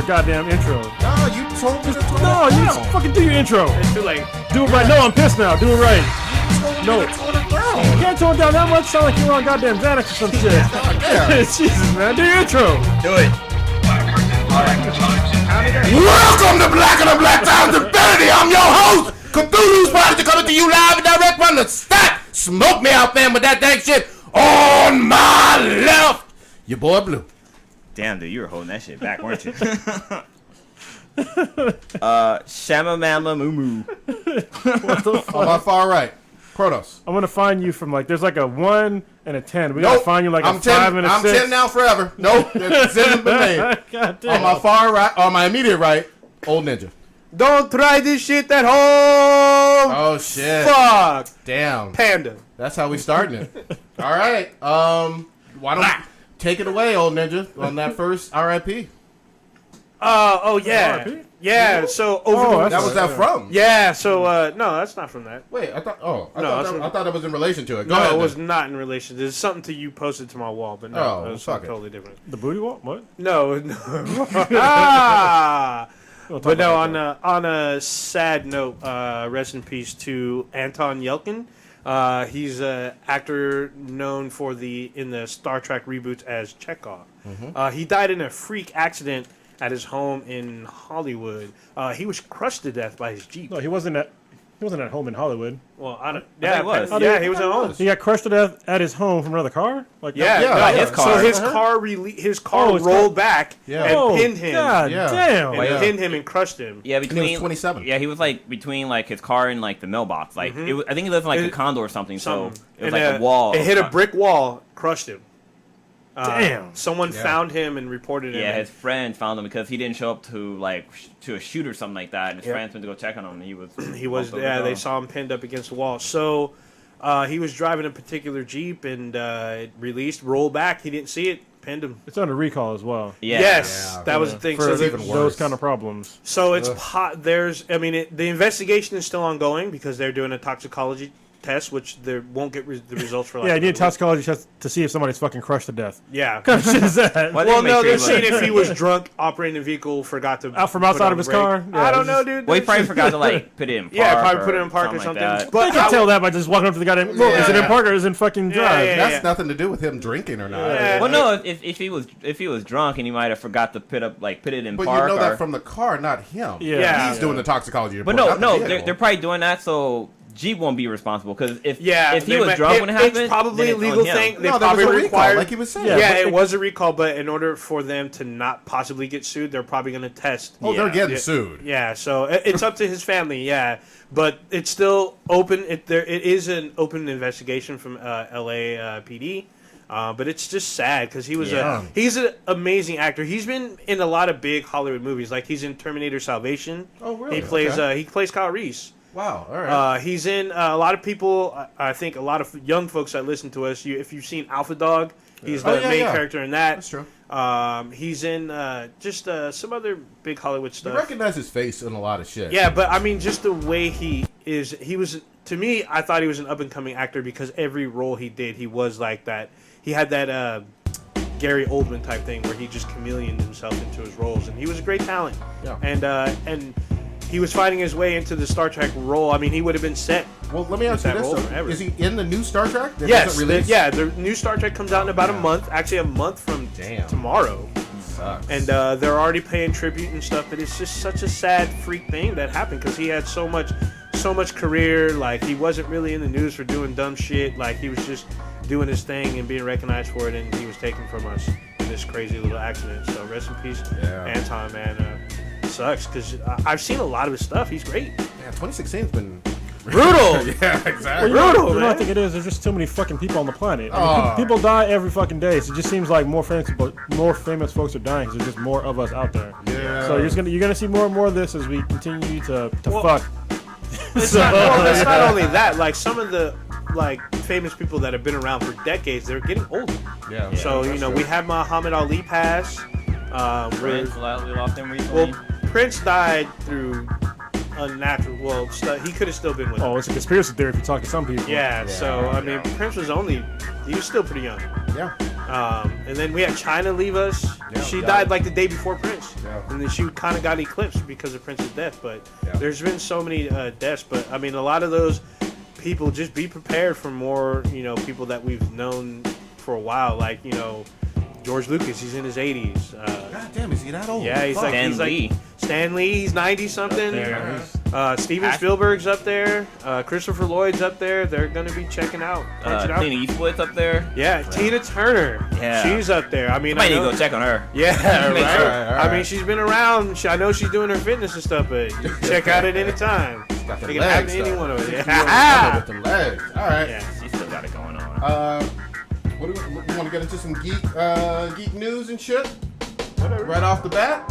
your goddamn intro. No, you told me to tone No, it you down. just fucking do your intro. It's too late. Do it right. No, I'm pissed now. Do it right. No. You can't tone it down that much. Sound like you're on goddamn Xanax or some shit. Jesus, man. Do your intro. Do it. Welcome to Black and the Black Times Infinity. I'm your host, Cthulhu's Prodigy, coming to you live and direct from the stack. Smoke me out, fam, with that dang shit on my left. Your boy Blue. Damn, dude, you were holding that shit back, weren't you? Shama Mama Moo Moo. On my far right, Protos. I'm gonna find you from like there's like a 1 and a 10. We gotta find you like I'm a 5 and a 6. I'm 10 now forever. Nope, it's 10 been made. God damn. On my far right, on my immediate right, Old Ninja. Don't try this shit at home. Oh shit. Fuck. Damn. Panda. That's how we starting it. All right. Why don't you take it away, Old Ninja, on that first RIP? Oh yeah. RIP? Yeah. So over. Oh, the, That was that from? yeah. So no, that's not from that. Wait, I thought. Oh, I No, thought that was in relation to it. Go No, ahead. it was then. not in relation. There's something to you posted to my wall, but no, Oh, it was fuck something it. totally different. The booty wall? What? No, no. Ah. We'll talk But no, about on a sad note, rest in peace to Anton Yelkin. He's an actor known for in the Star Trek reboots as Chekhov. He died in a freak accident at his home in Hollywood. He was crushed to death by his Jeep. No, he wasn't at home in Hollywood. Well, I don't. I think he was. Yeah, he was at home. He got crushed to death at his home from another car? Like Yeah, Yeah, no, yeah. his car. So his car his car Oh, his rolled back Yeah. and pinned him. God Yeah. damn. And Yeah. pinned him and crushed him. Yeah, And between he was 27. Yeah, he was like between like his car and like the mailbox. Like it was, I think he lived in like a condo or something. So it was And, like a wall. It hit a brick wall, crushed him. Damn. Someone Yeah. found him and reported him. Yeah, his friend found him because he didn't show up to to a shoot or something like that, and his Yeah. friends went to go check on him. And he was He was, bumped yeah, over they the saw him pinned up against the wall. So he was driving a particular Jeep and it rolled back. He didn't see it, pinned him. It's under recall as well. Yeah. Yes, Yeah. that was the thing. For So, it's even worse. those kind of problems. so it's there's, I mean, the investigation is still ongoing because they're doing a toxicology test, which they won't get the results for. Like Yeah, you need a another week. toxicology test to see if somebody's fucking crushed to death. Yeah. What kind of shit is that? Why Well, didn't no, they they're make sure he seeing was- if he was drunk, operating the vehicle, forgot to Out from put outside on of his brake. car? Yeah, I don't it's know, just- dude. Well, he That's probably just- forgot to like put it in park. Yeah, probably put it in park or something. Like that. But You can tell that by just walking up to the goddamn. Look, is it in park or is it in fucking drive? yeah. That's nothing to do with him drinking or not. Yeah. Well, no, if he was drunk and he might have forgot to put it in But park. you know or, that from the car, not him. Yeah. He's doing the toxicology report. But no, not the vehicle. they're probably doing that so Jeep won't be responsible because if he they was might- drunk when it happened, it's probably then a it's legal on him. thing. They No, there probably was a recall, required, like he was saying. Yeah, Yeah, but it they- was a recall, but in order for them to not possibly get sued, they're probably going to test. Oh, they're getting Yeah. sued. Yeah, so it's up to his family. Yeah, but it's still open. It is an open investigation from LA PD. But it's just sad because he's an amazing actor. He's been in a lot of big Hollywood movies. Like he's in Terminator Salvation. Oh, really? He plays Okay. he plays Kyle Reese. Wow. All right. He's in a lot of people. I think a lot of young folks that listen to us. If you've seen Alpha Dog, he's the main character in that. That's true. He's in just some other big Hollywood You stuff. recognize his face in a lot of shit. Yeah, but I mean, just the way he was to me. I thought he was an up and coming actor because every role he did, he was like that. He had that Gary Oldman type thing where he just chameleoned himself into his roles, and he was a great talent. Yeah. And he was fighting his way into the Star Trek role. I mean, he would have been set. Well, let me ask you that this: role though. forever. Is he in the new Star Trek? That Yes, isn't released? the new Star Trek comes out in about a month. Actually, a month from Damn. tomorrow. Sucks. And they're already paying tribute and stuff, but it's just such a sad freak thing that happened because he had so much career. Like he wasn't really in the news for doing dumb shit. Like he was just doing his thing and being recognized for it, and he was taken from us in this crazy little accident. So rest in peace, Anton, man. Sucks because I've seen a lot of his stuff. He's great. Yeah, 2016's been Brutal. yeah, exactly. Well, Brutal, you know what I man. think it is? There's just too many fucking people on the planet. I mean, people die every fucking day, so it just seems like more famous folks are dying because there's just more of us out there. Yeah. So you're gonna see more and more of this as we continue to Well, fuck. It's not only that. Like some of the famous people that have been around for decades, they're getting older. Yeah. So that's true. we had Muhammad Ali pass. Prince we lost him recently. Well, Prince died through unnatural. Well, he could have still been with. Oh, it's a conspiracy theory if you talk to some people. Yeah. So I mean, Prince was still pretty young. Yeah. And then we had China leave us. Yeah, She yeah. died like the day before Prince. Yeah. And then she kind of got eclipsed because of Prince's death. But Yeah. there's been so many deaths. But I mean, a lot of those people, just be prepared for more, people that we've known for a while. Like, George Lucas, he's in his 80s. God damn, is he that old? Yeah, he's Fuck. like Stan Lee, he's 90 something. Steven Spielberg's up there. Christopher Lloyd's up there. They're gonna be checking out. punching out. Clint Eastwood's up there. Yeah, Tina Turner. Yeah. She's up there. I mean, I I need to know, go check on her. yeah, right. Make sure. All right. I mean, she's been around. I know she's doing her fitness and stuff, but you can check out at any time. Got the It can happen legs, to any though. one of us. With Yeah. the legs. All right. Yeah. She's still got it going on. What do we want to get into some geek news and shit Whatever. right off the bat?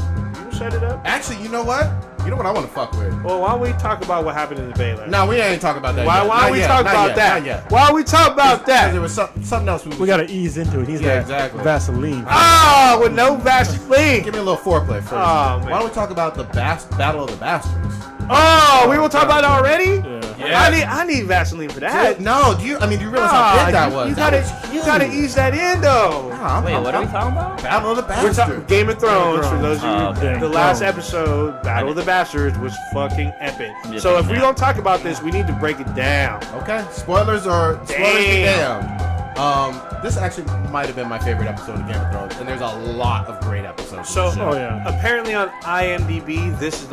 You set it up. Actually, you know what? You know what I want to fuck with? Well, why don't we talk about what happened in the Bay last? No, we ain't talking about that. Why yet. don't Not we yet, talk not about yet, that? Not yet. Why don't we talk about Because there that? Oh, was something else We gotta ease into it. He's Yeah, got exactly. Vaseline. Oh, with no Vaseline. Give me a little foreplay first. Oh, man. Why don't we talk about the Battle of the Bastards? Oh, we will talk about it already? Yeah. I need Vaseline for that. No, do you realize how big that was? You That gotta, was you gotta huge. ease that in though. Wait, what are we talking about? Battle of the We're Bastards. talking Game of Thrones. For those of you, Oh, okay. the last episode, Battle of the Bastards, was fucking epic. just So if thinking we now. don't talk about this, we need to break it down. Okay, spoilers are Damn. damn. This actually might have been my favorite episode of Game of Thrones, and there's a lot of great episodes. So of the show. Oh, yeah. apparently on IMDb, this is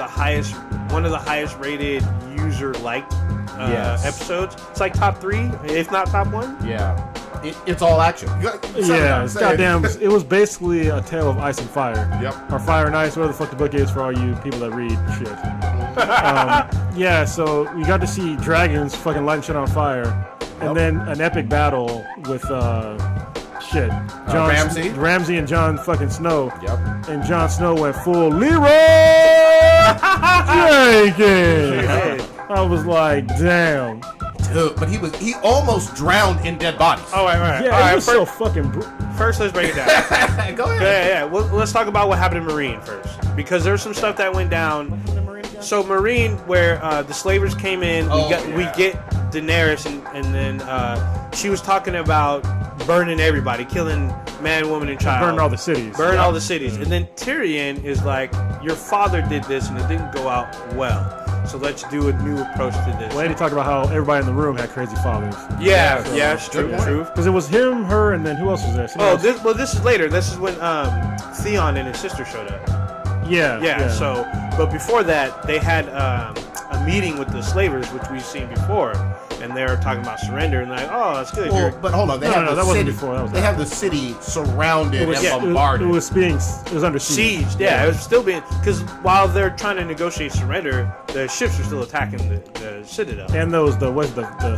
one of the highest rated user-liked Yes. episodes. It's like top 3, if not top 1. Yeah, it's all action. Yeah, it's goddamn. It was basically a tale of ice and fire. Yep. Or fire and ice, whatever the fuck the book is for all you people that read shit. Yeah, so we got to see dragons fucking lighting shit on fire, and then an epic battle with shit. Ramsay and Jon fucking Snow. Yep. And Jon Snow went full Leroy Jenkins. I was like, damn. Dude, but he almost drowned in dead bodies. Oh, right. Yeah, All it right, was so fucking. first, let's break it down. Go ahead. Yeah. Well, let's talk about what happened in Marine first, because there's some stuff that went down. So Marine, where the slavers came in, we get Daenerys, and then she was talking about burning everybody, killing man, woman, and child. Burn all the cities. Burn all the cities. And then Tyrion is like, your father did this, and it didn't go out well. So let's do a new approach to this. Well, and he talked about how everybody in the room had crazy fathers. Yeah, it's true. Good point. True. Because it was him, her, and then who else was there? Somebody else? This is later. This is when Theon and his sister showed up. Yeah. So, but before that, they had a meeting with the slavers, which we've seen before, and they were talking about surrender, and like, oh, that's good. Well, but hold on. They No, have no, the that wasn't city. before, that was They after. have the city surrounded and yeah, bombarded. It was under siege. Siege, yeah, it was still being, because while they're trying to negotiate surrender, the ships are still attacking the citadel. And those the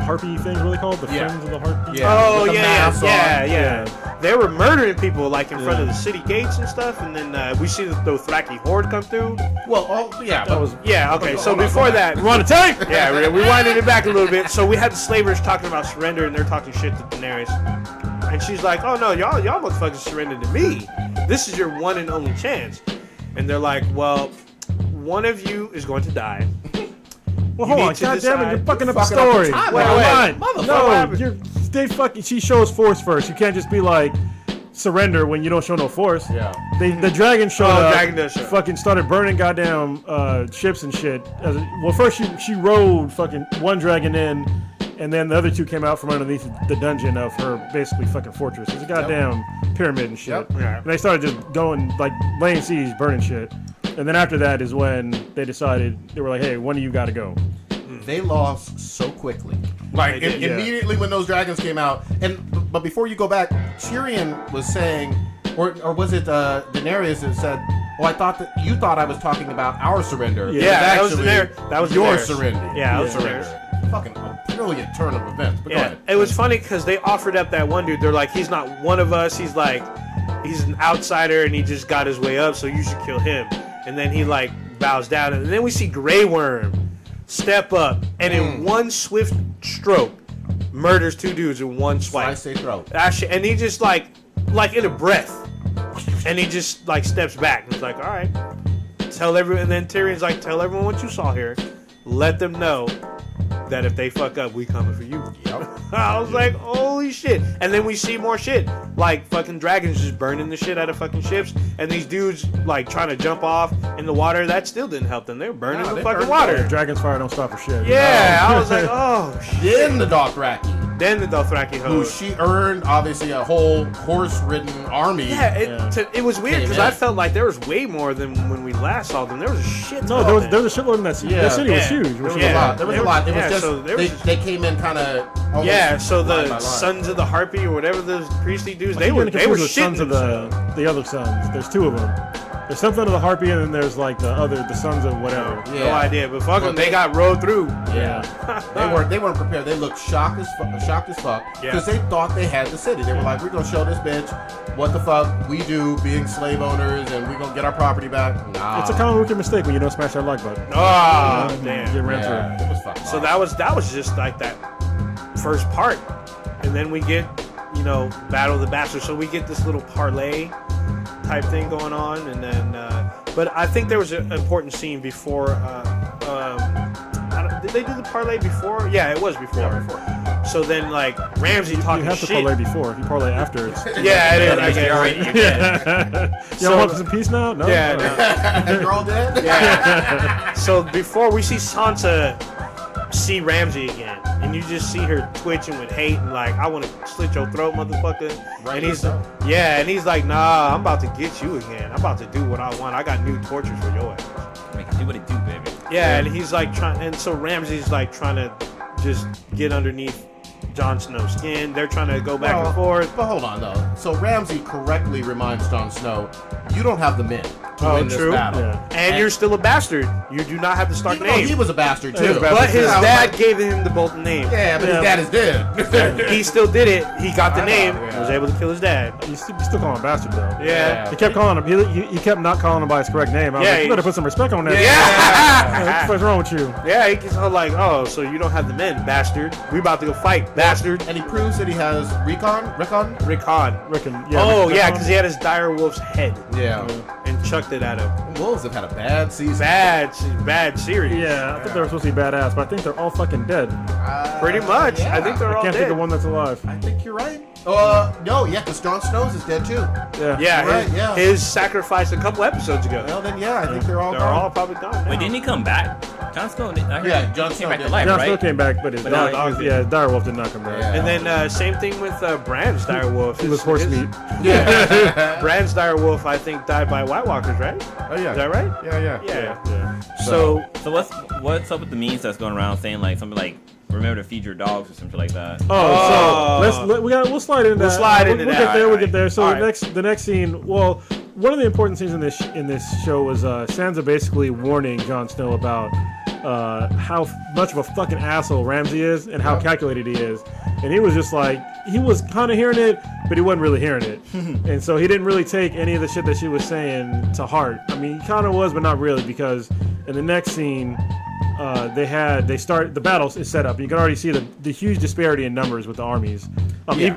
harpy things, what are they called? The Yeah. friends of the harpy. Yeah. Oh With the yeah, masks on. yeah. They were murdering people like in front of the city gates and stuff, and then we see the Dothraki horde come through. Well, That was. Yeah, okay. So Hold on, before hold on. that, You want a tank? yeah, we winded it back a little bit. So we had the slavers talking about surrender, and they're talking shit to Daenerys, and she's like, "Oh no, y'all motherfuckers surrendered to me. This is your one and only chance." And they're like, "Well, one of you is going to die." Well, hold on, need to God damn it, you're decide- fucking up the Fucking up the story. timeline. Wait, Wait, hold on. motherfucker. No, she shows force first. You can't just be like surrender when you don't show no force. Yeah. The dragon showed Oh, up. dragon does show up. Fucking started burning goddamn ships and shit. Well, first she rode fucking one dragon in, and then the other two came out from underneath the dungeon of her basically fucking fortress. It's a goddamn pyramid and shit. Yep. Yeah. And they started just going like laying siege, burning shit. And then after that is when they decided they were like, hey, one of you got to go. They lost so quickly. Like They did, yeah. immediately when those dragons came out, but before you go back, Tyrion was saying, or was it Daenerys that said, "Oh, I thought that you thought I was talking about our surrender." Yeah, Yeah, that was actually Daenerys. That was your Daenerys. surrender. Yeah, that was Your Daenerys. surrender. Fucking a brilliant turn of events. But go Yeah, ahead. it was funny because they offered up that one dude. They're like, he's not one of us. He's an outsider, and he just got his way up. So you should kill him. And then he like bows down, and then we see Grey Worm step up, and in one swift stroke, murders two dudes in one swipe. Slice their throat. Actually, and he just like in a breath, and he just like steps back. And it's like, all right, tell everyone. And then Tyrion's like, tell everyone what you saw here. Let them know that if they fuck up, we coming for you. Yep. I was like, holy shit. And then we see more shit. Like fucking dragons just burning the shit out of fucking ships. And these dudes like trying to jump off in the water. That still didn't help them. They were burning the fucking water. Dragon's fire don't stop for shit. Yeah, I was like, oh shit. Then the Dothraki. Then the Dothraki Who host. she earned, obviously, a whole horse-ridden army. Yeah, it was weird because Came I in. felt like there was way more than when we last saw them. There was a shit ton. No, there was a shitload in that city. Yeah. That city was Yeah. huge. There was Yeah. a lot. There was a lot. It was Yeah, just, so there was- they came in kind of. Yeah, so line by the line. Sons of the Harpy or whatever those priestly dudes, I they keep were getting confused with shitting sons of themselves. the other sons. There's two of them. There's something of the Harpy, and then there's like the sons of whatever. Yeah. No idea, but fuck When them, they got rode through. Yeah, they weren't prepared. They looked shocked as fuck Yeah. because they thought they had the city. They were like, "We're gonna show this bitch what the fuck we do, being slave owners, and we're gonna get our property back." Nah, It's a common rookie mistake when you don't smash that like button. Oh, Get damn. ran yeah, through. it was fucking. So that was just like that first part, and then we get Battle of the Bastards. So we get this little parlay type thing going on, and then but I think there was an important scene before. Did they do the parlay before? Yeah, it was before. Yeah, before. So then like Ramsey talking You have to shit. parlay before. If you parlay after, it's Yeah, it is. I You're guess. already- you So- want some peace now? No. Yeah, All right. no. They're all dead. Yeah. So before we see Sansa see Ramsey again, and you just see her twitching with hate and like, I want to slit your throat, motherfucker. Right, And he's so. yeah, and he's like, nah, I'm about to get you again. I'm about to do what I want. I got new tortures for your ass. Make it do what it do, baby. Yeah, and he's like trying, and so Ramsey's like trying to just get underneath Jon Snow's skin. They're trying to go back and forth. But hold on though. So Ramsey correctly reminds Jon Snow, "You don't have the men to Oh, win true. this battle." Yeah. And you're still a bastard. You do not have the Stark Even though name. he was a bastard too. He was a bastard. But his Yeah, I was dad like, gave him the Bolton name. yeah, but Yeah. his dad is dead. He still did it. He got the I know, name. yeah. Was able to kill his dad. You still call him bastard though. Yeah. He kept calling him. He kept not calling him by his correct name. I was Yeah, like, you he- better put some respect on that. Yeah. What the fuck's wrong with you? Yeah, he gets all like, oh, so you don't have the men, bastard. We about to go fight, bastard. And he proves that he has recon. Rick Hahn. Reckon. Oh, Rick- yeah, Rick- because he had his dire wolf's head Yeah. and chucked it at him. Wolves have had a bad season. Bad series. Yeah, I thought they were supposed to be badass, but I think they're all fucking dead. Pretty much. Yeah. I think they're I all can't dead. think of one that's alive. I think you're right. No, yeah, because Jon Snow's is dead too. Yeah. Yeah, Right, his, yeah. his sacrifice a couple episodes ago. Well, then yeah, I think they're all They're gone. all probably gone now. Wait, didn't he come back? Jon Snow. I heard Yeah, he Jon came Snow back to did. life, Jon right? Snow came back, but his But dog, no, dog yeah, Direwolf did not come back. Yeah. And then same thing with Bran's dire wolf. He was horse meat. Yeah. Bran's dire wolf, I think, died by White Walkers, right? Oh yeah. Is that right? Yeah. Yeah. Yeah. So So what's up with the memes that's going around saying like something like remember to feed your dogs or something like that? Oh, so we'll slide into We'll that. slide into we'll that. get there. We'll Alright. get there. So Alright. the next scene. Well, one of the important scenes in this show was Sansa basically warning Jon Snow about how much of a fucking asshole Ramsay is and how calculated he is. And he was just like, he was kind of hearing it, but he wasn't really hearing it. And so he didn't really take any of the shit that she was saying to heart. I mean, he kind of was, but not really, because in the next scene, the battle is set up. You can already see the huge disparity in numbers with the armies.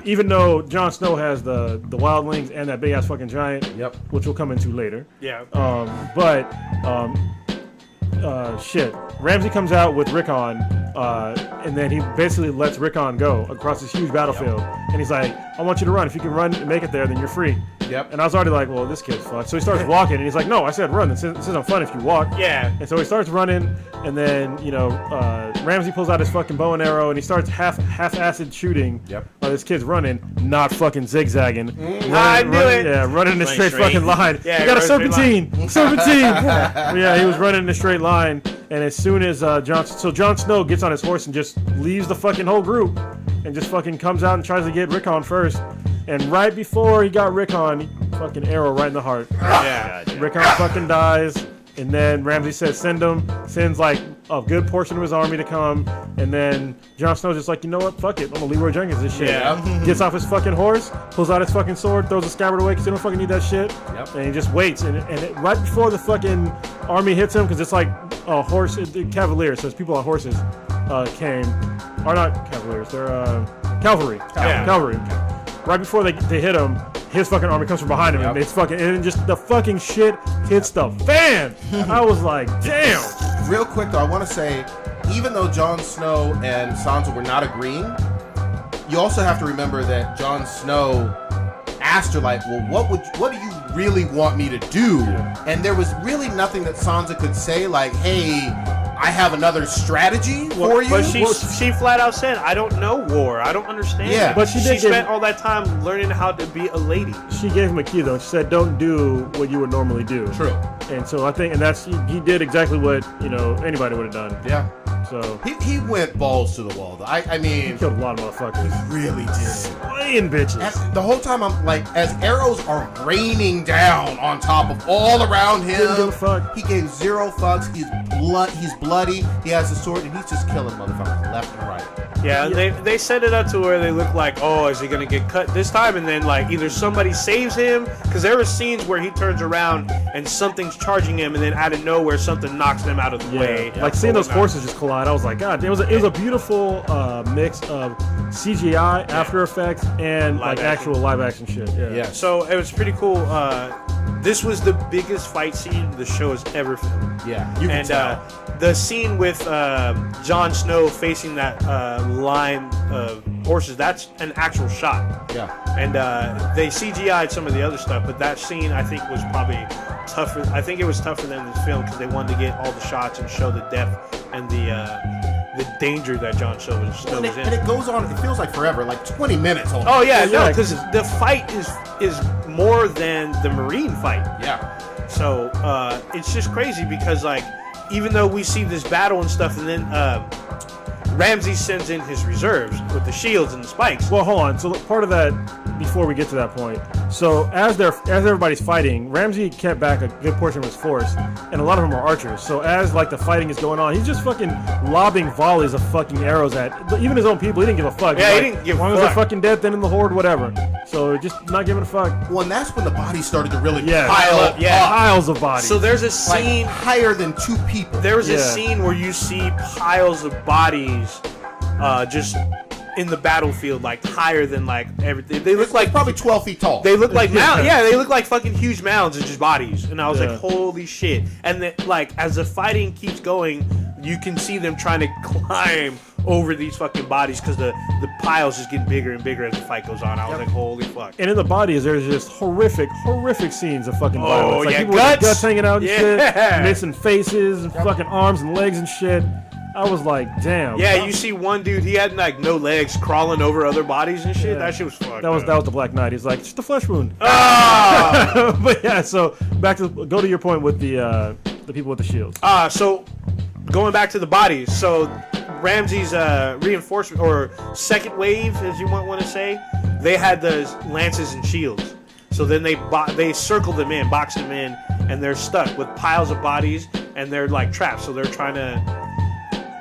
Even though Jon Snow has the wildlings and that big ass fucking giant, Yep. which we'll come into later. yeah. Shit. Ramsay comes out with Rickon, and then he basically lets Rickon go across this huge battlefield. And he's like, I want you to run. If you can run and make it there, then you're free. Yep. And I was already like, well, this kid's fucked. So he starts walking, and he's like, no, I said run. This isn't fun if you walk. Yeah. And so he starts running, and then, Ramsay pulls out his fucking bow and arrow, and he starts half-acid shooting Yep. while this kid's running, not fucking zigzagging. I knew it. Yeah, running in a Running straight straight. fucking line. Yeah, he got a running straight serpentine. Serpentine. Yeah, he was running in a straight line, and as soon as Jon Snow gets on his horse and just leaves the fucking whole group, and just fucking comes out and tries to get Rickon first, and right before he got Rickon, fucking arrow right in the heart. Yeah. Rickon fucking dies, and then Ramsay says sends like a good portion of his army to come, and then Jon Snow's just like, you know what, fuck it, I'm gonna Leroy Jenkins this shit. Yeah. Gets off his fucking horse, pulls out his fucking sword, throws the scabbard away because he don't fucking need that shit. Yep. And he just waits, and right before the fucking army hits him, because it's like a horse, cavaliers, so it's people on horses came, or not cavaliers, they're cavalry. Yeah. Cavalry. Right before they hit him, his fucking army comes from behind him, Yep. and it's fucking, and just the fucking shit hits the fan. I was like, damn. Real quick though, I want to say, even though Jon Snow and Sansa were not agreeing, you also have to remember that Jon Snow asked her, like, well, what do you really want me to do? Yeah. And there was really nothing that Sansa could say, like, hey, I have another strategy for you. But she flat out said, I don't know war. I don't understand. Yeah. But she spent all that time learning how to be a lady. She gave him a key though. She said, "Don't do what you would normally do." True. And so I think, and that's he did exactly what anybody would have done. Yeah. So He went balls to the wall. I mean, he killed a lot of motherfuckers. really did. Slaying bitches. The whole time I'm like, as arrows are raining down on top of all around him, Didn't give a fuck. he gave zero fucks. He's bloody. He has a sword, and he's just killing motherfuckers left and right. Yeah, they set it up to where they look like, oh, is he gonna get cut this time? And then like either somebody saves him, because there were scenes where he turns around and something's charging him, and then out of nowhere something knocks them out of the way. Like seeing those horses just collide, I was like, God, it was a beautiful mix of CGI, After Effects, and Live like action. actual live action shit. Yeah. So it was pretty cool. This was the biggest fight scene the show has ever filmed. Yeah, you can And tell. the scene with Jon Snow facing that line of horses, that's an actual shot. Yeah. And they CGI'd some of the other stuff, but that scene I think was probably tougher. I think it was tougher than the film because they wanted to get all the shots and show the depth and the danger that Jon Snow was in. And it goes on. It feels like forever, like 20 minutes. Almost. Oh yeah, no, Yeah. because the fight is more than the Marine fight. Yeah. So it's just crazy because like even though we see this battle and stuff, and then Ramsay sends in his reserves with the shields and the spikes. Well, hold on. So part of that, before we get to that point, so as everybody's fighting, Ramsay kept back a good portion of his force, and a lot of them are archers. So as like the fighting is going on, he's just fucking lobbing volleys of fucking arrows at even his own people. He didn't give a fuck. Yeah, He's he like, didn't give as long a as they're fuck. fucking dead, then in the horde, whatever. So just not giving a fuck. Well, and that's when the bodies started to really Yeah. pile up. Yeah. Piles of bodies. So there's a Like scene. higher than 2 people. There was a Yeah. scene where you see piles of bodies, just in the battlefield, like higher than like everything. They look like probably 12 feet tall. They look like mounds. Yeah, they look like fucking huge mounds of just bodies. And I was Yeah. like, holy shit. And then, like, as the fighting keeps going, you can see them trying to climb over these fucking bodies because the piles just getting bigger and bigger as the fight goes on. I was like, holy fuck. And in the bodies, there's just horrific scenes of fucking violence. Like yeah, people with their guts. guts hanging out and Yeah. shit, missing faces, and fucking arms and legs and shit. I was like, damn. Yeah, you see one dude, he had like no legs crawling over other bodies and shit. Yeah. That shit was fucked. That was up. the Black Knight. He's like, just a flesh wound. Ah! But yeah, so go to your point with the people with the shields. So going back to the bodies, so Ramsay's reinforcement or second wave, as you might want to say, they had the lances and shields. So then they circled them in, boxed them in, and they're stuck with piles of bodies, and they're like trapped. So they're trying to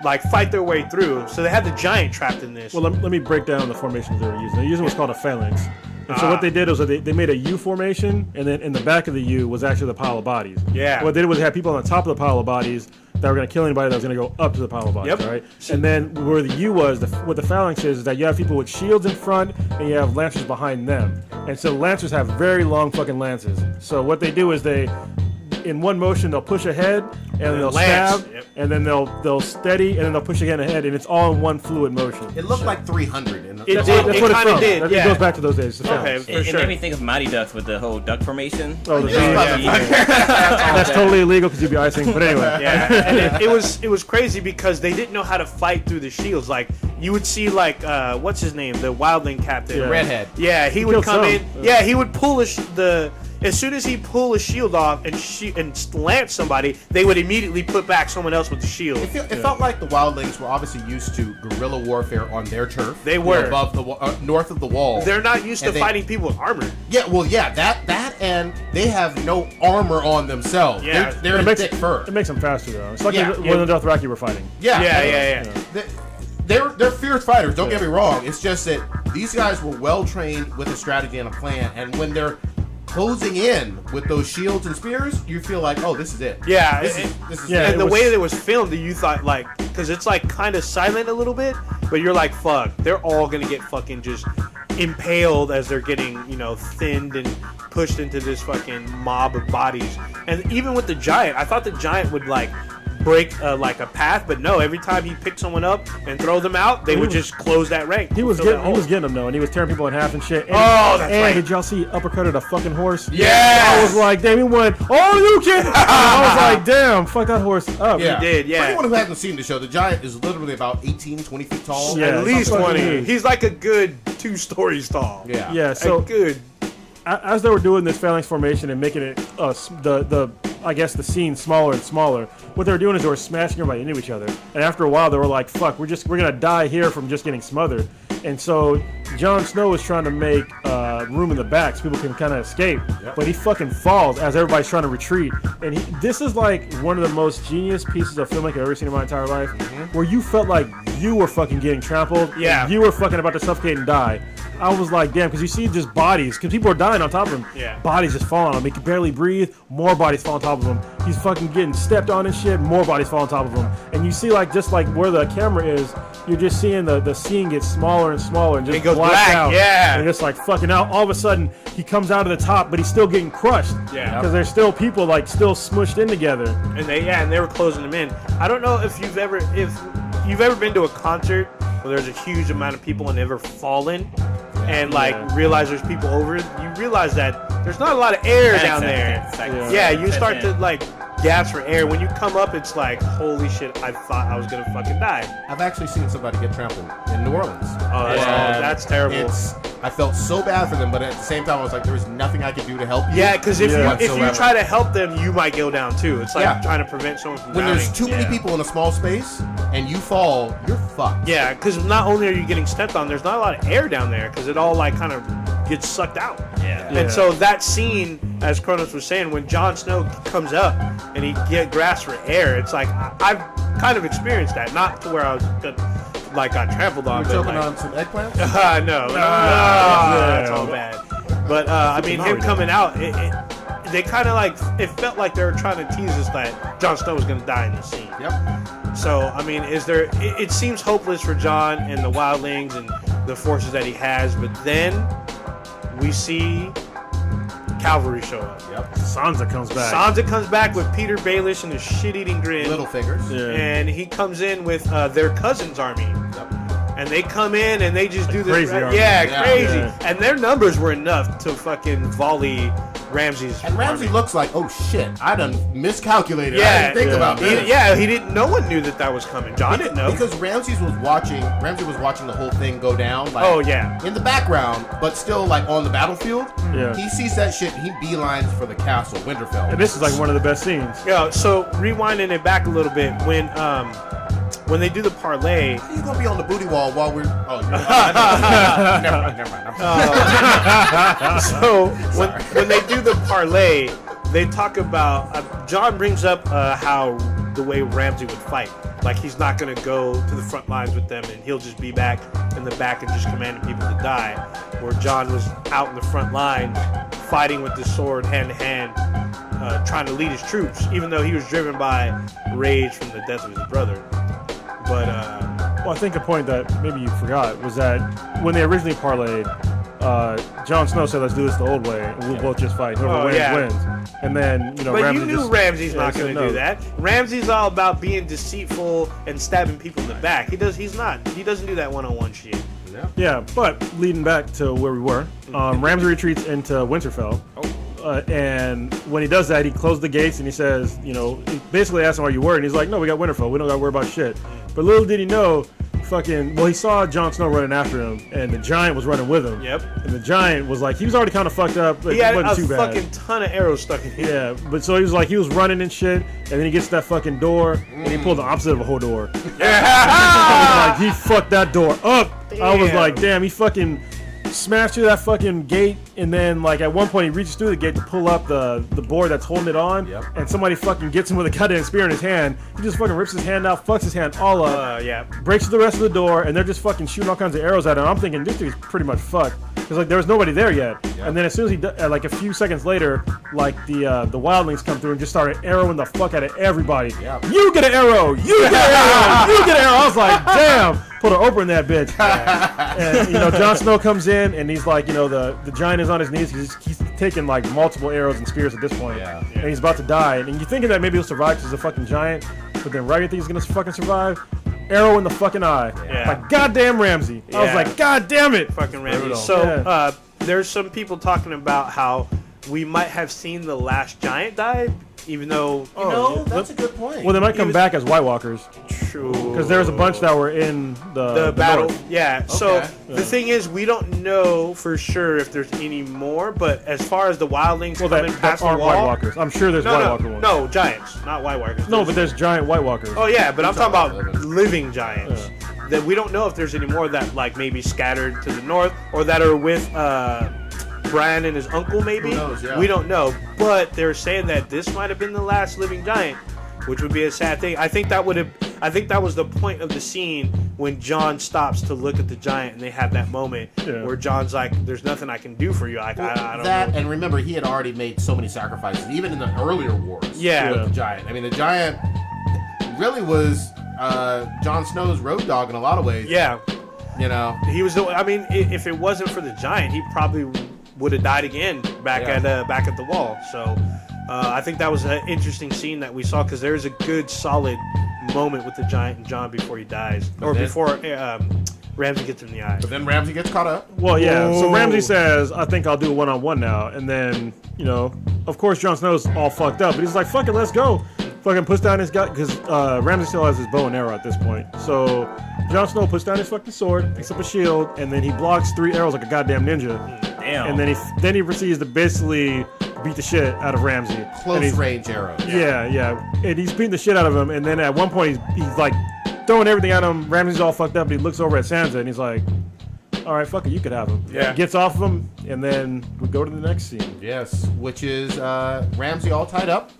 like fight their way through. So they had the giant trapped in this. Well, let me break down the formations they were using. They were using what's called a phalanx. And so what they did was they made a U formation, and then in the back of the U was actually the pile of bodies. Yeah. What they did was they had people on the top of the pile of bodies that were going to kill anybody that was going to go up to the pile of bodies, Yep. right? And then where the U was, what the phalanx is that you have people with shields in front and you have lancers behind them. And so lancers have very long fucking lances. So what they do is in one motion they'll push ahead and they'll lance. stab, Yep. and then they'll steady and then they'll push again ahead, and it's all in one fluid motion. It looked like 300. In the, It That's did. what It it's kinda from. did, It yeah. goes back to those days. The Okay. phalanx. For It sure. made me think of Mighty Ducks with the whole duck formation. Oh, the Yeah. V. That's totally illegal because you'd be icing. But anyway, Yeah, and it was crazy because they didn't know how to fight through the shields. Like you would see, like what's his name, the wildling captain, Yeah. Redhead. Yeah, he would killed come some. in. Yeah, he would pull as soon as he pull a shield off and lance somebody, they would immediately put back someone else with the shield. It felt like the wildlings were obviously used to guerrilla warfare on their turf. They you know, were. above the north of the wall. They're not used to And they- fighting people with armor. Yeah, well, yeah, that and they have no armor on themselves. Yeah. They're in thick fur. it makes them faster though. It's like Yeah. when the Dothraki were fighting. Yeah, Yeah. They're fierce fighters. Don't get me wrong. It's just that these guys were well trained with a strategy and a plan, and when they're closing in with those shields and spears, you feel like, oh, this is it. Yeah, this and- is Yeah, and it the was- way that it was filmed, you thought like, because it's like kind of silent a little bit, but you're like, fuck, they're all gonna get fucking just impaled as they're getting, thinned and pushed into this fucking mob of bodies. And even with the giant, I thot the giant would like break like a path, but no, every time he picked someone up and throw them out, they would just close that rank. He was getting them though, and he was tearing people in half and shit. And, That's right. Did y'all see uppercutted a fucking horse? Yes! I was like, damn, he went, oh, you kid! I was like, damn, fuck that horse up. Yeah. He did, yeah. For anyone who hasn't seen the show, the giant is literally about 18, 20 feet tall. Yeah, At least something 20. huge. He's like a good 2 stories tall. Yeah. Yeah, so good. as they were doing this phalanx formation and making it I guess the scene smaller and smaller, what they were doing is they were smashing everybody into each other. And after a while, they were like, "Fuck, we're gonna die here from just getting smothered." And so Jon Snow was trying to make room in the back so people can kind of escape, but he fucking falls as everybody's trying to retreat. And this is like one of the most genius pieces of filmmaking I've ever seen in my entire life, where you felt like you were fucking getting trampled. Yeah. You were fucking about to suffocate and die. I was like, damn, because you see just bodies, because people are dying on top of him. Yeah. Bodies just falling on him. He can barely breathe. More bodies fall on top of him. He's fucking getting stepped on and shit. More bodies fall on top of him. And you see, like, just like where the camera is, you're just seeing the scene get smaller and smaller and just It goes black black, out. yeah. And just like fucking out. All of a sudden, he comes out of the top, but he's still getting crushed. Yeah. Because there's still people like still smushed in together. And they were closing them in. I don't know if you've ever been to a concert where there's a huge amount of people and ever fallen and like realize there's people over it. You realize that there's not a lot of air down there. Yeah, you start to like gasp for air. When you come up, it's like, holy shit, I thought I was gonna fucking die. I've actually seen somebody get trampled in New Orleans. Oh, that's terrible. I felt so bad for them, but at the same time, I was like, there was nothing I could do to help you. Yeah, because if you whatsoever. try to help them, you might go down too. It's like Yeah. trying to prevent someone from When drowning. there's too many people in a small space and you fall, you're fucked. Yeah, because not only are you getting stepped on, there's not a lot of air down there because it all like kind of gets sucked out. Yeah. And so that scene, as Kronos was saying, when Jon Snow comes up and he grasps for air, it's like I've kind of experienced that. Not to where I was got trampled on. You're but choking like, on some eggplants? no, that's all bad. But I mean, him coming out, they kind of like it felt like they were trying to tease us that Jon Snow was going to die in the scene. Yep. So I mean, it seems hopeless for Jon and the wildlings and the forces that he has, but then we see cavalry show up. Yep. Sansa comes back. Sansa comes back with Peter Baelish and a shit-eating grin. Little fingers. Yeah. And he comes in with their cousin's army. Yep. And they come in and they just do this. crazy army. Yeah, crazy. yeah. And their numbers were enough to fucking volley Ramsay's And Ramsay army. looks like, oh shit, I done miscalculated. I Yeah, didn't think about this. he didn't. No one knew that was coming. Jon didn't know. Because Ramsay was watching the whole thing go down. Like, Oh, yeah. in the background, but still like on the battlefield. Yeah. He sees that shit. And he beelines for the castle, Winterfell. And this is like one of the best scenes. Yeah. So rewinding it back a little bit, when they do the parlay, How you gonna be on the booty wall while we're? Oh, you're never mind. so when they do the parlay, they talk about Jon brings up how the way Ramsay would fight, like he's not gonna go to the front lines with them, and he'll just be back in the back and just commanding people to die. Where Jon was out in the front line, fighting with the sword hand to hand, trying to lead his troops, even though he was driven by rage from the death of his brother. But Well, I think a point that maybe you forgot was that when they originally parlayed, Jon Snow said, "Let's do this the old way, and we'll both just fight. Whoever wins, wins." And then but Ramsay you knew just, Ramsay's not said going to no. do that. Ramsay's all about being deceitful and stabbing people in the back. He doesn't do that one-on-one shit. Yeah, but leading back to where we were, Ramsay retreats into Winterfell. And when he does that, he closes the gates and he says, he basically asks him, "Are you worried?" And he's like, "No, we got Winterfell. We don't got to worry about shit." But little did he know, he saw Jon Snow running after him, and the giant was running with him. Yep. And the giant was like, he was already kind of fucked up, but He it had wasn't a too bad. fucking ton of arrows stuck in him. Yeah, but so he was running and shit, and then he gets to that fucking door, and he pulled the opposite of a whole door. Like, he fucked that door up. I was Damn. like, damn, he fucking smashed through that fucking gate, and then like at one point he reaches through the gate to pull up the board that's holding it on, and somebody fucking gets him with a goddamn spear in his hand. He just fucking rips his hand out, fucks his hand all up, breaks the rest of the door, and they're just fucking shooting all kinds of arrows at him. I'm thinking this dude's pretty much fucked, because like there was nobody there yet. And then as soon as he like a few seconds later, like the wildlings come through and just started arrowing the fuck out of everybody. You get an arrow, you get an arrow, you get an arrow. I was like, damn. Put her over in that bitch. And Jon Snow comes in and he's like, the giant is on his knees. He's taking like multiple arrows and spears at this point. And he's about to die. And you're thinking that maybe he'll survive because he's a fucking giant. but then right when he's gonna fucking survive, arrow in the fucking eye. Yeah. Like goddamn Ramsey. I was Yeah. like, God damn it. Fucking Ramsey. Brutal. So there's some people talking about how we might have seen the last giant die, even though That's a good point. Well, they might come back as White Walkers true because there's a bunch that were in the battle. North. Yeah. So Okay. the thing is, we don't know for sure if there's any more. But as far as the wildlings Well, coming that past the aren't wall, White Walkers. I'm sure there's White Walker ones. no, giants, not White Walkers. No, but there's giant White Walkers. Oh yeah, but I'm talking about living. living giants. That we don't know if there's any more that like maybe scattered to the north or that are with Brian and his uncle maybe. Who knows, yeah. We don't know. But they're saying that this might have been the last living giant, which would be a sad thing. I think that was the point of the scene when John stops to look at the giant and they have that moment where John's like, there's nothing I can do for you. I don't that, know. and remember, he had already made so many sacrifices, even in the earlier wars. Yeah. With the giant. I mean, the giant really was Jon Snow's road dog in a lot of ways. Yeah. You know. He was. I mean, if it wasn't for the giant, he probably would have died again back at the wall. So I think that was an interesting scene that we saw because there's a good solid moment with the giant and John before he dies, or then- before Ramsey gets him in the eye. But then Ramsey gets caught up. Well, yeah. So Whoa. Ramsey says, "I think I'll do a one-on-one now," and then of course, Jon Snow's all fucked up, but he's like, "Fuck it, let's go." Fucking puts down his gun because Ramsey still has his bow and arrow at this point. So Jon Snow puts down his fucking sword, picks up a shield, and then he blocks 3 arrows like a goddamn ninja. Damn. And then he proceeds to basically beat the shit out of Ramsey. And Close he's- range arrows. Yeah. And he's beating the shit out of him. And then at one point, he's like throwing everything at him. Ramsey's all fucked up. But he looks over at Sansa and he's like, all right, fuck it, you could have him. Yeah. Gets off of him, and then we go to the next scene. Yes, which is Ramsey all tied up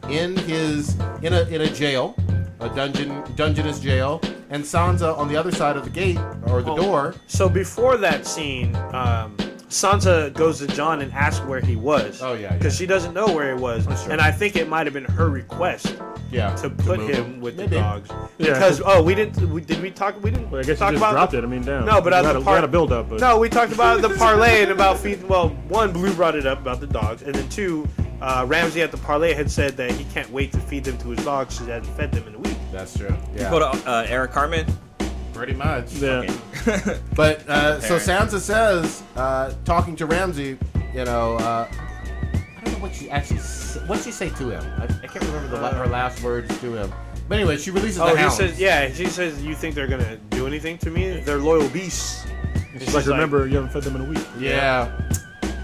in a jail, a dungeness jail, and Sansa on the other side of the gate or the door. So before that scene, Sansa goes to John and asks where he was. Oh, yeah. Because she doesn't know where he was, Sure. and I think it might have been her request Yeah, to put move him with Maybe. the dogs. Yeah, Because we didn't talk Well, I guess talk you just about dropped it. I mean, damn. No, but we at had the we had a build up. But No, we talked about the parlay and about feeding. Well, one, Blue brought it up about the dogs, and then two, Ramsey at the parlay had said that he can't wait to feed them to his dogs because he hasn't fed them in a week. That's true. Yeah, Go to Eric Carmen. pretty much. yeah. But so Sansa says, talking to Ramsey, I don't know what she actually what she say to him. I can't remember her last words to him. But anyway, she releases the He hounds. says, she says, you think they're gonna do anything to me? They're loyal beasts. And She's like, remember, you haven't fed them in a week. Yeah.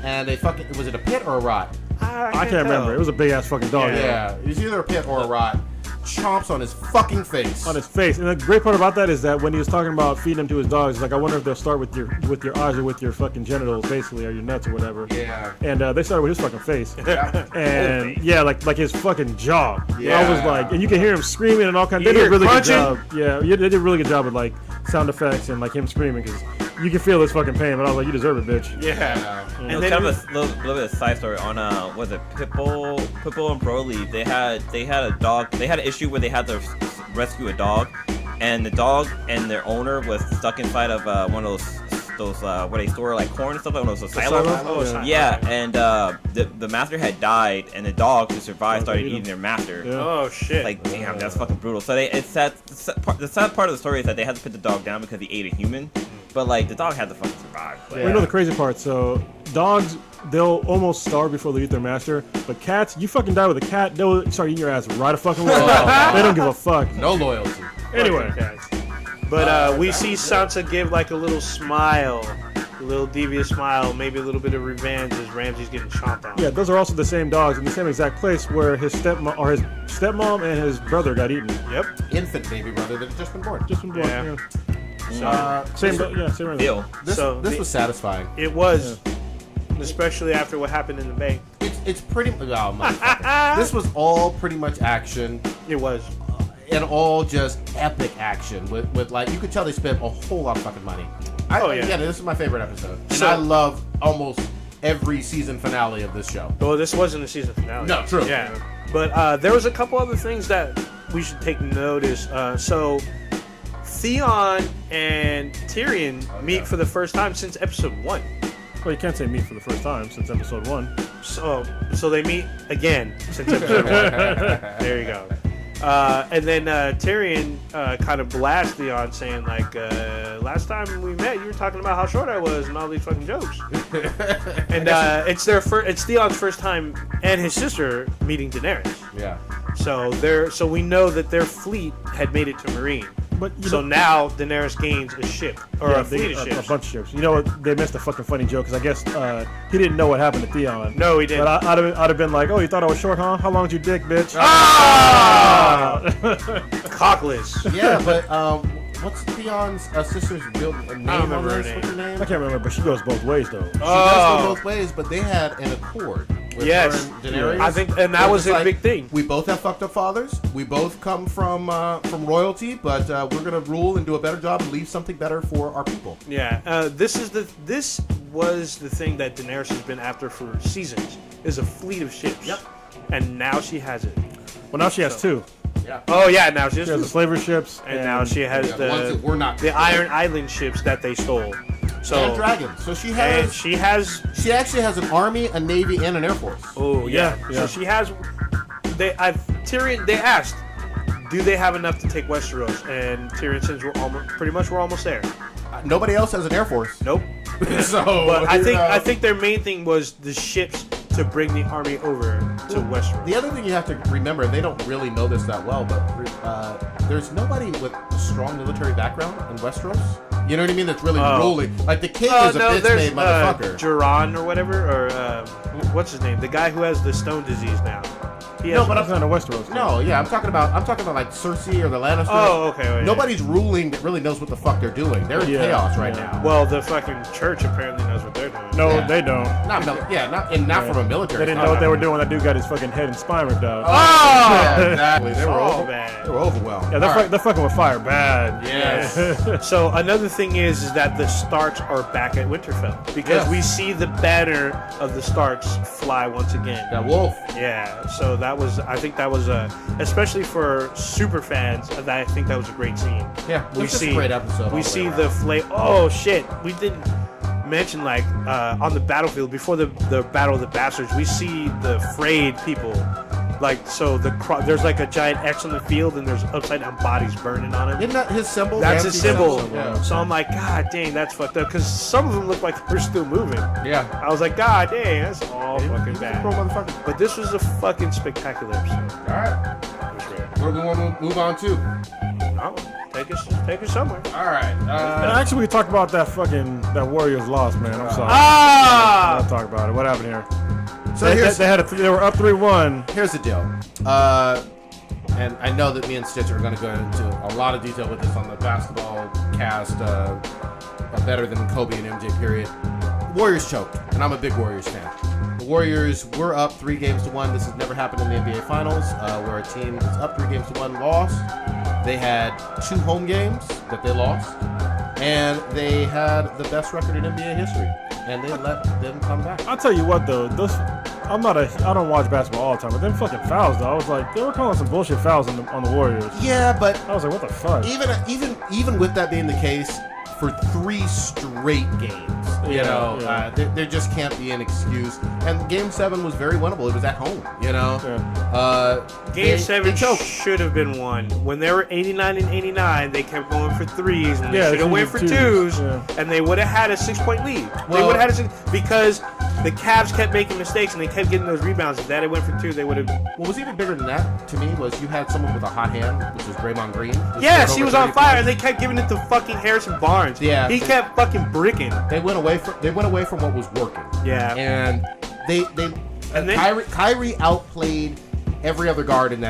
And they fucking was it a pit or a rot? I can't remember. It was a big ass fucking dog. Yeah, it was either a pit or a rot. Chomps on his fucking face. On his face. And the great part about that is that when he was talking about feeding them to his dogs, he's like, I wonder if they'll start with your eyes or with your fucking genitals, basically, or your nuts or whatever. Yeah. And they started with his fucking face. Yeah. And yeah, like his fucking jaw. Yeah. I was like, and you can hear him screaming and all kinds. They You did a hear really good crunching? job. Yeah, they did a really good job with like sound effects and like him screaming because you can feel his fucking pain. But I was like, you deserve it, bitch. Yeah. And And then then kind of a little bit of side story on was it Pitbull and Broly? They had a dog. They had an issue where they had to rescue a dog, and the dog and their owner was stuck inside of one of those where they store like corn and stuff, like one of those silos. Silo? Yeah, and the master had died, and the dog who survived started eating their master. Yeah. Oh shit. Like, damn, that's fucking brutal. So the sad part of the story is that they had to put the dog down because he ate a human, but like the dog had to fucking survive. But, Well, you know the crazy part. So dogs, they'll almost starve before they eat their master. But cats, you fucking die with a cat, they'll start eating your ass right a fucking way. They don't give a fuck. No loyalty. Anyway. But we see Sansa give like a little smile, a little devious smile, maybe a little bit of revenge as Ramsey's getting chomped on. Yeah, those are also the same dogs in the same exact place where his stepmom and his brother got eaten. Yep. Infant baby brother that had just been born. Just from blood. Yeah. Yeah. Same reason. Deal. This was satisfying. It was, especially after what happened in the bank. It's pretty. Oh, motherfucker. This was all pretty much action. It was. And all just epic action with like you could tell they spent a whole lot of fucking money. Yeah, this is my favorite episode, and So- I love almost every season finale of this show. Well, this wasn't a season finale. No, true. Yeah, but there was a couple other things that we should take notice. So Theon and Tyrion meet for the first time since episode 1. Well, you can't say meet for the first time since episode 1. So they meet again since episode 1. There you go. And then Tyrion kind of blasts Theon, saying like, "Last time we met, you were talking about how short I was and all these fucking jokes." And it's Theon's first time and his sister meeting Daenerys. Yeah. So we know that their fleet had made it to Marine. But Now Daenerys gains a ship or a fleet of ships. A bunch of ships. You know what? They missed a fucking funny joke because I guess he didn't know what happened to Theon. No, he didn't. But I'd have been like, "Oh, you thought I was short, huh? How long's your dick, bitch?" Cockless. Yeah, but what's Theon's sister's real name? I don't remember her What's name. name? I can't remember, but she goes both ways though. She does go both ways, but they had an accord. With Yes. her and Daenerys. I think, and that was It's a big thing. We both have fucked up fathers. We both come from royalty, but we're gonna rule and do a better job and leave something better for our people. Yeah, this was the thing that Daenerys has been after for seasons, is a fleet of ships. Yep. And now she has it. Well, now she has two. Yeah. Oh yeah, now she She has the has slaver ships, and now she has the ones that we're not. the Iron Island ships that they stole. So And dragons. So she and has. she has. She actually has an army, a navy, and an air force. Oh yeah. Yeah. So she has. Tyrion. They asked, do they have enough to take Westeros? And Tyrion says we're almost there. Nobody else has an air force. Nope. So, But I think their main thing was the ships to bring the army over to Westeros. The other thing you have to remember, and they don't really know this that well, but there's nobody with a strong military background in Westeros. You know what I mean? That's really ruling. Like the king is a bitch-made motherfucker. Duran or whatever, or what's his name? The guy who has the stone disease now. He No, has but That's not a Westeros. No, yeah, I'm talking about like Cersei or the Lannisters. Oh, okay. Wait, Nobody's ruling that really knows what the fuck they're doing. They're in Yeah, chaos right yeah. now. Well, the fucking church apparently knows what they're doing. No, Yeah. they don't. Not from a military. They didn't know what they were doing when that dude got his fucking head and spine ripped out. Yeah, exactly. They were So bad. They were overwhelmed. Yeah, they're, All right. they're fucking with fire bad. Yes. So another thing is that the Starks are back at Winterfell because Yes. we see the banner of the Starks fly once again. That wolf. Yeah, so I think that was especially for super fans. I think that was a great scene. Yeah, we it's just see a great episode. We see the flame. Oh shit, we didn't mention like on the battlefield before the Battle of the Bastards. We see the frayed people. Like so, there's like a giant X on the field, and there's upside down bodies burning on him. Isn't that his symbol? That's his symbol. Yeah. So I'm like, God dang, that's fucked up. Because some of them look like they're still moving. Yeah. I was like, God dang, that's all fucking He's a bad. pro motherfucker. But this was a fucking spectacular episode. All right. It was great. Where do we want to move on to? No, take us somewhere. All right. Actually, we talked about that Warriors loss, man. I'm sorry. Ah! I'll talk about it. What happened here? So They here's they were up 3-1. here's the deal. And I know that me and Stitch are going to go into a lot of detail with this on the basketball cast, better than Kobe and MJ period. Warriors choked, and I'm a big Warriors fan. The Warriors were up 3-1. This has never happened in the NBA Finals, where a team is up 3-1 lost. They had 2 home games that they lost, and they had the best record in NBA history, and they let them come back. I'll tell you what though, I don't watch basketball all the time, but them fucking fouls though, I was like, they were calling some bullshit fouls on the Warriors. Yeah, but I was like, what the fuck? even with that being the case, for 3 straight games, you know, there just can't be an excuse. And Game 7 was very winnable. It was at home, you know. Yeah. Game 7 they choked. should have been won. When they were 89 and 89, they kept going for threes, and they Yeah, should have they went for should've twos, twos, and they would have had a 6-point lead. They Well- would have had because the Cavs kept making mistakes, and they kept getting those rebounds. If that had went for 2, they would have. What was even bigger than that to me was you had someone with a hot hand, which was Draymond Green. who Yes, scored he over was on 30 fire, and points. they kept giving it to fucking Harrison Barnes. Yeah. He kept fucking bricking. They went away from what was working. Yeah. And they And then- Kyrie outplayed every other guard in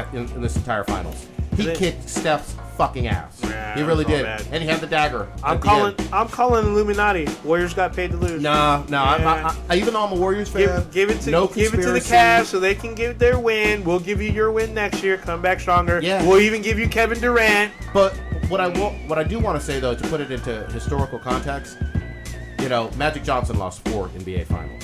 this entire finals. He And then- kicked Steph's fucking ass. Yeah, He really it was all did. bad. And he had the dagger. I'm at the calling end. Illuminati. Warriors got paid to lose. No. Yeah. I even though I'm a Warriors fan, Give it to no the conspiracy. Cavs so they can get their win. We'll give you your win next year. Come back stronger. Yeah. We'll even give you Kevin Durant. But what I do want to say though, to put it into historical context, you know, Magic Johnson lost 4 NBA Finals.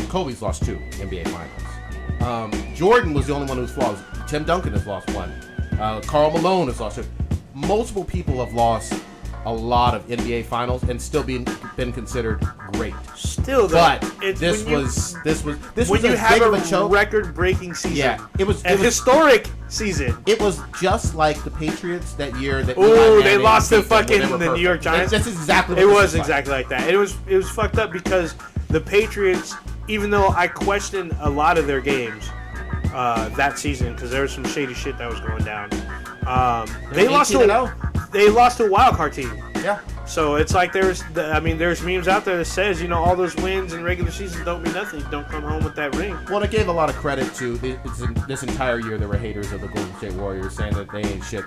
Kobe's lost 2 NBA Finals. Jordan was the only one who was flawless. Tim Duncan has lost 1. Karl Malone has lost 2. Multiple people have lost a lot of NBA Finals and still been considered great. Still, though, But it's this when was when as you have big of a choke. record-breaking season. Yeah, it was a historic season. It was just like the Patriots that year that. Ooh, they lost to fucking the New York Giants. That's exactly what it was exactly like that. It was fucked up because the Patriots, even though I questioned a lot of their games that season because there was some shady shit that was going down, they lost to a wild card team. Yeah. So it's like there's memes out there that says, all those wins in regular season don't mean nothing. Don't come home with that ring. Well, it gave a lot of credit to this entire year. There were haters of the Golden State Warriors saying that they ain't shit.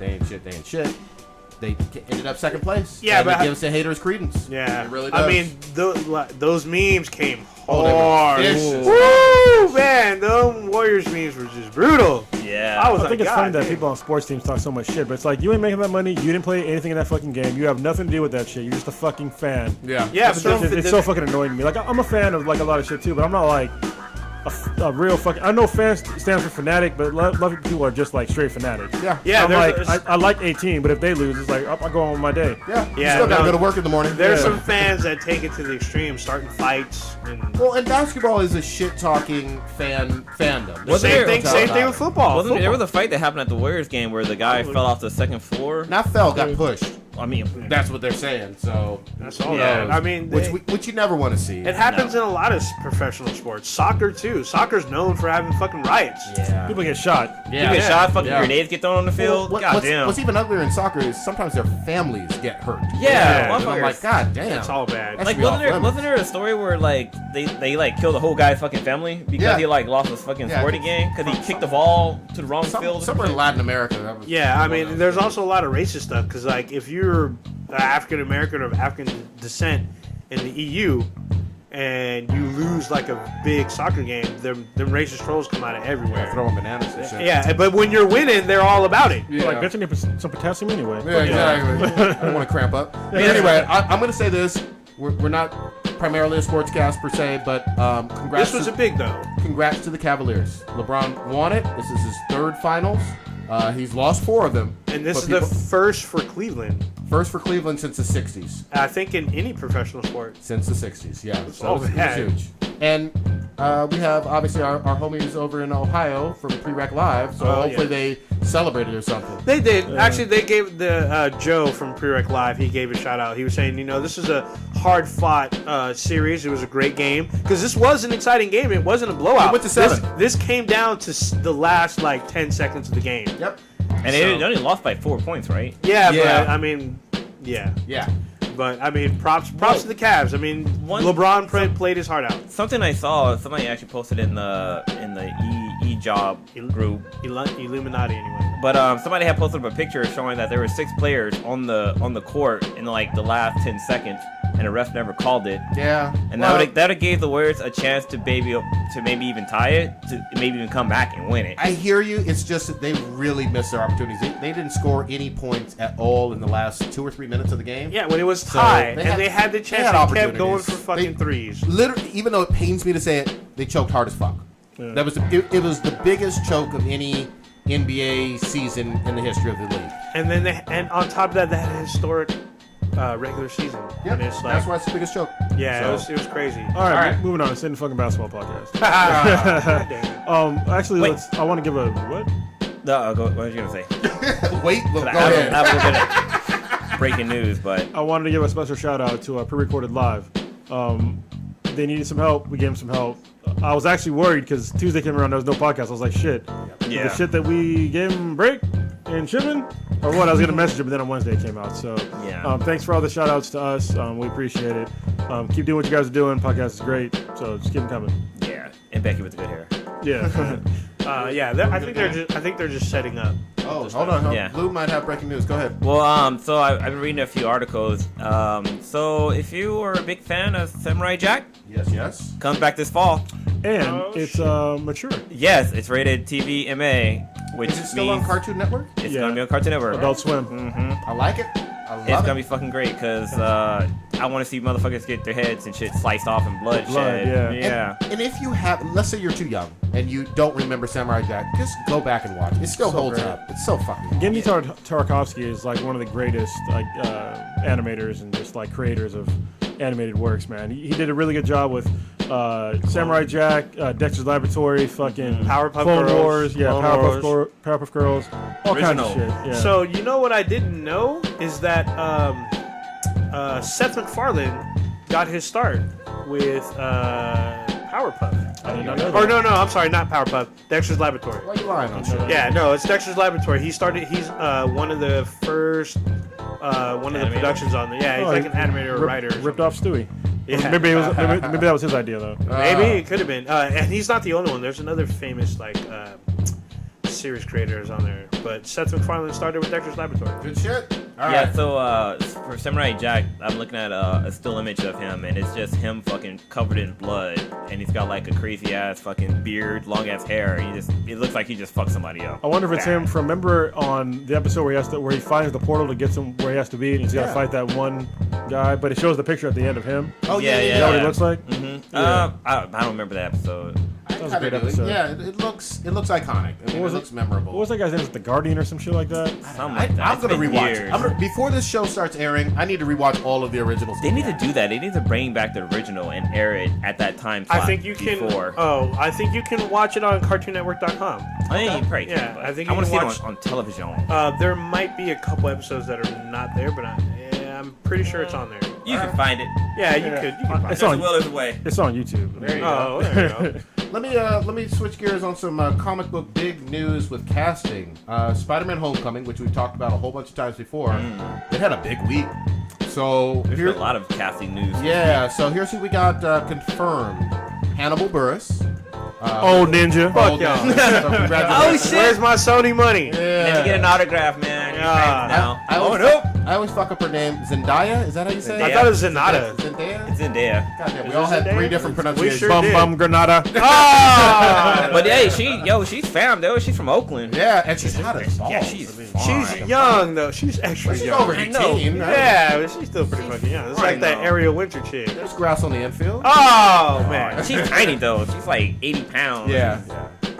They ended up second place. Yeah, and but it gives the haters credence. Yeah, it really does. I mean, those memes came hard. Vicious. Woo, man, those Warriors memes were just brutal. Yeah. I think it's funny that people on sports teams talk so much shit, but it's like, you ain't making that money. You didn't play anything in that fucking game. You have nothing to do with that shit. You're just a fucking fan. Yeah. Yeah, It's so fucking annoying to me. Like, I'm a fan of like a lot of shit too, but I'm not like a real fucking. I know fans stands for fanatic, but a lot of people are just like straight fanatics. Yeah. Yeah. I'm like, I like 18, but if they lose, it's like I go on with my day. Yeah. Yeah, You still gotta go to work in the morning. There's some fans that take it to the extreme, starting fights. And basketball is a shit talking fandom. Wasn't same thing with football. There was a fight that happened at the Warriors game where the guy fell off the second floor. Not fell, got pushed. I mean, That's what they're saying. So That's all. Yeah. I mean, which you never want to see. it happens in a lot of professional sports. Soccer too. Soccer's known for having fucking riots. Yeah. People get shot. you get shot, fucking Yeah. grenades get thrown on the field. Goddamn. What's even uglier in soccer is sometimes their families get hurt. Yeah, And I'm like, God damn. It's all bad. That Like, should be off wasn't there a story where like they like killed the whole guy's fucking family because Yeah. he like lost his fucking Yeah, sporting game because he kicked the ball to the wrong field? Somewhere in Latin America. That was Yeah, I mean, there's also a lot of racist stuff because, like, if you're African American or of African descent in the EU and you lose like a big soccer game, them racist trolls come out of everywhere. throwing bananas and shit. Yeah, but when you're winning, they're all about it. Yeah. Like, bet you need some potassium anyway. Yeah, exactly. I don't want to cramp up. But anyway, I'm going to say this. We're not primarily a sports cast per se, but congrats. This was a big though. Congrats to the Cavaliers. LeBron won it. This is his third finals. He's lost 4 of them. And this But is the first for Cleveland. first for Cleveland since the 60s. I think in any professional sport. Since the 60s, yeah. So all it was bad. huge. And we have, obviously, our homies over in Ohio from Prereq Live, so hopefully they celebrated or something. They did. Actually, they gave the Joe from Prereq Live, he gave a shout out. He was saying, this is a hard-fought series. It was a great game. Because this was an exciting game. It wasn't a blowout. It went to 7. This came down to the last, 10 seconds of the game. Yep. And they only lost by 4 points, right? Yeah, Yeah. but, I mean, yeah. Yeah. But, I mean, props to the Cavs. I mean, LeBron played his heart out. Something I saw, somebody actually posted in the E-Job group. Illuminati, anyway. But somebody had posted up a picture showing that there were 6 players on the court in like the last 10 seconds, and the ref never called it. Yeah. And that would gave the Warriors a chance to maybe even tie it, to maybe even come back and win it. I hear you. It's just that they really missed their opportunities. They didn't score any points at all in the last 2 or 3 minutes of the game. Yeah, when it was tied, they had the chance, they kept going for opportunities. fucking threes. Literally, even though it pains me to say it, they choked hard as fuck. Yeah. That was it was the biggest choke of any NBA season in the history of the league. And then and on top of that, they had a historic regular season. Yeah, And it's that's why it's the biggest choke. Yeah, So- it was crazy. All right, right. moving on. It's in the fucking basketball podcast. God damn it. Actually, Wait. I want to give a what? No, what was you gonna say? Wait, look, go I have ahead. a little bit of breaking news, but I wanted to give a special shout out to pre-recorded live. They needed some help. We gave them some help. I was actually worried because Tuesday came around, there was no podcast. I was like, shit. Yeah. The shit that we gave them break and shipping or what? I was gonna message him, but then on Wednesday it came out. So Yeah. thanks for all the shout outs to us. We appreciate it. Keep doing what you guys are doing. Podcast is great. So just keep them coming. yeah, and Becky with the good hair. Yeah. I think they're just setting up. Oh, hold on. Yeah. Blue might have breaking news. Go ahead. Well, so I've been reading a few articles. So if you are a big fan of Samurai Jack, Yes. comes back this fall. And it's mature. Yes, it's rated TV MA, which Is it still means on Cartoon Network? it's Yeah. gonna be on Cartoon Network. Adult Swim. I like it. I love It's it. gonna be fucking great because I want to see motherfuckers get their heads and shit sliced off and blood shed. yeah. Yeah. And if you have, let's say you're too young and you don't remember Samurai Jack, just go back and watch. It still holds great. up. It's so fucking. Gendy Tartakovsky is like one of the greatest like animators and just like creators of animated works, man. He did a really good job with Samurai Jack, Dexter's Laboratory, fucking Powerpuff Clone Girls, Wars, yeah, Clone Powerpuff Girls, all kinds of shit. Yeah. So you know what I didn't know is that Seth MacFarlane got his start with Powerpuff. I did not know that. Or no, I'm sorry, not Powerpuff. Dexter's Laboratory. Why are you lying on shit? Yeah, no, it's Dexter's Laboratory. He's one of the first one of the productions on there. Yeah, he's like an animator or writer. Ripped off Stewie. Yeah. Maybe that was his idea though. Maybe it could have been. And he's not the only one. There's another famous series creators on there. But Seth MacFarlane started with Dexter's Laboratory. Good shit. All Yeah, right. so for Samurai Jack, I'm looking at a still image of him, and it's just him fucking covered in blood, and he's got like a crazy ass fucking beard, long ass hair. It looks like he just fucked somebody up. I wonder if it's him from, remember on the episode where he finds the portal to get him where he has to be, and he's got to fight that one guy, but it shows the picture at the end of him. Oh Yeah, Is that what he looks like? Mm-hmm. Yeah. I don't remember that episode. That was a great episode. Yeah, it looks iconic. I mean, was it it? looks memorable. What was that guy's name? Was it The Guardian or some shit like that? Something like that. I'm It's gonna been rewatch. years. Before this show starts airing, I need to rewatch all of the originals. They need to do that. They need to bring back the original and air it at that time I slot think you can. before. I think you can watch it on CartoonNetwork.com. I think you probably Yeah, can, but I think I you want to can see watch- it on television. There might be a couple episodes that are not there, but I'm pretty sure it's on there. You can find it. Yeah, you could. You can find It's it. on- There's a way. It's on YouTube. There you Oh, go. there you go. Let me switch gears on some comic book big news with casting. Spider-Man: Homecoming, which we've talked about a whole bunch of times before, it had a big week. So There's here, a lot of casting news. yeah. So here's who we got confirmed: Hannibal Buress. Old Ninja. Fuck y'all. So congratulations. Where's my Sony money? You have to get an autograph, man. You're Yeah. famous now. I always fuck up her name. Zendaya? Is that how you say Zendaya. it? I thought it was Zenata. Zendaya? It's in there. Goddamn, we Is all it had Zendaya? 3 different We pronunciations. sure Bum did. Bum Granada. Ah! But hey, she's fam though. She's from Oakland. Yeah, and she's hot as balls. Yeah, she's She's young though. She's extra She's young. over I know. 18. right? Yeah, but she's still pretty fucking young. It's I like that know. Ariel Winter chick. There's grass on the infield. Oh man, She's tiny though. She's like 80 pounds. Yeah.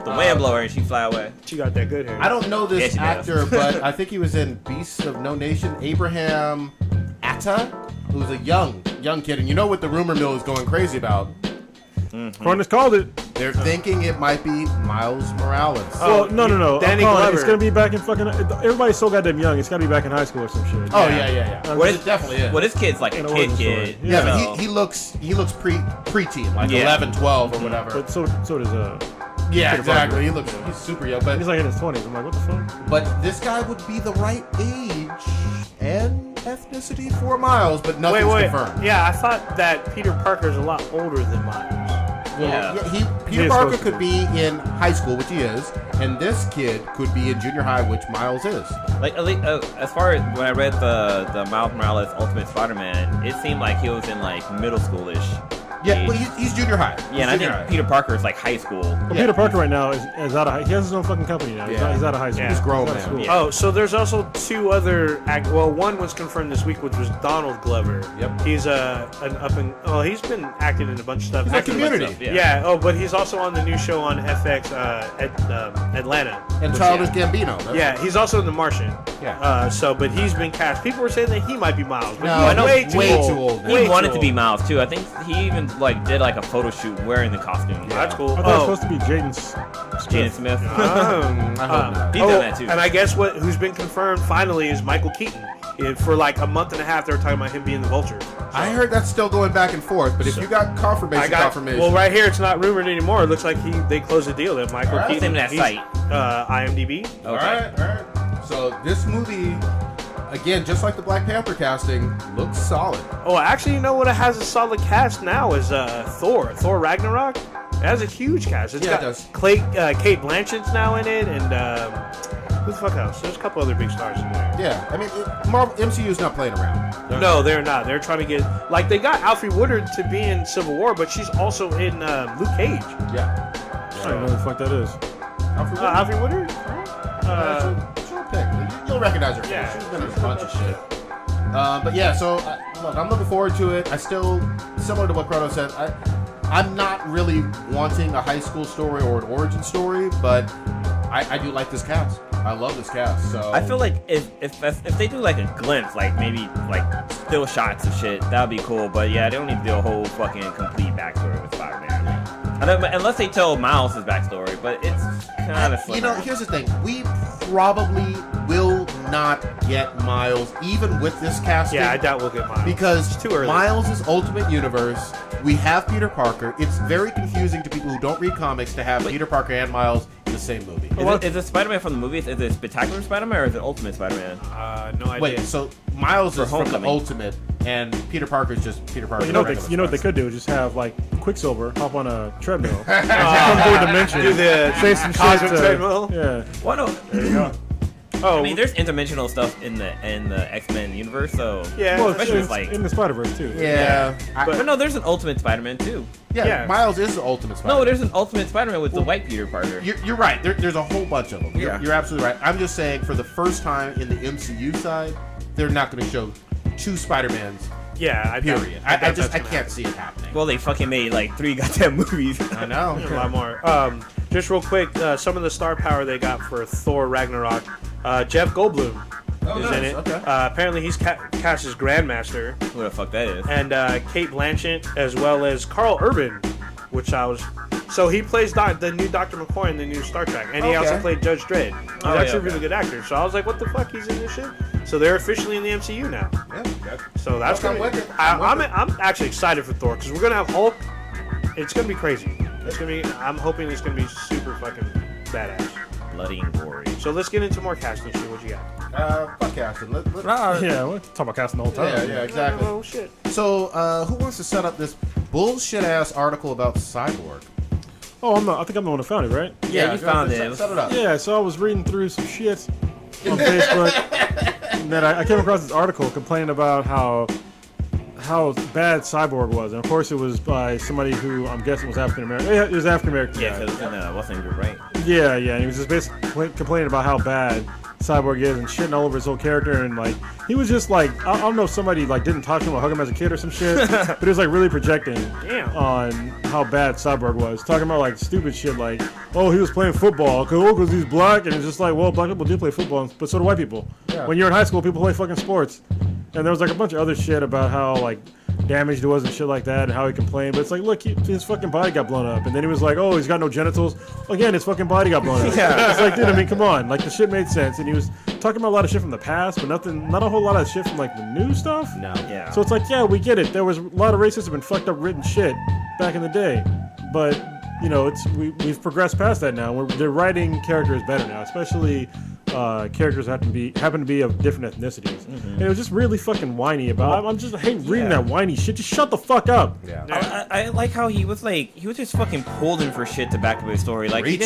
The wind blow her and she fly away. she got that good hair. I don't know this Yeah, she actor, but I think he was in Beasts of No Nation. Abraham Atta, who's a young kid, and you know what the rumor mill is going crazy about? Corners called it. They're thinking it might be Miles Morales. Well, no. Danny I'm calling it. Glover. It's gonna be back in fucking. Everybody's so goddamn young. It's gotta be back in high school or some shit. Oh yeah. What It is- definitely is. Well, this kid's like a An kid origin story. kid. Yeah, so- but he looks preteen, like Yeah. 11, 12 or whatever. But so does Yeah, Peter exactly. Parker. He's super young, but he's like in his 20s. I'm like, what the fuck? but this guy would be the right age and ethnicity for Miles, but nothing's wait. confirmed. Yeah, I thought that Peter Parker's a lot older than Miles. Yeah. Peter is Parker supposed to could be in high school, which he is, and this kid could be in junior high, which Miles is. Like at least, as far as when I read the Miles Morales Ultimate Spider-Man, it seemed like he was in like middle schoolish. Yeah, age. well, he's junior high. Yeah, and I think Peter Parker is like high school. Well, Peter Parker right now is out of high. He has his own fucking company now. Yeah. He's out of high school. He's grown out of now. school. Yeah. Oh, so there's also 2 other well, one was confirmed this week, which was Donald Glover. Yep. He's an up and he's been acting in a bunch of stuff. He's on Acting in Community. Stuff, yeah. Yeah. Oh, but he's also on the new show on FX Atlanta. And Which- Childish Gambino. That's- Yeah, he's also in The Martian. Yeah. But he's been cast. People were saying that he might be Miles, but No, he's way too way old. too old now. He Way wanted too to be old. Miles too. I think he even like did like a photo shoot wearing the costume. That's cool. I thought it was supposed to be Jaden Jaden Smith. I hope not. He's done that too. And I guess who's been confirmed finally is Michael Keaton. For like a month and a half, they were talking about him being the Vulture. I heard that's still going back and forth, but if you got confirmation. Well, right here it's not rumored anymore. It looks like they closed the deal. That Michael Alright. Keaton. What's the name of that IMDb. Okay. All right. So this movie, again, just like the Black Panther casting, looks solid. Oh, actually, you know what? It has a solid cast now is Thor Ragnarok. It has a huge cast. It's Yeah, it got does. Kate Blanchett's now in it, and who the fuck else? There's a couple other big stars in there. Yeah, I mean, Marvel MCU's not playing around. No, they're not. They're trying to get they got Alfre Woodard to be in Civil War, but she's also in Luke Cage. Yeah. I don't know who the fuck that is. Alfre Woodard? She'll pick. You'll recognize her face. Yeah. She's been in a bunch of shit. But yeah, so look, I'm looking forward to it. I still, similar to what Chrono said, I'm not really wanting a high school story or an origin story, but I do like this cast. I love this cast. So I feel like if they do like a glimpse, like maybe like still shots of shit, that would be cool. But yeah, they don't need to do a whole fucking complete backstory with Spider-Man. Unless they tell Miles' backstory, but it's kind of you know, here's the thing. We probably will not get Miles, even with this casting. Yeah, I doubt we'll get Miles. Because it's too early. Miles is Ultimate Universe. We have Peter Parker. It's very confusing to people who don't read comics to have Peter Parker and Miles in the same movie. Is it Spider-Man from the movies? Is it Spectacular Spider-Man or is it Ultimate Spider-Man? No idea. Wait, so Miles is from the Homecoming. Ultimate, and Peter Parker is just Peter Parker. Well, you know what they could do? Just have like Quicksilver hop on a treadmill, come through a dimension, Do the say some cosmic shit. treadmill? Yeah. Well, no. There you go. Oh, I mean, there's interdimensional stuff in the X-Men universe, so yeah. Well, especially it's with, like- in the Spider-Verse too. Yeah. but no, there's an Ultimate Spider-Man too. Yeah. Miles is the Ultimate Spider-Man. No, there's an Ultimate Spider-Man with the white Peter Parker. You're right. There's a whole bunch of them. Yeah. You're absolutely right. I'm just saying, for the first time in the MCU side, they're not going to show two Spider-Mans. Yeah, I Period. doubt I that's gonna can't see it happening. Well, they fucking made like 3 goddamn movies. I know. happen. A lot more. Just real quick, some of the star power they got for Thor Ragnarok. Jeff Goldblum is in it. Okay. Apparently, he's cast as Grandmaster, Who the fuck that is? and Kate Blanchett, as well as Carl Urban, which I was. So he plays the new Dr. McCoy in the new Star Trek, and he also played Judge Dredd. He's actually a really good actor. So I was like, what the fuck? He's in this shit. So they're officially in the MCU now. Yeah. So that's I'm gonna with it. I'm actually excited for Thor because we're gonna have Hulk. It's gonna be crazy. It's gonna be. I'm hoping it's gonna be super fucking badass. Bloody and gory. So let's get into more casting shit. What you got? Fuck casting. Yeah, we're talking about casting the whole time. Yeah, exactly. Oh shit. So, who wants to set up this bullshit-ass article about Cyborg? Oh, I think I'm the one who found it, right? Yeah, you found set, it. Set it up. Yeah, so I was reading through some shit on Facebook, and then I came across this article complaining about how bad Cyborg was, and of course it was by somebody who I'm guessing was African American. Yeah, it was African American. Yeah, because in Western Group, right? Yeah, and he was just basically complaining about how bad Cyborg is and shitting all over his whole character, and like he was just like I don't know if somebody like didn't talk to him or hug him as a kid or some shit, but he was like really projecting on how bad Cyborg was, talking about like stupid shit like, oh, he was playing football because he's black, and it's just like, well, black people do play football, but so do white people. Yeah. When you're in high school, people play fucking sports, and there was like a bunch of other shit about how like damaged he was and shit like that, and how he complained. But it's like, look, his fucking body got blown up, and then he was like, oh, he's got no genitals. Again, his fucking body got blown up. Yeah. It's like, dude, I mean, come on, like the shit made sense, and he was talking about a lot of shit from the past, but not a whole lot of shit from like the new stuff. No. Yeah. So it's like, yeah, we get it. There was a lot of racism and fucked up written shit back in the day, but you know, we've progressed past that now. They're writing characters better now, especially characters happen to be of different ethnicities. And it was just really fucking whiny about. I hate reading that whiny shit. Just shut the fuck up. Yeah. I like how he was just fucking pulling for shit to back up his story. Like he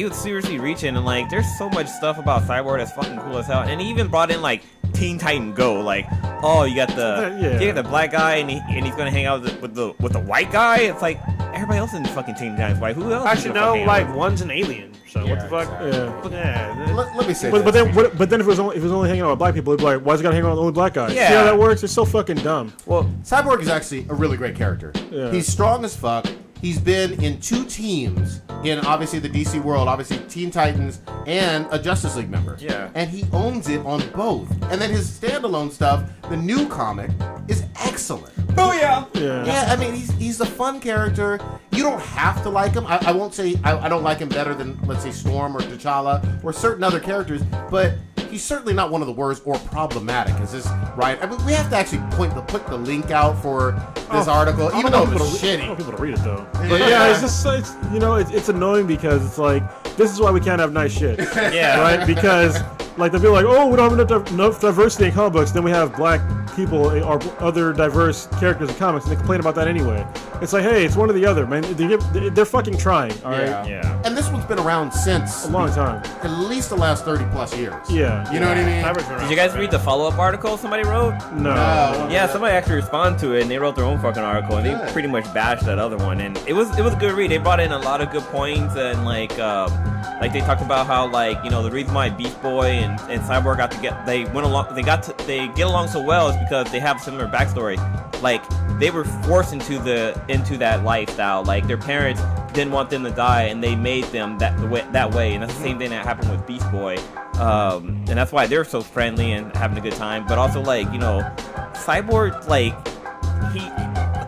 was seriously reaching, and like there's so much stuff about Cyborg that's fucking cool as hell. And he even brought in like Teen Titan Go, like, oh, you got the black guy, and he's gonna hang out with the white guy. It's like everybody else in fucking Teen Titan's white. Who else? Actually, no, like one's an alien. So what the fuck? Exactly. Yeah. Let me say But this. then if it was only hanging out with black people, it'd be like, why's it gotta hang out with only black guys? Yeah. See how that works? It's so fucking dumb. Well, Cyborg is actually a really great character. Yeah. He's strong as fuck. He's been in 2 teams in obviously the DC world, obviously Teen Titans and a Justice League member. Yeah. And he owns it on both. And then his standalone stuff, the new comic, is excellent. Oh yeah. Yeah, I mean, he's a fun character. You don't have to like him. I won't say I don't like him better than, let's say, Storm or T'Challa or certain other characters, but he's certainly not one of the worst or problematic. Is this right? I mean, we have to actually put the link out for this article, even though it was I shitty. don't want people to read it though. But yeah, it's annoying because it's like this is why we can't have nice shit. Yeah. Right? Because like they'll be like, oh, we don't have enough diversity in comic books. Then we have black people or other diverse characters in comics, and they complain about that anyway. It's like, hey, it's one or the other, man. They're fucking trying. All right. Yeah. And this one's been around since A long time. at least the last 30 plus years. Yeah. You know what I mean? Did you guys read the follow-up article somebody wrote? No. Yeah, somebody actually responded to it, and they wrote their own fucking article, and they pretty much bashed that other one. And it was a good read. They brought in a lot of good points, and like they talked about how the reason why Beast Boy and Cyborg they get along so well is because they have a similar backstory. like they were forced into that lifestyle. Like their parents didn't want them to die, and they made them that way. And that's the same thing that happened with Beast Boy. And that's why they're so friendly and having a good time. But also, like, you know, Cyborg, like,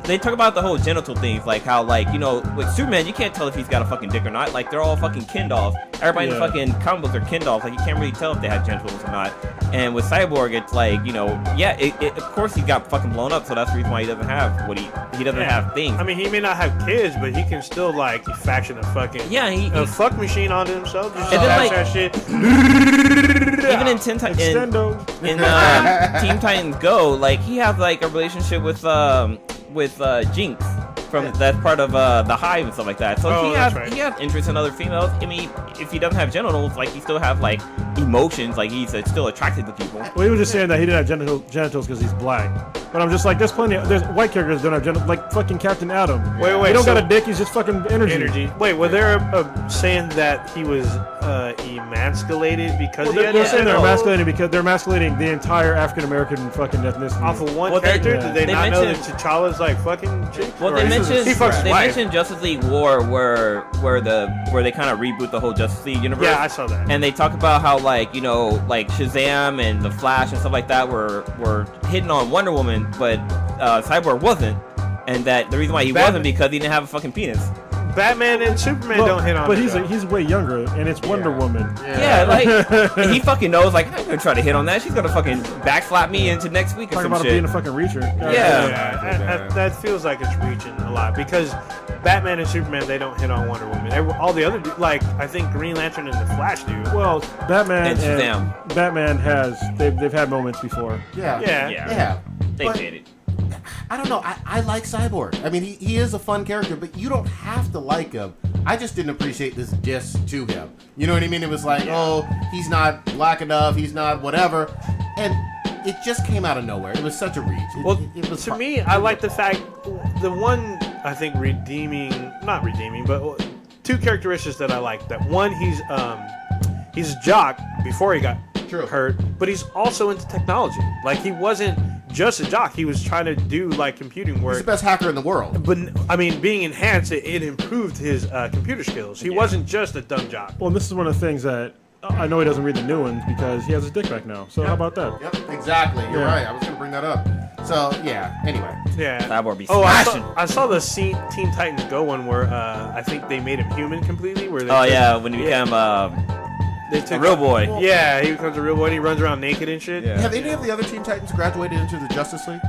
they talk about the whole genital things, like how, like, you know, with Superman, you can't tell if he's got a fucking dick or not. Like, they're all fucking Ken dolls. Everybody in the fucking comic books are Ken dolls. Like, you can't really tell if they have genitals or not. And with Cyborg, it's like, you know, yeah, of course he got fucking blown up, so that's the reason why he doesn't have he doesn't have things. I mean, he may not have kids, but he can still, like, faction a fucking a fuck machine onto himself. Just and then, like, that shit. Even in Teen Titans Go, like, he has, like, a relationship with Jinx from that's part of the Hive and stuff like that. So he has interest in other females. I mean, if he doesn't have genitals, like, he still have, like, emotions. Like, he's still attracted to people. Well, he was just saying that he didn't have genitals because he's black. But I'm just like, there's white characters that don't have genitals, like fucking Captain Atom. Wait, he don't got a dick. He's just fucking energy. Wait, were there saying that he was emasculated because he had they're saying they're emasculating because they're emasculating the entire African American fucking ethnicity off of one character? Did they not know that T'Challa's like fucking chick? Well, they mentioned Justice League War where they kind of reboot the whole Justice League universe. Yeah, I saw that. And they talk about how, like, you know, like Shazam and the Flash and stuff like that were hitting on Wonder Woman, but Cyborg wasn't, and that the reason why he wasn't because he didn't have a fucking penis. Batman and Superman don't hit on but it. he's way younger, and it's Wonder Woman. Yeah, like, and he fucking knows, like, I'm gonna try to hit on that. She's gonna fucking backslap me into next week or Talking some about shit. being a fucking reacher. That feels like it's reaching a lot because Batman and Superman, they don't hit on Wonder Woman. All the other, like, I think Green Lantern and the Flash do. Well, Batman and Shazam. Batman they've had moments before. Yeah. They did it. I don't know. I like Cyborg. I mean, he is a fun character, but you don't have to like him. I just didn't appreciate this diss to him. You know what I mean? It was like, oh, he's not black enough, he's not whatever. And it just came out of nowhere. It was such a reach. It was to me, I like the fact, the one, I think, not redeeming, but two characteristics that I like. That one, he's a jock before he got hurt, but he's also into technology. Like, he wasn't just a jock. He was trying to do, like, computing work. He's the best hacker in the world. But, I mean, being enhanced, it improved his computer skills. He wasn't just a dumb jock. Well, this is one of the things that I know he doesn't read the new ones because he has his dick back now. So how about that? Yep, exactly. You're right. I was going to bring that up. So, yeah, anyway. Yeah. Cyborg be smashing. I saw the Teen Titans Go one where I think they made him human completely. Where when he became a real boy. Yeah, he becomes a real boy and he runs around naked and shit. Yeah. Have any of the other Teen Titans graduated into the Justice League?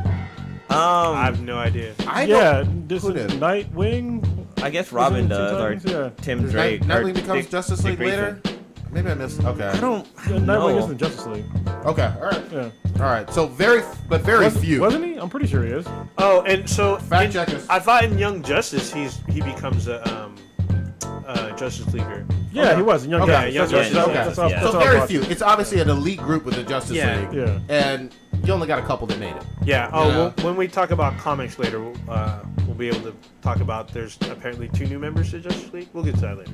I have no idea. This is Nightwing. I guess Robin does, or Tim Drake. Nightwing becomes Justice League later? Maybe I missed. Okay. I don't Nightwing isn't Justice League. Okay, alright. Yeah. Alright, so very few. Wasn't he? I'm pretty sure he is. Oh, and so Fact check us. I thought in Young Justice he becomes a Justice Leaguer. Yeah, he was in Young Justice. So very few. It's obviously an elite group with the Justice League. Yeah. And you only got a couple that made it. Yeah. When we talk about comics later, we'll be able to talk about there's apparently 2 new members to Justice League. We'll get to that later.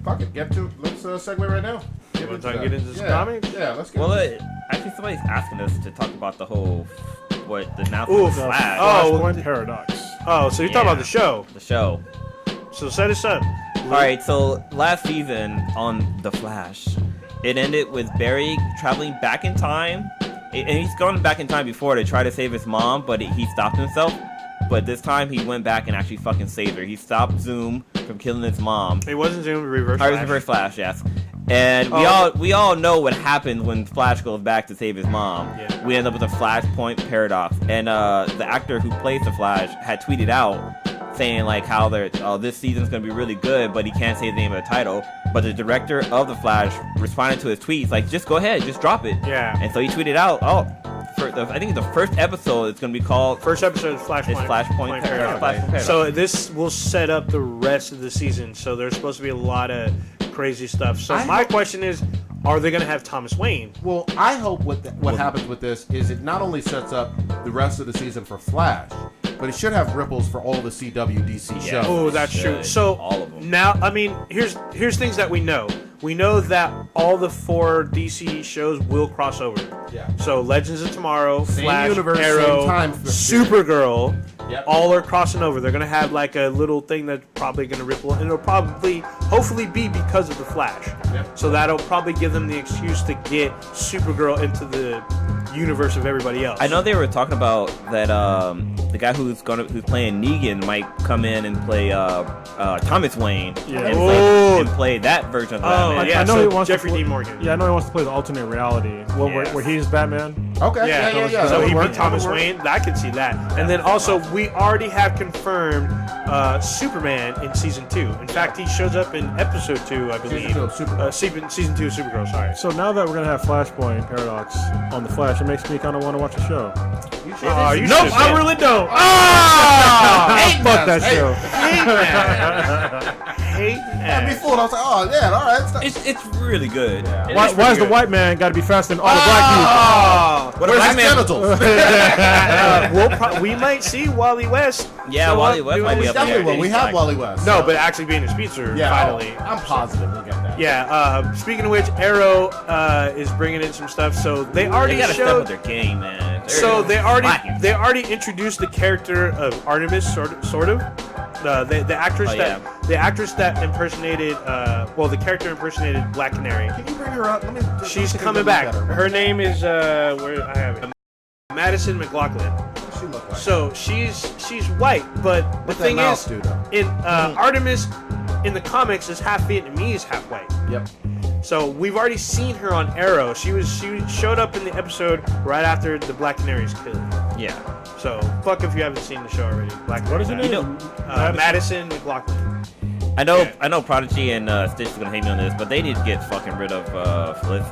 Fuck it. Let's segue right now. You want to get into some comics? Yeah, let's get actually somebody's asking us to talk about the whole the Flash. Flashpoint Paradox. Oh, so you're talking about the show. The show. So set us up. Alright, so last season on The Flash, it ended with Barry traveling back in time. And he's gone back in time before to try to save his mom, but he stopped himself. But this time he went back and actually fucking saved her. He stopped Zoom from killing his mom. It wasn't Zoom, Reverse Flash. It was Reverse Flash, yes. And we all know what happens when Flash goes back to save his mom. Yeah. We end up with a Flashpoint Paradox. And the actor who plays the Flash had tweeted out saying, like, how this season's going to be really good, but he can't say the name of the title. But the director of the Flash responded to his tweets like, just go ahead, just drop it. Yeah. And so he tweeted out, I think the first episode is going to be called... First episode is Flashpoint. It's Flashpoint Paradox. So this will set up the rest of the season. So there's supposed to be a lot of crazy stuff. So my question is, are they going to have Thomas Wayne? Well, I hope what happens with this is it not only sets up the rest of the season for Flash, but it should have ripples for all the CW DC shows. Oh, that's true. So all of them. Now, I mean, here's things that we know. we know that all the 4 DC shows will cross over. Yeah. So Legends of Tomorrow, Same Flash, universe, Arrow, same time Supergirl, Yep. all are crossing over. They're gonna have like a little thing that's probably gonna ripple, and it'll probably, hopefully, be because of the Flash. Yep. So that'll probably give them the excuse to get Supergirl into the universe of everybody else. I know they were talking about that the guy who's playing Negan might come in and play Thomas Wayne Yeah. and play that version of Batman. yeah. I know so he wants to Jeffrey play- Dean Morgan. Yeah, I know he wants to play the alternate reality, Yes. where he's Batman. Okay. Yeah, Yeah. So That he'd would be work. Thomas That would work. Wayne. I can see that. And then also, we already have confirmed Superman in season 2. In fact, he shows up in episode 2, I believe. Season 2 of Supergirl. Season 2 of Supergirl. Sorry. So now that we're gonna have Flashpoint Paradox on the Flash, it makes me kind of want to watch the show. You Nope, should've I said- really don't. Hey, Fuck that hey. show. Hate And ass. before I was like, oh yeah, all right. It's really good. Yeah. It Why is is really the good. white man got to be faster than all the black What a Where's black his man? genitals? We might see Wally West. Yeah, show Wally up West doing might be his up there. Definitely will. He's We have like- Wally West. No, but actually being a speedster, yeah, finally. I'm positive we'll get that. Yeah, speaking of which, Arrow is bringing in some stuff. So they already They gotta step showed. up their game, man. So they slacking. already introduced the character of Artemis, sort of. The actress Oh, the actress that impersonated the character impersonated Black Canary. Can you bring her up? Let me. She's take a coming look back. at her. Her name is where I have it. Madison McLaughlin. What does she look like? So she's white, but the What's that thing mouth is, do, though? in Artemis in the comics is half Vietnamese, half white. Yep. So we've already seen her on Arrow. She showed up in the episode right after the Black Canary's killed. Yeah. So fuck if you haven't seen the show already. Black What is her Canary. name? Madison McLaughlin. I know Prodigy and Stitch is gonna hate me on this, but they did get fucking rid of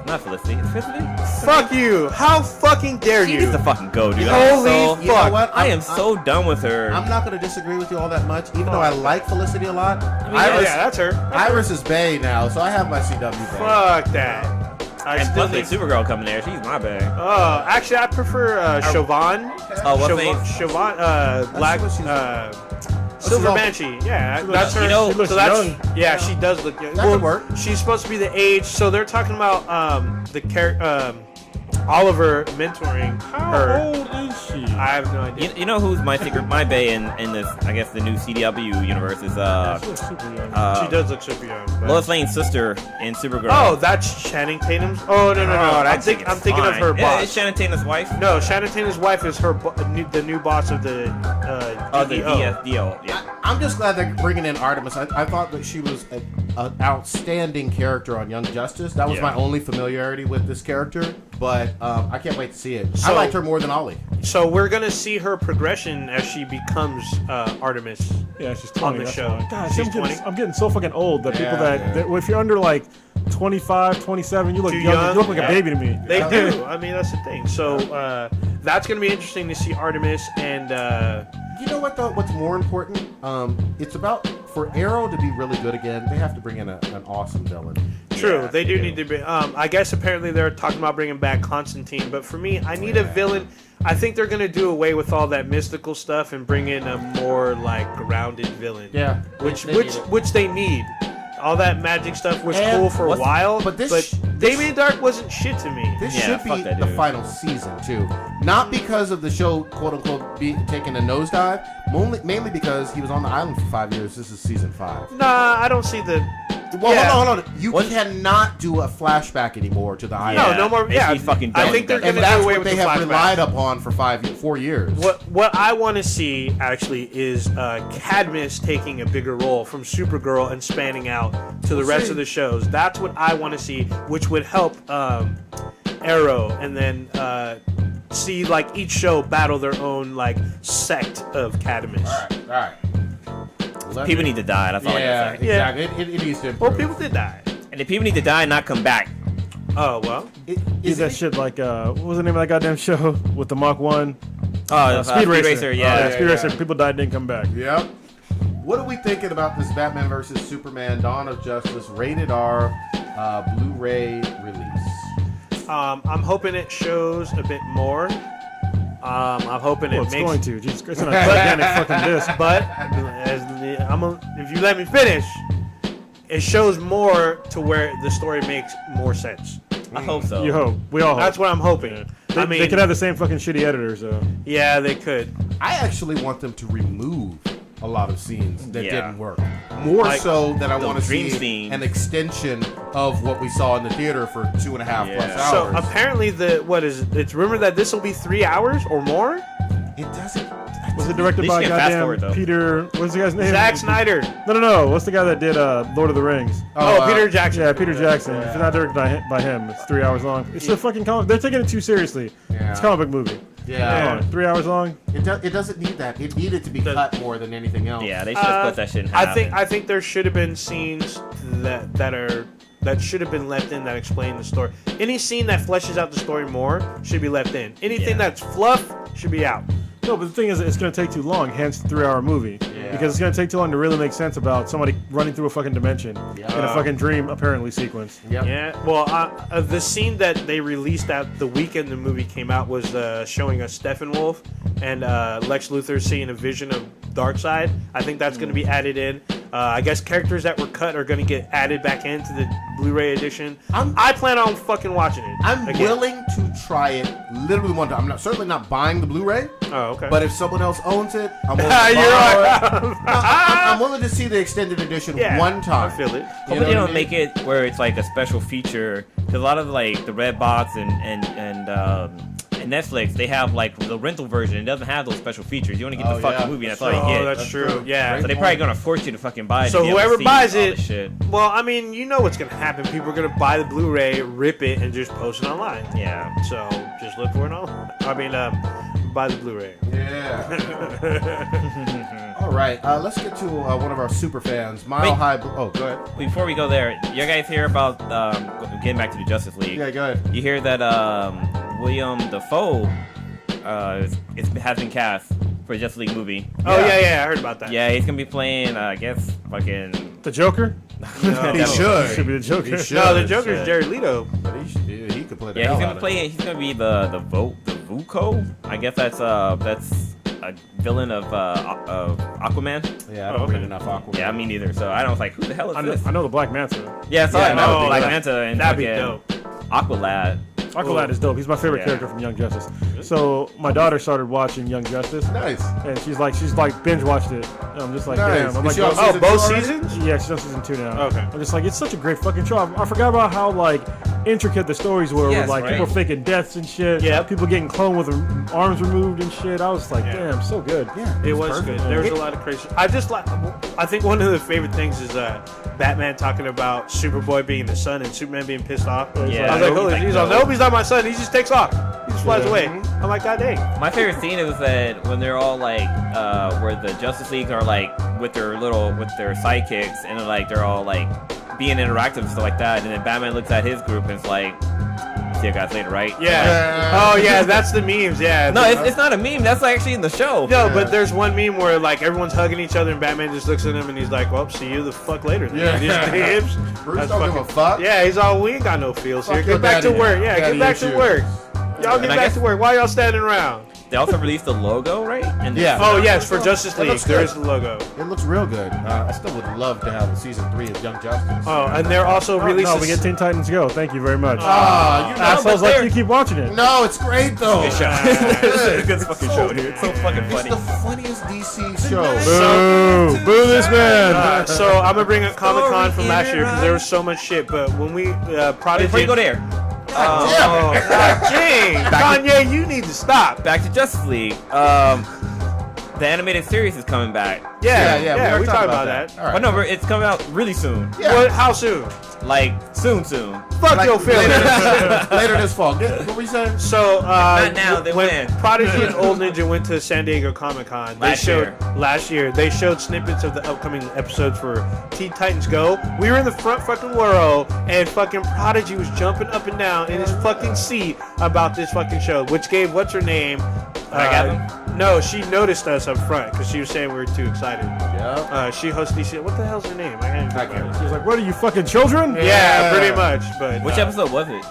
not Felicity. Is it Felicity? Fuck you! How fucking dare She you? needs to fucking go, dude. Holy You know fuck! what? I am so done with her. I'm not going to disagree with you all that much, even though I like Felicity a lot. Yeah, that's her. Iris is Bay now, so I have my CW Bay. Fuck that. I and still plus, think. the Supergirl coming there. She's my bag. Actually, I prefer Siobhan. Oh, what face? Siobhan, Black, what she's- Silver all- Banshee. Yeah, that's her. You know, she looks so that's young. yeah, she does look young. That could work. She's supposed to be the age. So they're talking about the Oliver mentoring How her. old is she? I have no idea. You know who's my bae in this? I guess the new CW universe is She looks super young. She does look super young. but- Lois Lane's sister in Supergirl. Oh, that's Channing Tatum's. Oh no. I'm thinking of her Yeah, boss. it's Shannon Tatum's wife. No, Shannon Tatum's wife is the new boss of the Oh, the DEO. DO. Yeah. I'm just glad they're bringing in Artemis. I thought that she was an outstanding character on Young Justice. That was Yeah. my only familiarity with this character, but I can't wait to see it. So- I liked her more than Ollie. So we're gonna see her progression as she becomes Artemis. Yeah, she's 20. the that's show. why. God, She's I'm getting, 20? I'm getting so fucking old that people Yeah. that if you're under like 25, 27, you look Too young. young? You look like Yeah. a baby to me. They do. I mean, that's the thing. So that's gonna be interesting to see Artemis and. You know what though? What's more important? It's about for Arrow to be really good again. They have to bring in an awesome villain. True, Yeah, they do they need to be. I guess apparently they're talking about bringing back Constantine, but for me, I need a villain. I think they're gonna do away with all that mystical stuff and bring in a more like grounded villain. Yeah, which they need it. which they need. All that magic stuff was And cool for a what's- while, but but this- Damien Dark wasn't shit to me. This Yeah, should fuck be that the dude. final season too, not because of the show "quote unquote" be taking a nosedive, mainly because he was on the island for 5 years. This is season 5. Nah, I don't see the. Well, Yeah. hold on. You What- cannot do a flashback anymore to the island. No more. It's Yeah, be fucking I dumb. think they're And gonna And that's do away what with they the have flashbacks. relied upon for 4 years. What I want to see actually is Cadmus taking a bigger role from Supergirl and spanning out to the rest see. of the shows. That's what I want to see, which would help Arrow, and then see like each show battle their own like sect of Cadmus. All right. People need to die. That's all Yeah, I can say. Yeah. exactly. It needs to Well, improve. people did die. And the people need to die and not come back. Oh well. Is that shit like what was the name of that goddamn show with the Mach 1? Oh, Speed Racer. Yeah. Speed Racer. People died, didn't come back. Yep. What are we thinking about this Batman vs Superman: Dawn of Justice rated R Blu-ray release? I'm hoping it shows a bit more. I'm hoping Well, it it's makes. going to. Jesus Christ, it's not a gigantic fucking disc. But if you let me finish, it shows more to where the story makes more sense. I hope so. You hope. We all hope. That's what I'm hoping. They could have the same fucking shitty editors, though. Yeah, they could. I actually want them to remove a lot of scenes that Yeah. didn't work. More Like so than I the want to dream see scene. an extension of what we saw in the theater for 2.5 plus Yeah. So hours. apparently, it's rumored that this will be 3 hours or more. It doesn't. Was it directed They by should get fast goddamn forward, though. Peter? What's the guy's name? Zack Snyder. No. What's the guy that did Lord of the Rings? Peter Jackson. Yeah, Peter Jackson. If it's not directed by him, it's 3 hours long. It's a fucking comic. They're taking it too seriously. Yeah. It's a comic book movie. Yeah. Come on, 3 hours long. It doesn't need that. It needed to be cut more than anything else. Yeah, they should have split that shit in half. I think there should have been scenes that should have been left in that explain the story. Any scene that fleshes out the story more should be left in. Anything Yeah. that's fluff should be out. No, but the thing is, it's going to take too long, hence the 3 hour movie. Yeah. Because it's going to take too long to really make sense about somebody running through a fucking dimension in a fucking dream, apparently, sequence. Yep. Yeah. Well, the scene that they released at the weekend the movie came out was showing us Steppenwolf and Lex Luthor seeing a vision of Darkseid. I think that's going to be added in. I guess characters that were cut are going to get added back into the Blu-ray edition. I plan on fucking watching it. I'm again. willing to try it literally one time. I'm certainly not buying the Blu-ray, Oh, okay. but if someone else owns it, I'm willing to You're borrow right. it. I'm willing to see the extended edition Yeah, one time. I feel it. Hopefully they don't make it where it's like a special feature. Because a lot of like the Redbox and Netflix, they have like the rental version. It doesn't have those special features. You only get the fucking movie, and that's all you get. That's true. true. Yeah. So they're probably gonna force you to fucking buy it. So to be able to whoever see buys all it- the shit. Well, I mean, you know what's gonna happen. People are gonna buy the Blu-ray, rip it, and just post it online. Yeah. So just look for it online. I mean, buy the Blu-ray. Yeah. All right. Let's get to one of our super fans, Mile Wait. High. Go ahead. Before we go there, you guys hear about getting back to the Justice League? Yeah, go ahead. You hear that William Dafoe has been cast for a Justice League movie. Oh yeah, I heard about that. Yeah, he's gonna be playing, I guess, fucking. The Joker? No. He should. Should be the Joker. He should. No, the Joker's shit. Jared Leto. But he could play the Yeah, hell he's out gonna of play. it. He's gonna be the Vuko. I guess that's a villain of Aquaman. Yeah, I don't read enough Aquaman. Yeah, me neither. So I was like, who the hell is this? I know the Black Manta. Yeah, I saw Yeah, it. no, Black yeah. Manta and That'd be fucking dope. Aqualad. Aqualad is dope. He's my favorite Yeah. character from Young Justice. So my daughter started watching Young Justice, Nice. and she's like binge watched it. And I'm just like, Nice. damn. I'm Is like, she on oh, season both 2 already? seasons? yeah, she's on season 2 now. Okay. I'm just like, it's such a great fucking show. I forgot about how like intricate the stories were, Yes, with like right. people faking deaths and shit. Yeah. People getting cloned with their arms removed and shit. I was like, Yeah. damn, so good. Yeah, It it's was perfect. good. There was a lot of crazy. I think one of the favorite things is Batman talking about Superboy being the son and Superman being pissed off. Yeah. I was like, He's holy, like, he's all, no. nope, he's not my son. He just takes off. He just flies away. I'm like, god dang. My favorite scene is that when they're all like, where the Justice League are like with their sidekicks, and they're all like being interactive and stuff like that, and then Batman looks at his group and it's like, see you guys later, right? Yeah. Oh yeah, that's the memes. Yeah. No, it's not a meme. That's actually in the show. No, but there's one meme where like everyone's hugging each other and Batman just looks at him and he's like, "Well, see you the fuck later." Then. Yeah. He just dips. Bruce That's don't give a fucking- fuck. Yeah, he's all, we ain't got no feels Fuck here. your Get back to daddy. work. Yeah, Daddy get back to issues. work. Y'all And get I back guess- to work. Why y'all standing around? They also released the logo, right? And Yeah. Oh yes, for Justice That League, looks there good. is the logo. It looks real good. I still would love to have a season 3 of Young Justice. Oh, and they're also Oh, releasing. no, we get Teen Titans Go. Thank you very much. Ah, you know, Assholes but like they're- you keep watching it. No, it's great though. Good show. It's Good fucking show, dude. It's so fucking It's funny. the funniest DC show. Boo! Boo this man! So I'm gonna bring up Comic Con from last year because there was so much shit. But when we Prodigy, Before you go there, oh, God, dang, Kanye, you need to stop. back to Justice League. The animated series is coming back. Yeah, we we talked about that. All right. But no, it's coming out really soon. Yeah. What? How soon? Like soon. Fuck your feelings. Later this fall. What were you saying? So Not now, they when win. Prodigy and Old Ninja went to San Diego Comic Con, last year they showed snippets of the upcoming episodes for Teen Titans Go. We were in the front fucking row, and fucking Prodigy was jumping up and down in his fucking seat about this fucking show, which gave what's her name? No, she noticed us up front because she was saying we were too excited. Yeah. She hosts DC. What the hell's her name? I can't remember. She's like, what are you, fucking children? Yeah, pretty much. But Which episode was it?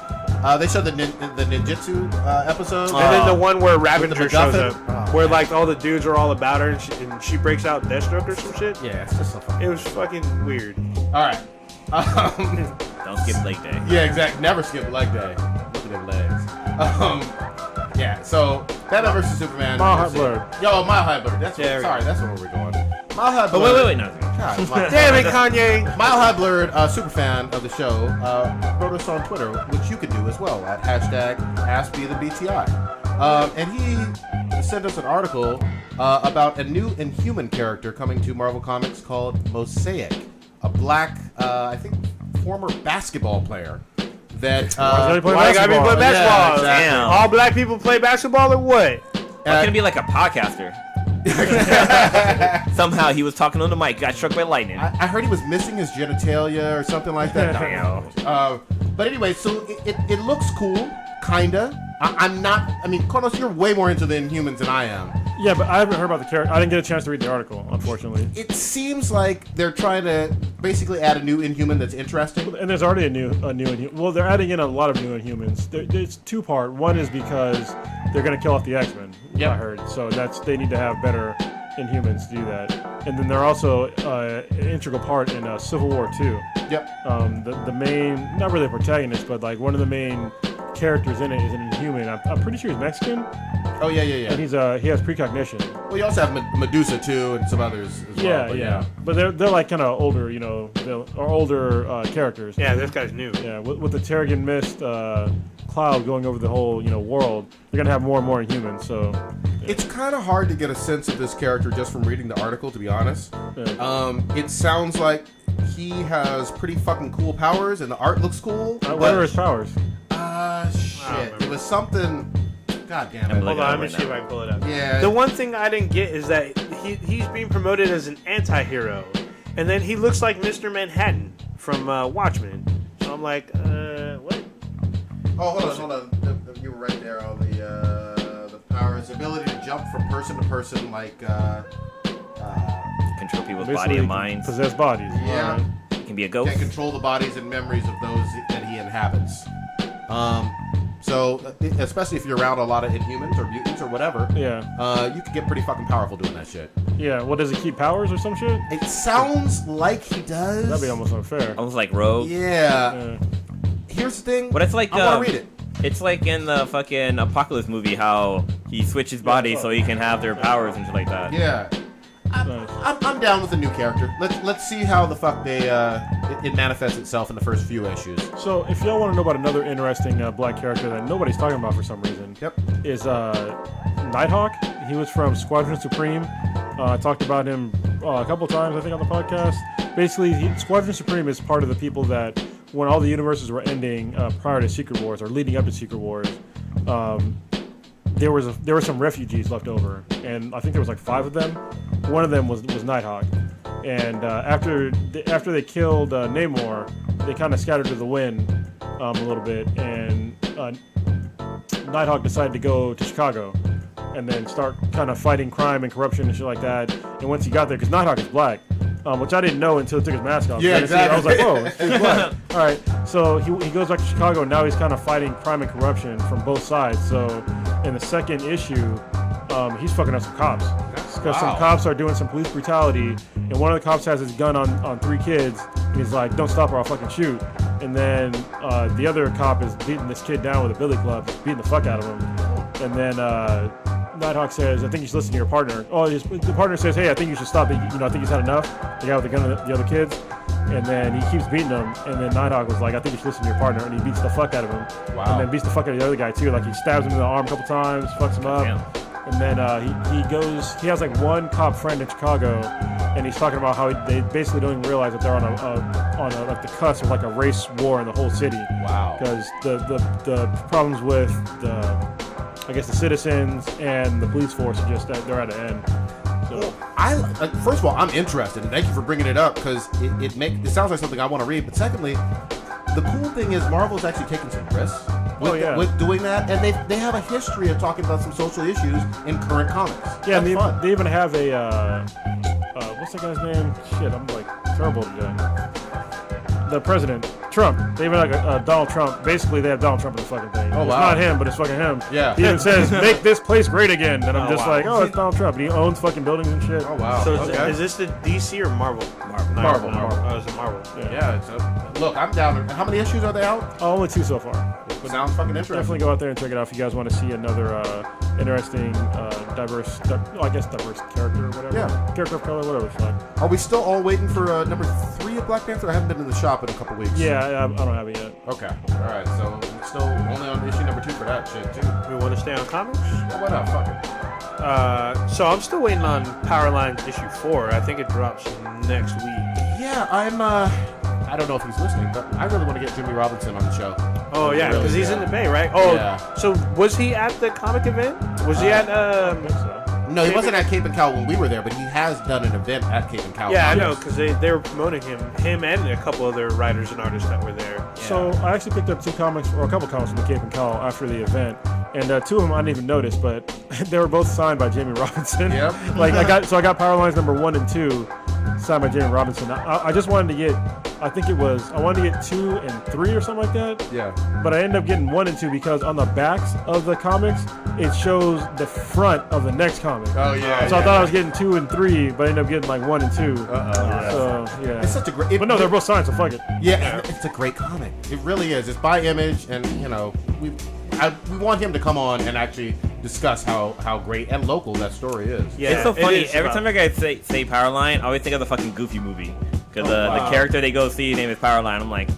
They showed the ninjutsu episode. and then the one where Ravager the shows MacGuffin? up, Oh, where man. like all the dudes are all about her, and she breaks out Deathstroke or some shit. Yeah, it's just so funny. It was fucking weird. All right. Don't skip leg day. Yeah, exactly. Never skip leg day. Look at them legs. Yeah. So Batman versus Superman. Mile High Blurred. Yo, Mile High Blurred. That's There we sorry. go. That's where we're going. Mile High Oh, Blurred. wait, no. God, Mile- Damn it, Kanye. Mile High Blurred, super fan of the show, wrote us on Twitter, which you can do as well at #AskBeTheBTI. And he sent us an article about a new Inhuman character coming to Marvel Comics called Mosaic, a black, I think, former basketball player. That Why they play Why you gotta be basketball? playing basketball? Yeah, exactly. Damn. All black people play basketball or what? Why can't it be like a podcaster? Somehow he was talking on the mic, got struck by lightning. I heard he was missing his genitalia or something like that. Damn. But anyway, so it looks cool, kinda. I'm not. I mean, Kronos, you're way more into the Inhumans than I am. Yeah, but I haven't heard about the character. I didn't get a chance to read the article, unfortunately. It seems like they're trying to basically add a new Inhuman that's interesting. And there's already a new Inhuman. Well, they're adding in a lot of new Inhumans. It's two-part. One is because they're going to kill off the X-Men, Yep. I heard. So they need to have better Inhumans to do that. And then they're also an integral part in Civil War 2. Yep. The main, not really a protagonist, but like one of the main characters in it is an Inhuman. I'm pretty sure he's Mexican, Oh yeah. and he has precognition. Well, you also have Medusa too, and some others as well. Yeah. But they're like kind of older, older characters. Yeah, this guy's new. Yeah, with the Terrigen Mist cloud going over the whole world, they're gonna have more and more Inhumans. So It's kind of hard to get a sense of this character just from reading the article, to be honest. yeah. It sounds like he has pretty fucking cool powers, and the art looks cool. What are his powers? Shit. It was something. God damn I'm it. looking Hold at on, it let me right see if now. I can pull it up. Yeah. The one thing I didn't get is that he's being promoted as an anti-hero, and then he looks like Mr. Manhattan from Watchmen. So I'm like, what? Oh, hold on. You were right there on the powers. Ability to jump from person to person, like. Control people's Basically, body and minds. possess bodies. Yeah. Alright. He can be a ghost. Can control the bodies and memories of those that he inhabits. So, especially if you're around a lot of Inhumans or mutants or whatever, Yeah. you could get pretty fucking powerful doing that shit. Yeah. What does he keep powers or some shit? It sounds like he does. That'd be almost unfair. Almost like Rogue. Yeah. Here's the thing. But it's like I want to read it. It's like in the fucking Apocalypse movie how he switches bodies so he can have their powers and shit like that. Yeah. Nice. I'm down with a new character. Let's see how the fuck they it manifests itself in the first few issues. So if y'all want to know about another interesting black character that nobody's talking about for some reason, Yep. is Nighthawk. He was from Squadron Supreme. I talked about him a couple times, I think, on the podcast. Basically, Squadron Supreme is part of the people that, when all the universes were ending prior to Secret Wars or leading up to Secret Wars, there were some refugees left over, and I think there was like 5 of them. One of them was Nighthawk, and after they killed Namor, they kind of scattered to the wind a little bit, and Nighthawk decided to go to Chicago and then start kind of fighting crime and corruption and shit like that. And once he got there, because Nighthawk is black, which I didn't know until he took his mask off. Yeah, I was like, exactly. whoa, he's black. All right, so he goes back to Chicago, and now he's kind of fighting crime and corruption from both sides. So in the second issue, he's fucking up some cops. Because some cops are doing some police brutality, and one of the cops has his gun on 3 kids, and he's like, don't stop or I'll fucking shoot. And then the other cop is beating this kid down with a billy club, just beating the fuck out of him. And then Nighthawk says, I think you should listen to your partner. Oh, the partner says, hey, I think you should stop. I think he's had enough. The guy with the gun and the other kids. And then he keeps beating him. And then Nighthawk was like, I think you should listen to your partner. And he beats the fuck out of him. Wow. And then beats the fuck out of the other guy, too. Like, he stabs him in the arm a couple times, fucks him up. Damn. And then he has like one cop friend in Chicago, and he's talking about how they basically don't even realize that they're on a like the cusp of like a race war in the whole city. Wow. Because the problems with the citizens and the police force are just they're at an end. So First of all, I'm interested, and thank you for bringing it up because it sounds like something I want to read. But secondly, the cool thing is Marvel's actually taking some risks with doing that, and they have a history of talking about some social issues in current comics. yeah, That's fun. they even have a what's that guy's name? Shit, I'm like terrible today. The president, Trump. They even like a Donald Trump. Basically, they have Donald Trump in the fucking thing. Oh, It's wow. not him, but it's fucking him. Yeah. He even says, "Make this place great again," and I'm Oh, just wow. like, "Oh, it's Donald Trump." And he owns fucking buildings and shit. Oh wow. So okay. is this the DC or Marvel? Marvel. Oh, it's a Marvel. Yeah. Look, I'm down. How many issues are they out? Only 2 so far. Sounds fucking interesting. Definitely go out there and check it out if you guys want to see another interesting, diverse character or whatever. Yeah. Character of color, whatever the fuck. Are we still all waiting for number 3 of Black Panther? I haven't been in the shop in a couple weeks. Yeah, I don't have it yet. Okay. All right. So we're still only on issue number 2 for that shit too. We want to stay on comics. Well, why not? Fuck it. So I'm still waiting on Power Lines issue 4. I think it drops next week. Yeah, I'm. I don't know if he's listening, but I really want to get Jimmy Robinson on the show. Oh yeah, Really, because he's yeah. in the Bay, right? Oh, Yeah. so was he at the comic event? Was he at? I think so. No, he wasn't at Cape and Cow when we were there, but he has done an event at Cape and Cow. Yeah, I know, because they were promoting him and a couple other writers and artists that were there. So I actually picked up 2 comics, or a couple comics from the Cape and Cow after the event, and 2 of them I didn't even notice, but they were both signed by Jamie Robinson. Yep. Like I got Power Lines number 1 and 2 signed by Jamie Robinson. I just wanted to get, I wanted to get 2 and 3 or something like that. Yeah. But I ended up getting 1 and 2 because on the backs of the comics, it shows the front of the next comic. Oh yeah. So I thought I was getting 2 and 3, but I ended up getting like 1 and 2. Uh-oh. So yeah. It's such a great. But no, they're both signed, so fuck it. Yeah, it's a great comic. It really is. It's by Image, and we want him to come on and actually discuss how great and local that story is. Yeah, It's so it funny. is Every about- time I guys say Powerline, I always think of the fucking Goofy movie. Because wow. the character they go see, name is Powerline. I'm like,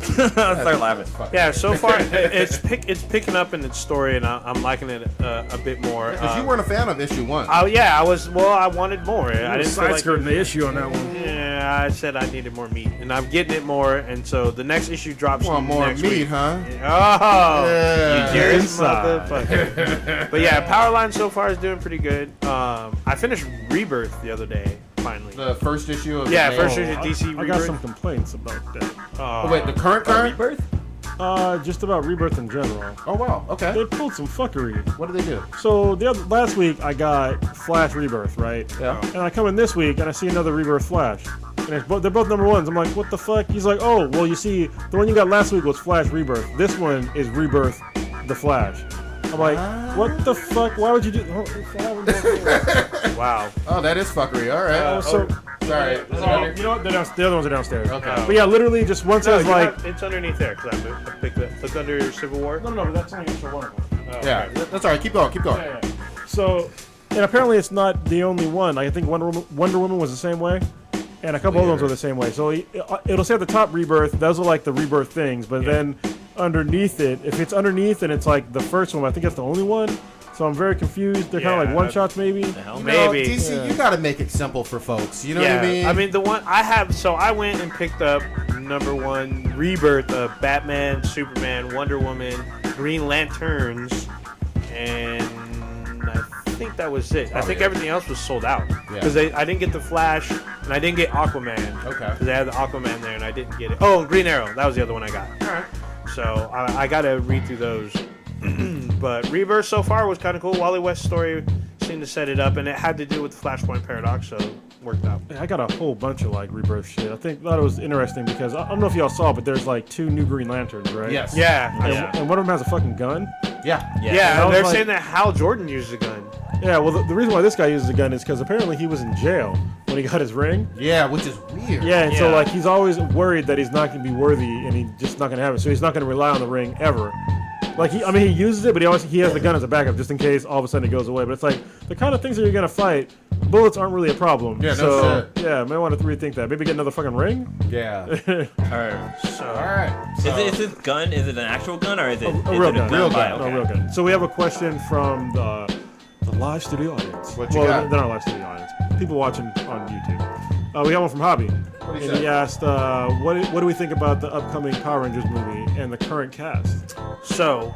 I start laughing. Yeah, so far it's picking up in its story, and I'm liking it a bit more. Because you weren't a fan of issue 1. Oh yeah, I was. Well, I wanted more. I didn't feel like. skirting the issue on that one. Yeah, I said I needed more meat, and I'm getting it more. And so the next issue drops. Want more next meat, week. huh? Oh, Yeah. you jerk Inside. motherfucker. But yeah, Powerline so far is doing pretty good. I finished Rebirth the other day. Finally. The first issue of Yeah, the first main- issue DC I got Rebirth. some complaints about that. Oh, wait, the current? Rebirth? Just about Rebirth in general. Oh wow. Okay. They pulled some fuckery. What did they do? So last week I got Flash Rebirth, right? Yeah. And I come in this week and I see another Rebirth Flash. And they're both number 1s. I'm like, what the fuck? He's like, oh, well, you see, the one you got last week was Flash Rebirth. This one is Rebirth the Flash. I'm like, what the fuck? Why would you do? Wow. Oh, that is fuckery. All right. So, Sorry. you know what? The other ones are downstairs. Okay. But yeah, literally just one No, says like, it's underneath there because I picked it. Look under Civil War. no, but that's only issue 1. Yeah, that's all right. Keep going. Keep going. Yeah. So, and apparently it's not the only one. Like, I think Wonder Woman was the same way, and a couple other ones were the same way. So it'll say at the top Rebirth. Those are like the Rebirth things, but then underneath it, if it's underneath and it's like the first one, I think that's the only one. So I'm very confused. They're kind of like one shots, maybe. Maybe. DC, you gotta make it simple for folks. You know what I mean? I mean, the one I have, so I went and picked up number 1 Rebirth of Batman, Superman, Wonder Woman, Green Lanterns, and I think that was it. I think everything else was sold out. Because I didn't get the Flash, and I didn't get Aquaman. Okay. Because they had the Aquaman there, and I didn't get it. Oh, and Green Arrow. That was the other one I got. All right. So I got to read through those. But Rebirth so far was kind of cool. Wally West's story seemed to set it up, and it had to do with the Flashpoint paradox, so it worked out. I got a whole bunch of like Rebirth shit. I thought it was interesting because I don't know if y'all saw, but there's like 2 new Green Lanterns, right? Yes. Yeah. And one of them has a fucking gun. Yeah. Yeah, I was they're like- saying that Hal Jordan used a gun. Yeah, well, the reason why this guy uses a gun is because apparently he was in jail when he got his ring. Yeah, which is weird. Yeah, and so Yeah. like he's always worried that he's not going to be worthy and he's just not going to have it. So he's not going to rely on the ring ever. Like he uses it, but he has the gun as a backup just in case all of a sudden it goes away. But it's like the kind of things that you're going to fight, bullets aren't really a problem. Yeah, no so shit. yeah, may want to rethink that. Maybe get another fucking ring. Yeah. Alright. So All right. Is this gun? Is it an actual gun or is it A real gun. Real by- gun. No, okay. real gun. So we have a question from the live studio audience. What you well, got? they're not live studio audience. People watching on YouTube. We got one from Hobby. What do you And he say? asked, what do we think about the upcoming Power Rangers movie and the current cast? So,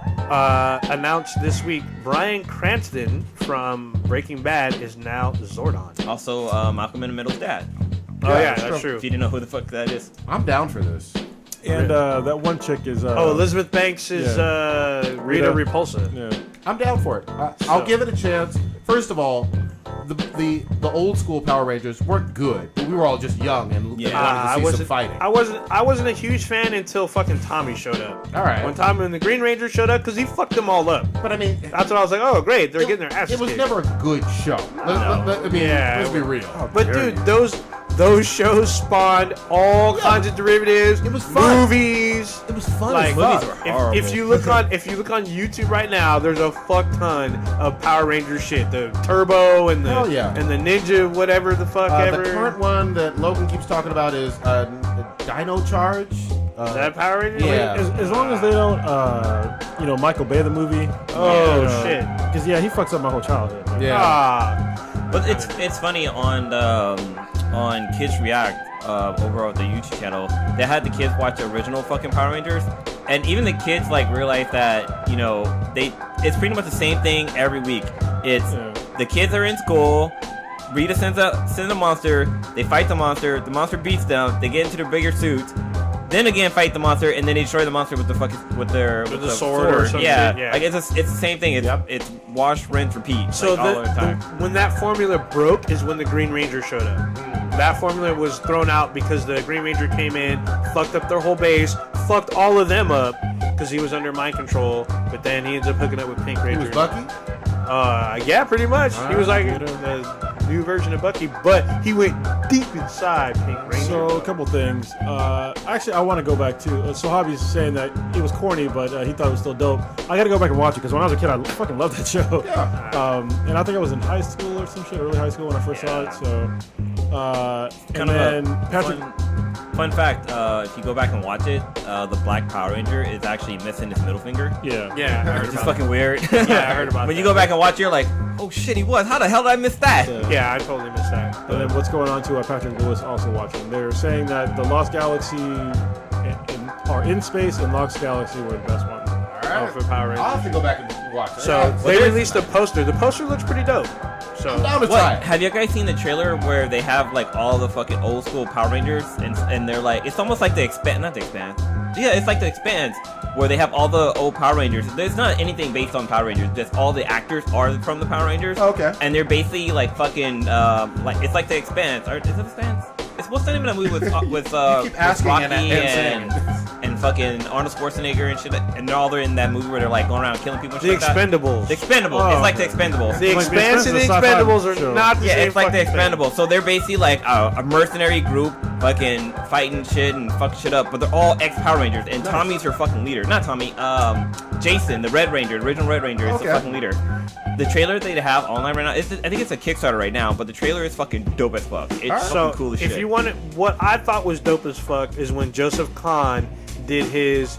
announced this week, Bryan Cranston from Breaking Bad is now Zordon. Also, Malcolm in the Middle's dad. Oh yeah, that's that's true. true. If you didn't know who the fuck that is. I'm down for this. And that one chick is... Oh, Elizabeth Banks is Rita Rita. Repulsa. Yeah. I'm down for it. I'll give it a chance. First of all, the old school Power Rangers weren't good, but we were all just young and wanted to see some fighting. I wasn't a huge fan until fucking Tommy showed up. All right. When Tommy and the Green Ranger showed up, because he fucked them all up. But I mean, that's when I was like, oh great, they're getting their asses It was kicked. never a good show. I mean, let's be real. But dude, those shows spawned all kinds of derivatives. It was fun. Movies. It was fun. Like, movies were horrible. if you look on YouTube right now, there's a fuck ton of Power Ranger shit. The Turbo and the and the Ninja, whatever the fuck ever. The current one that Logan keeps talking about is Dino Charge. Is that Power Ranger? Yeah. As long as they don't, Michael Bay the movie. Oh shit. Because he fucks up my whole childhood. Man. Yeah. But it's funny on Kids React over on the YouTube channel. They had the kids watch the original fucking Power Rangers, and even the kids like realize that it's pretty much the same thing every week. It's the kids are in school. Rita sends a monster. They fight the monster. The monster beats them. They get into their bigger suits. Then again, fight the monster, and then they destroy the monster with the sword or something. Yeah, like it's the same thing. It's wash, rinse, repeat. So all the time. when that formula broke is when the Green Ranger showed up. That formula was thrown out because the Green Ranger came in, fucked up their whole base, fucked all of them up because he was under mind control. But then he ends up hooking up with Pink Ranger. He was Bucky? Yeah, pretty much. He was like the new version of Bucky, but he went deep inside Pink Ranger. So a couple things. Actually, I want to go back to. So Hobby's saying that it was corny, but he thought it was still dope. I got to go back and watch it because when I was a kid, I fucking loved that show. Yeah. And I think I was in high school or some shit, early high school when I first saw it. So, Kind of then Patrick. Fun fact, if you go back and watch it, the Black Power Ranger is actually missing his middle finger. Yeah. Yeah, I heard It's about fucking weird. Yeah, I heard about When that. you go back and watch it, you're like, oh shit, he was. How the hell did I miss that? Yeah, I totally missed that. And then what's going on to Patrick Lewis also watching? They're saying that the Lost Galaxy are in space and Lost Galaxy were the best ones. All right. For Power Rangers. I'll have to go back and watch it. So they released a poster. The poster looks pretty dope. So I'm down to try What? it. Have you guys seen the trailer where they have like all the fucking old school Power Rangers and they're like, it's almost like not the Expanse. Yeah, it's like the Expanse where they have all the old Power Rangers. There's not anything based on Power Rangers. Just all the actors are from the Power Rangers. Okay. And they're basically like fucking like it's like the Expanse. Or is it Expanse? What's the name of that movie with You keep asking Rocky and saying and fucking Arnold Schwarzenegger and shit, and they're in that movie where they're like going around killing people. And The shit like that? Expendables. The Expendables. Oh, It's like the Expendables. The Like, The Expanse and the Expanse is a Expendables sci-fi are show. not the Yeah, same it's like the fucking thing. Expendables. So they're basically like a mercenary group, fucking fighting shit and fuck shit up. But they're all ex-Power Rangers, and Tommy's her fucking leader. Not Tommy. Jason, the Red Ranger, the original Red Ranger, is the fucking leader. The trailer they have online right now, I think it's a Kickstarter right now, but the trailer is fucking dope as fuck. It's So fucking cool as shit. if you want it, what I thought was dope as fuck is when Joseph Kahn did his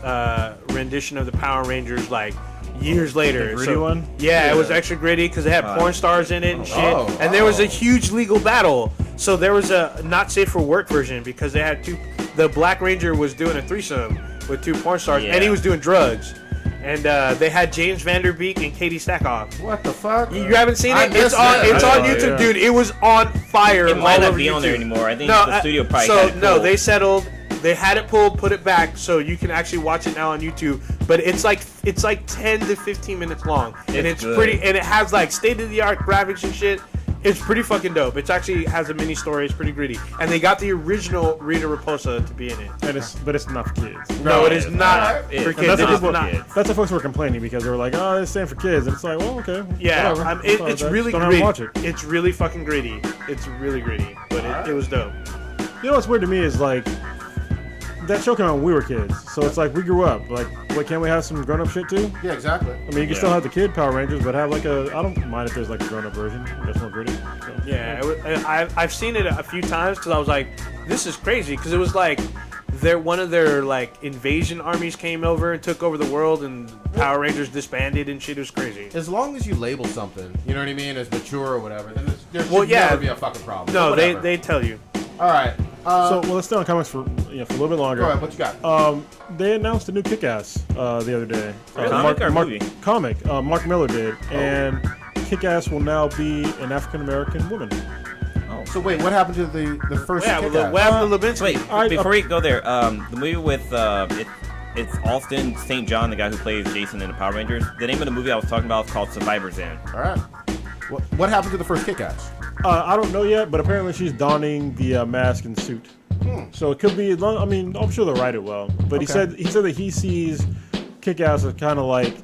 rendition of the Power Rangers like years later. The gritty one? Yeah, it was extra gritty because it had porn stars in it and shit. Oh, and there was a huge legal battle. So there was a not safe for work version because they had two. The Black Ranger was doing a threesome with two porn stars, and he was doing drugs. And they had James Vanderbeek and Katie Stackhoff. What the fuck? You haven't seen I it? It's missed on. it. It's I on know, YouTube, yeah. dude. It was on fire. It might all not over be on there YouTube. anymore. I think the studio probably so had it pulled. they settled. They had it pulled, put it back, so you can actually watch it now on YouTube. But it's like 10 to 15 minutes long, and it's good. pretty. And it has like state of the art graphics and shit. It's pretty fucking dope. It actually has a mini story. It's pretty gritty, and they got the original Rita Raposa to be in it. But it's not for kids. No, it is not It- for and kids. that's It what is people- not. That's what folks were complaining because they were like, "Oh, it's same for kids," and it's like, "Well, okay, Yeah, whatever. it's Just really don't ever gritty. watch it." It's really fucking gritty. It's really gritty, but it was dope. You know what's weird to me is like that show came out when we were kids, so it's like we grew up. Like, wait, can't we have some grown-up shit too? Yeah, exactly. I mean, you can still have the kid Power Rangers, but have like a. I don't mind if there's like a grown-up version. That's more gritty. So. Yeah, I've seen it a few times because I was like, this is crazy because it was like one of their like invasion armies came over and took over the world and Power Rangers disbanded and shit. It was crazy. As long as you label something, you know what I mean, as mature or whatever, then there should Well, yeah. never be a fucking problem. No, But they whatever. they tell you. All right. So, well, let's stay on comics for a little bit longer. Go ahead. What you got? They announced a new Kick-Ass the other day. Comic or movie? Comic. Mark Miller did, and Kick-Ass will now be an African American woman. So wait, what happened to the first? Yeah, Kick-Ass? what happened to Levinsky? Wait, before we go there, the movie with it's Alston St. John, the guy who plays Jason in the Power Rangers. The name of the movie I was talking about is called Survivor's End. All right. What happened to the first Kick-Ass? I don't know yet, but apparently she's donning the mask and suit. So it could be. I mean, I'm sure they'll write it well. But he said that he sees Kick-Ass as kind of like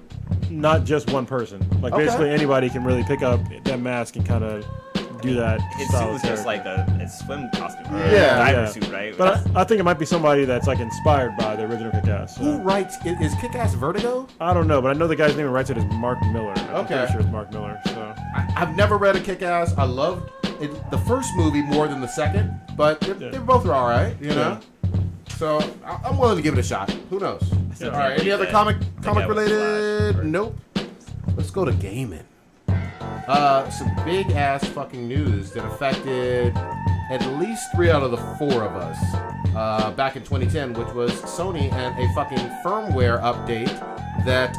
not just one person. Like basically anybody can really pick up that mask and kind of do that. His style suit of was just character. like a swim costume, or Yeah, a diver yeah. suit, right? But I think it might be somebody that's like inspired by the original Kick-Ass. Who writes? Is Kick-Ass Vertigo? I don't know, but I know the guy's name who writes it is Mark Miller. I'm Okay. pretty sure it's Mark Miller. So I've never read a Kick-Ass. I loved the first movie more than the second, but they both are all right, you know. So I'm willing to give it a shot. Who knows? Yeah. All right. Any other That comic guy was related? Flash, or- Nope. Let's go to gaming. Some big ass fucking news that affected at least 3 out of the 4 of us back in 2010, which was Sony and a fucking firmware update that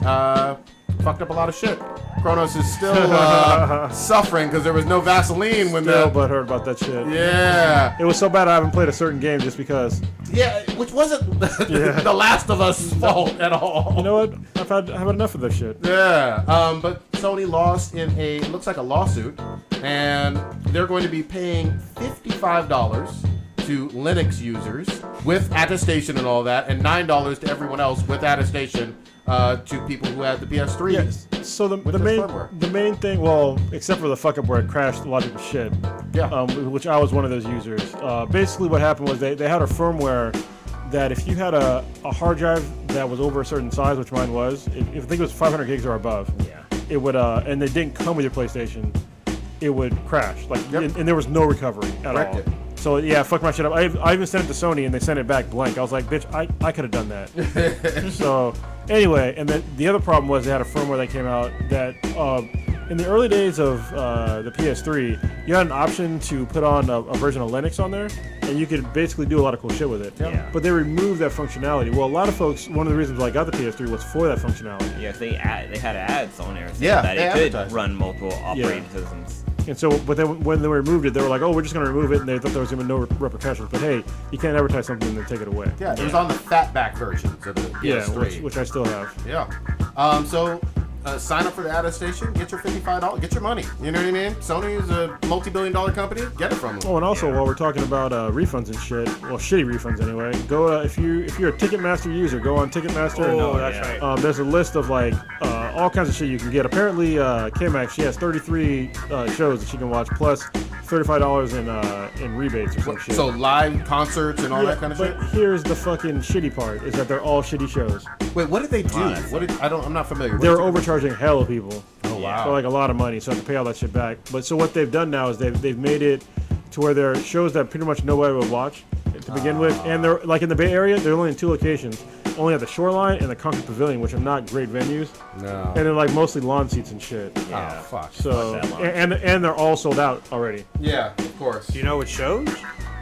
fucked up a lot of shit. Kronos is still suffering because there was no Vaseline when still butthurt about that shit. yeah. It was so bad I haven't played a certain game just because. Yeah, which wasn't the Last of Us fault at all. You know what? I've had enough of this shit. Yeah, but Sony lost in it looks like a lawsuit, and they're going to be paying $55 to Linux users with attestation and all that, and $9 to everyone else with attestation to people who had the PS3. Yes. So the this main firmware. thing, well, except for the fuck up where it crashed a lot of people's shit. Yeah. Which I was one of those users. Basically, what happened was they had a firmware that if you had a hard drive that was over a certain size, which mine was, if I think it was 500 gigs or above, it would, and they didn't come with your PlayStation, it would crash. Like, and there was no recovery at Wrecked all. it. So yeah, fuck my shit up. I even sent it to Sony and they sent it back blank. I was like, bitch, I could have done that. So anyway, and then the other problem was they had a firmware that came out that in the early days of the PS3, you had an option to put on a version of Linux on there, and you could basically do a lot of cool shit with it. Yeah. But they removed that functionality. Well, a lot of folks, one of the reasons why I got the PS3 was for that functionality. Yeah, they had ads on there so Yeah, that they it could advertised. run multiple operating systems. And so, but then when they removed it, they were like, "Oh, we're just going to remove it," and they thought there was going to be no repercussions. But hey, you can't advertise something and then take it away. Yeah, it was on the fatback versions of the PS3. Which I still have. Yeah. So sign up for the attestation, get your $55, get your money. You know what I mean? Sony is a multi-billion-dollar company. Get it from them. Oh, and also while we're talking about refunds and shit, well, shitty refunds anyway. Go if you're a Ticketmaster user, go on Ticketmaster. Oh, and, that's right. There's a list of like all kinds of shit you can get. Apparently, K-Max, she has 33 shows that she can watch plus $35 in rebates or some shit. So live concerts and all that kind of but shit. here's the fucking shitty part: is that they're all shitty shows. Wait, what did they do? Wow, I'm not familiar. They're overcharging hell of people. Oh wow. For like a lot of money, so I have to pay all that shit back. But so what they've done now is they've made it to where there are shows that pretty much nobody would watch to begin with, and they're like in the Bay Area, they're only in 2 locations, only at the Shoreline and the Concord Pavilion, which are not great venues, No. and they're like mostly lawn seats and shit. Yeah. Oh fuck. So Fuck that lawn. and they're all sold out already. Yeah, of course. Do you know what shows?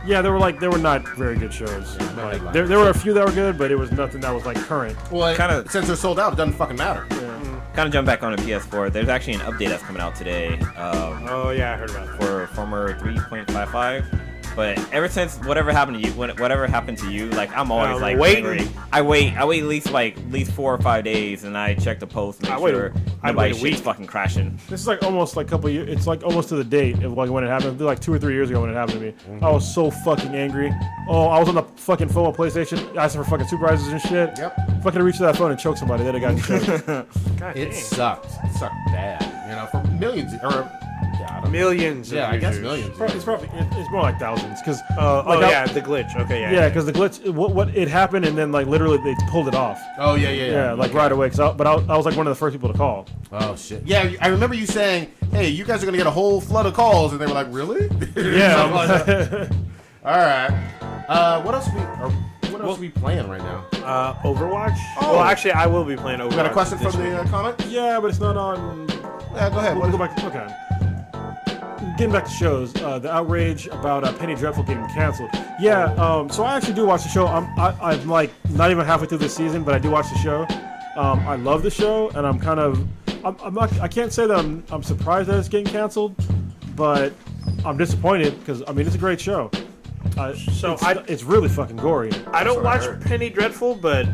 Yeah, they were not very good shows. no Like, headlines. there were a few that were good, but it was nothing that was like current. Well, Kinda- since they're sold out, it doesn't fucking matter. Kind of jump back on the PS4. There's actually an update that's coming out today Oh yeah, I heard about that. for former 3.55. But ever since whatever happened to you, whatever happened to you, like I'm always I'm like waiting. angry. I wait at least 4 or 5 days, and I check the post, make I wait a- sure I nobody's wait a week. shit's fucking crashing. This is like almost like a couple years. It's like almost to the date of like when it happened. Like 2 or 3 years ago when it happened to me. I was so fucking angry. Oh, I was on the fucking phone with PlayStation asking for fucking supervisors and shit. Yep. Fucking reach to that phone and choke somebody. They'd have gotten choked. God It dang. sucked. It sucked bad. You know, for millions or yeah, I don't know. Millions. Yeah, of I guess users. millions. it's more like thousands because Yeah, the glitch. Okay, yeah. yeah, because the glitch, what it happened, and then like literally they pulled it off. Oh yeah. Yeah, like right away. I was like one of the first people to call. Oh shit. Yeah, I remember you saying, "Hey, you guys are gonna get a whole flood of calls," and they were like, "Really?" Yeah. All right. What else are we playing right now? Overwatch. Oh. Well, actually, I will be playing Overwatch. You got a question this from the week. comment? Yeah, but it's not on. Yeah, go ahead. We'll go back. Okay. Getting back to shows, the outrage about Penny Dreadful getting canceled. Yeah, so I actually do watch the show. I'm like not even halfway through this season, but I do watch the show. I love the show, and I'm kind of, I'm not, I can't say that I'm surprised that it's getting canceled, but I'm disappointed because I mean it's a great show. It's really fucking gory. I don't what I watch heard. Penny Dreadful, but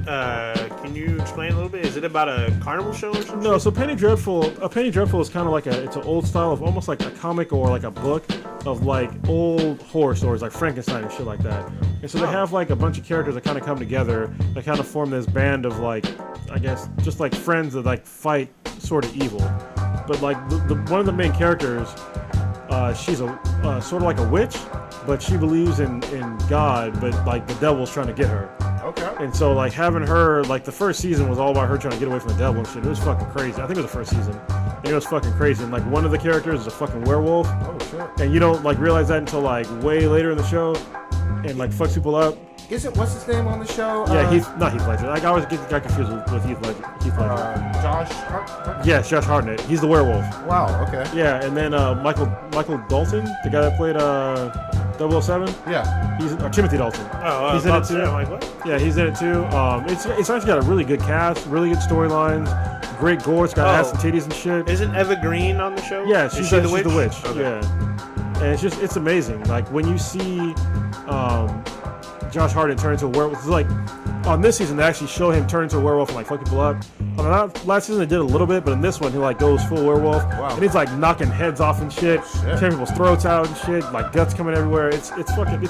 can you explain a little bit? Is it about a carnival show or something? No, so Penny Dreadful is kind of like it's an old style of almost like a comic or like a book of like old horror stories, like Frankenstein and shit like that. And so they have like a bunch of characters that kind of come together, that kind of form this band of like, I guess, just like friends that like fight sort of evil. But like one of the main characters, she's a sort of like a witch, but she believes in God, but like the devil's trying to get her. Okay. And so like having her, like the first season was all about her trying to get away from the devil and shit. It was fucking crazy. I think it was the first season. And it was fucking crazy. And like one of the characters is a fucking werewolf. Oh shit. And you don't like realize that until like way later in the show, and like fucks people up. What's his name on the show? Yeah, not Heath Ledger. Like I always got confused with Heath Ledger. Josh. Yes, Josh Hartnett. He's the werewolf. Wow. Okay. Yeah, and then Michael Dalton, the guy that played 007. Yeah. He's Timothy Dalton. He's in it too. I'm like, what? Yeah, he's in it too. It's actually got a really good cast, really good storylines, great gore. It's got ass and titties and shit. Isn't Eva Green on the show? Yeah, she's the witch. Okay. Yeah, and it's amazing. Like when you see Josh Hartnett turn into a werewolf. It's like on this season they actually show him turn into a werewolf and like fuck people up. On the last season they did a little bit, but in this one he like goes full werewolf. Wow. And he's like knocking heads off and shit, tearing people's throats out and shit, like guts coming everywhere. It's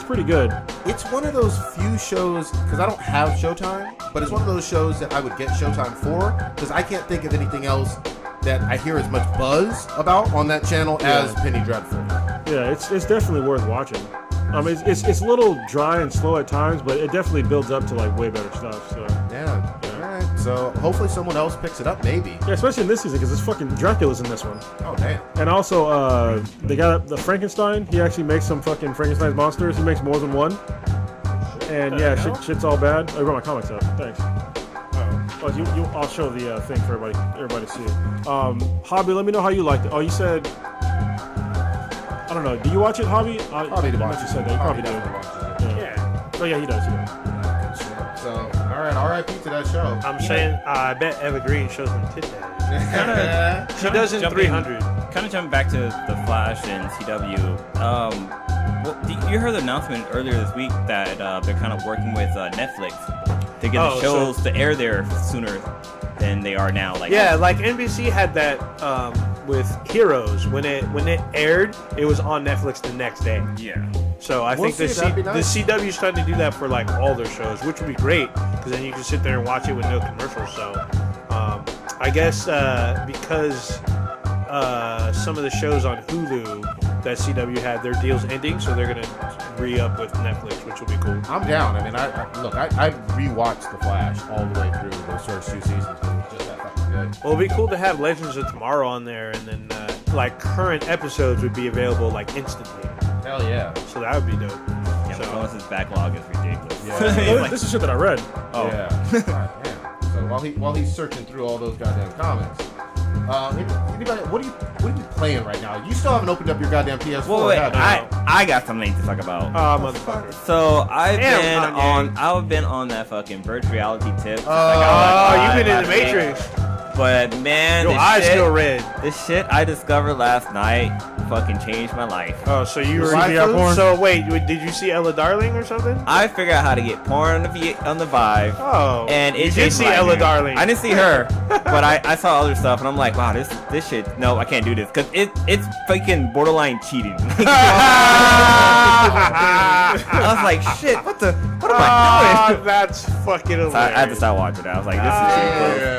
pretty good. It's one of those few shows, because I don't have Showtime, but it's one of those shows that I would get Showtime for, because I can't think of anything else that I hear as much buzz about on that channel as Penny Dreadful. Yeah, it's definitely worth watching. It's a little dry and slow at times, but it definitely builds up to like way better stuff. So Yeah. All right. So hopefully someone else picks it up, maybe. yeah, especially in this season because it's fucking Dracula's in this one. Oh, damn. And also, they got the Frankenstein. He actually makes some fucking Frankenstein monsters. He makes more than one. And yeah, shit's all bad. I brought my comics up. Thanks. Oh, I'll show the thing for everybody to see. Hobby, let me know how you liked it. Oh, you said. I don't know. Do you watch it, Hobby? Probably you watches said it. that. You probably Hobby do. definitely watches it. Yeah. Oh yeah, he does. Yeah. So, all right, R.I.P. to that show. I'm saying, I bet Eva Green shows them tit daddies. She does in 300. Kind of jumping back to the Flash and CW. You heard the announcement earlier this week that they're kind of working with Netflix to get the shows to air there sooner than they are now. Like like NBC had that with Heroes. When it aired, it was on Netflix the next day. Yeah. So I think the CW's starting to do that for like all their shows, which would be great because then you can sit there and watch it with no commercials. So I guess because some of the shows on Hulu that CW had, their deal's ending, so they're gonna re-up with Netflix, which will be cool. I'm down. I mean, I rewatched The Flash all the way through those first 2 seasons. It was just that fucking good. Well, it'd be cool to have Legends of Tomorrow on there, and then like current episodes would be available like instantly. Hell yeah. So that would be dope. Yeah, so, Thomas's backlog is ridiculous. Yeah. This is shit that I read. Oh. Yeah. God, yeah. So while he's searching through all those goddamn comics, anybody, what are you playing right now? You still haven't opened up your goddamn PS4. Well, wait, have you? I got something to talk about. Motherfucker. So I've Damn, been on that fucking virtual reality tip. You've been in the Matrix. But man, Your eyes still red. This shit I discovered last night fucking changed my life. Oh, so you were CPR porn? So wait, did you see Ella Darling or something? I figured out how to get porn on the Vive. Oh, And it you did changed see my life, Ella dude. Darling. I didn't see her, but I saw other stuff, and I'm like, wow, this shit. No, I can't do this because it's fucking borderline cheating. I was like, shit, what am I doing? That's fucking hilarious. So I had to stop watching it. I was like,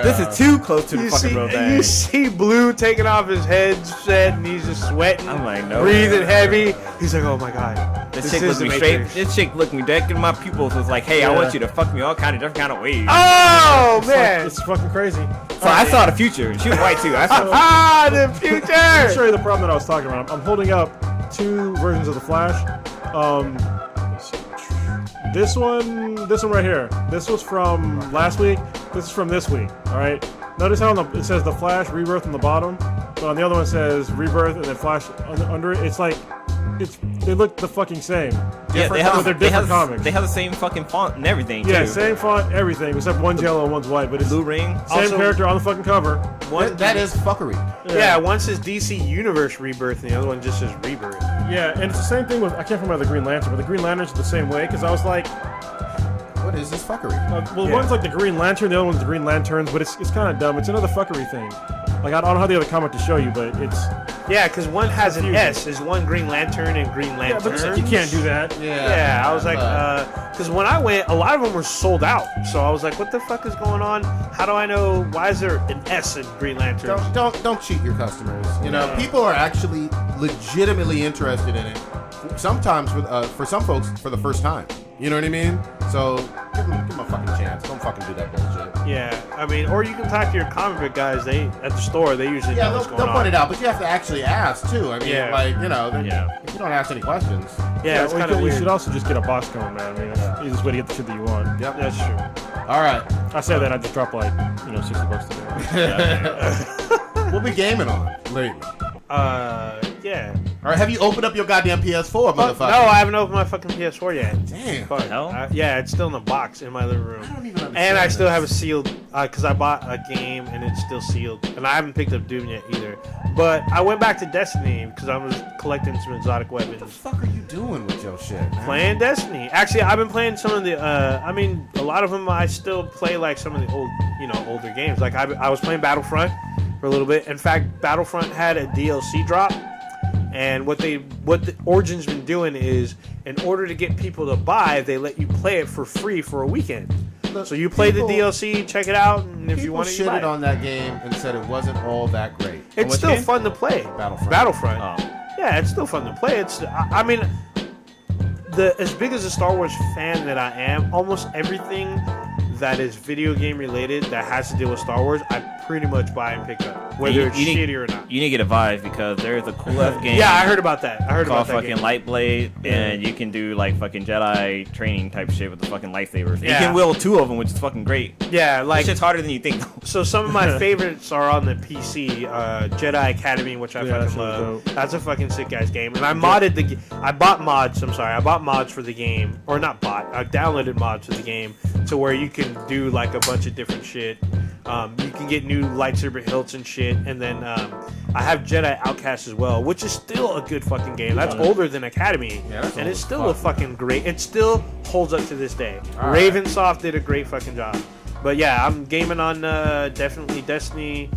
this is too close to the fucking real thing. You see Blue taking off his headset and he's just sweating. I'm like, no. Breathing heavy. He's like, oh my god. This chick looked me straight. This chick looked me dead in my pupils. Was like, hey, I want you to fuck me all different kind of ways. Oh man. It's fucking crazy. So I saw the future. She was white too. I saw. The Let me future. show you the problem that I was talking about. I'm holding up 2 versions of the Flash. This one right here. This was from last week. This is from this week. All right. Notice how it says the Flash Rebirth on the bottom, but on the other one it says Rebirth and then Flash under it. It's like it's They look the fucking same. Yeah, they have, they're different comics. They have the same fucking font and everything. Yeah, too. same font, everything, except one's yellow and one's white. But it's Blue Ring. same Also- character on the fucking cover. That is fuckery. Yeah, one says DC Universe Rebirth, and the other one just says Rebirth. Yeah, and it's the same thing with, I can't remember the Green Lantern, but the Green Lantern's the same way, because I was like, What is this fuckery? well, Yeah. one's like the Green Lantern, the other one's the Green Lanterns, but it's kind of dumb. It's another fuckery thing. Like, I don't have the other comic to show you, but it's... Yeah, because one has an Confusing. S. Is one Green Lantern and Green Yeah, Lantern. but you can't do that. Yeah, I was like, because when I went, a lot of them were sold out. So I was like, what the fuck is going on? How do I know? Why is there an S in Green Lantern? Don't cheat your customers. You know, people are actually legitimately interested in it. Sometimes for some folks for the first time. You know what I mean? So give them a fucking chance. Don't fucking do that bullshit. Yeah, I mean, or you can talk to your comic book guys. They at the store, they usually know what's going they'll on. point it out, but you have to actually ask too. I mean, Yeah. like, you know, Yeah. if you don't ask any questions. Yeah, it's well, kind of you weird. should also just get a box cone, man. I mean, that's the easiest way to get the shit that you want. Yep. That's true. All right. I say that, I just dropped like, $60 today. We'll be gaming on lately. Yeah. All right. Have you opened up your goddamn PS4, No, motherfucker? I haven't opened my fucking PS4 yet. Damn. Fuck. hell? Yeah, it's still in the box in my living room. I don't even understand And I still this. have it sealed because I bought a game and it's still sealed. And I haven't picked up Doom yet either. But I went back to Destiny because I was collecting some exotic What the weapons. fuck are you doing with your shit, man? Playing Destiny. Actually, I've been playing some of the. A lot of them I still play like some of the older games. Like I was playing Battlefront for a little bit. In fact, Battlefront had a DLC drop, and what the Origin's been doing is, in order to get people to buy, they let you play it for free for a weekend. Look, So you play people- the DLC, check it out, and if you People want it, you buy shitted it. on that game and said it wasn't all that great. It's which still game? fun to play. Battlefront. Oh. Yeah, it's still fun to play. I mean, as big as a Star Wars fan that I am, almost everything that is video game related that has to deal with Star Wars, I pretty much buy and pick up, whether it's need- shitty or not. You need to get a Vive because there's a cool ass game. Yeah, I heard about that. I heard called about that fucking game. Lightblade, and you can do like fucking Jedi training type shit with the fucking lightsabers. You Yeah. can wield two of them, which is fucking great. Yeah, Like, like shit's harder than you think. though. so. Some of my favorites are on the PC. Jedi Academy, which I Yeah, that fucking shit was love. dope. That's a fucking sick ass game. And I modded I bought mods. I'm sorry, I bought mods for the game, or not bought. I downloaded mods for the game to where you can do like a bunch of different shit. You can get new lightsaber hilts and shit, and then I have Jedi Outcast as well, which is still a good fucking game. That's older than Academy, Yeah, that's and old it's as still a fuck. fucking great. It still holds up to this day. All right. Ravensoft did a great fucking job. But yeah, I'm gaming on definitely Destiny,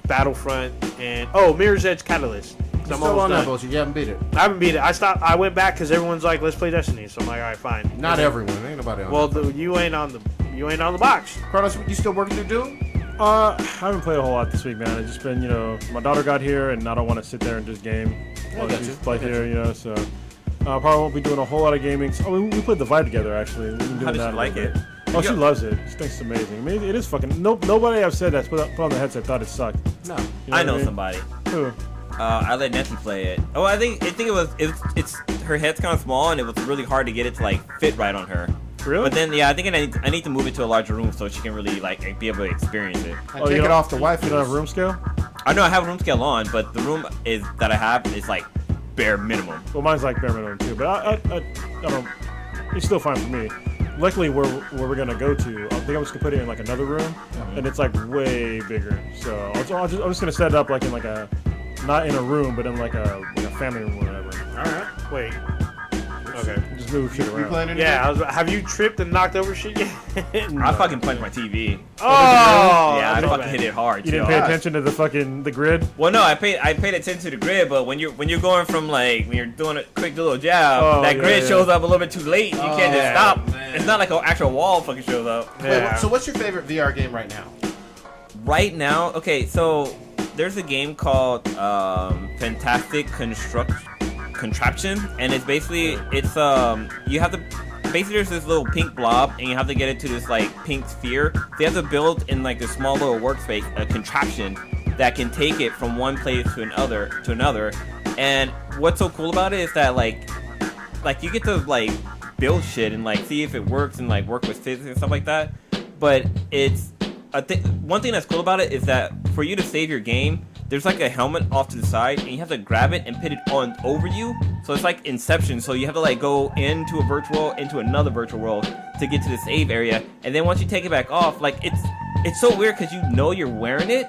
Battlefront, and Mirror's Edge Catalyst. 'Cause I'm Still on almost that done. bullshit. You haven't beat it. I haven't beat it. I went back because everyone's like, let's play Destiny. So I'm like, all right, fine. Not And then- everyone. Ain't nobody on Well, that. you ain't on the box. Carlos, you still working through Doom? I haven't played a whole lot this week, man. It's just been, my daughter got here, and I don't want to sit there and just game. I got She's you. like I got here, so probably won't be doing a whole lot of gaming. We played the Vibe together, actually. We've been doing How does that she a like little it? bit. Oh, she loves it. She thinks it's amazing. I mean, it is fucking. Nobody I've said that's put on the headset thought it sucked. No. You I what know mean? somebody. Who? I let Nancy play it. Oh, I think it's her head's kind of small, and it was really hard to get it to like fit right on her. Really? But then, yeah, I think I need to move it to a larger room so she can really like be able to experience it. I you take it don't- off the wife. You don't have room scale? I know I have room scale on, but the room that I have is like bare minimum. Well, mine's like bare minimum too, but I don't. It's still fine for me. Luckily, where we're gonna go to, I think I'm just gonna put it in like another room, and it's like way bigger. So I'm just gonna set it up like in like a, not in a room, but in like a family room or whatever. All right. Wait. Okay. Just move shit You around. playing anything? Yeah. Have you tripped and knocked over shit yet? I fucking punched my TV. Oh. Yeah, I that's fucking bad. hit it hard. You didn't too. pay attention to the grid. Well, no, I paid attention to the grid, but when you're going from like when you're doing a quick little jab, Oh, that yeah, grid yeah. shows up a little bit too late. You can't just Oh, stop. man. It's not like an actual wall fucking shows up. Wait, Yeah. so what's your favorite VR game right now? Right now, okay, so there's a game called Fantastic Contraption, and it's basically you have to basically there's this little pink blob, and you have to get it to this like pink sphere. So you have to build in like this small little workspace a contraption that can take it from one place to another. And what's so cool about it is that like you get to like build shit and like see if it works and like work with physics and stuff like that. But it's one thing that's cool about it is that for you to save your game, there's like a helmet off to the side, and you have to grab it and put it on over you. So it's like Inception. So you have to like go into a virtual world, into another virtual world to get to the save area, and then once you take it back off, like it's so weird because you know you're wearing it.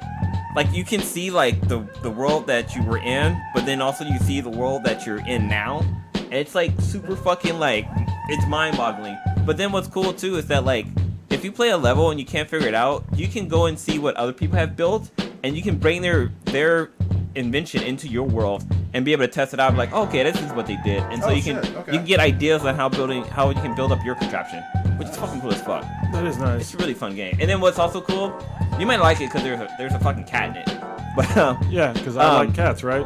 Like you can see like the world that you were in, but then also you see the world that you're in now, and it's like super fucking like it's mind-boggling. But then what's cool too is that like if you play a level and you can't figure it out, you can go and see what other people have built, and you can bring their invention into your world and be able to test it out. Like, oh, okay, this is what they did, and so you can get ideas on how you can build up your contraption, which is fucking cool as fuck. That is nice. It's a really fun game. And then what's also cool, you might like it because there's a fucking cat in it. But yeah, because I like cats, right?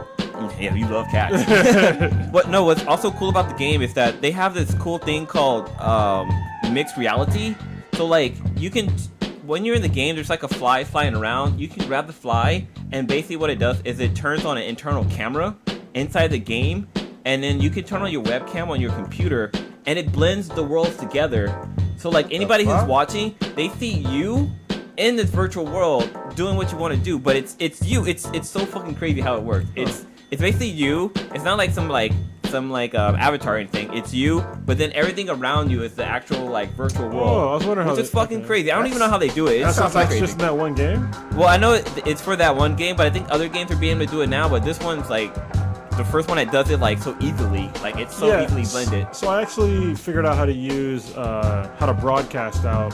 Yeah, you love cats. But no, what's also cool about the game is that they have this cool thing called mixed reality. So like you can, when you're in the game, there's like a fly flying around. You can grab the fly, and basically what it does is it turns on an internal camera inside the game, and then you can turn on your webcam on your computer, and it blends the worlds together. So like anybody who's watching, they see you in this virtual world doing what you want to do, but it's you. It's so fucking crazy how it works. It's basically you. It's not like some avatar or anything. It's you, but then everything around you is the actual like virtual world. Oh, I was wondering how. Which is fucking crazy. I don't even know how they do it. That sounds like crazy. Just in that one game. Well, I know it's for that one game, but I think other games are being able to do it now. But this one's like the first one that does it like so easily. Like it's so easily blended. So I actually figured out how to use how to broadcast out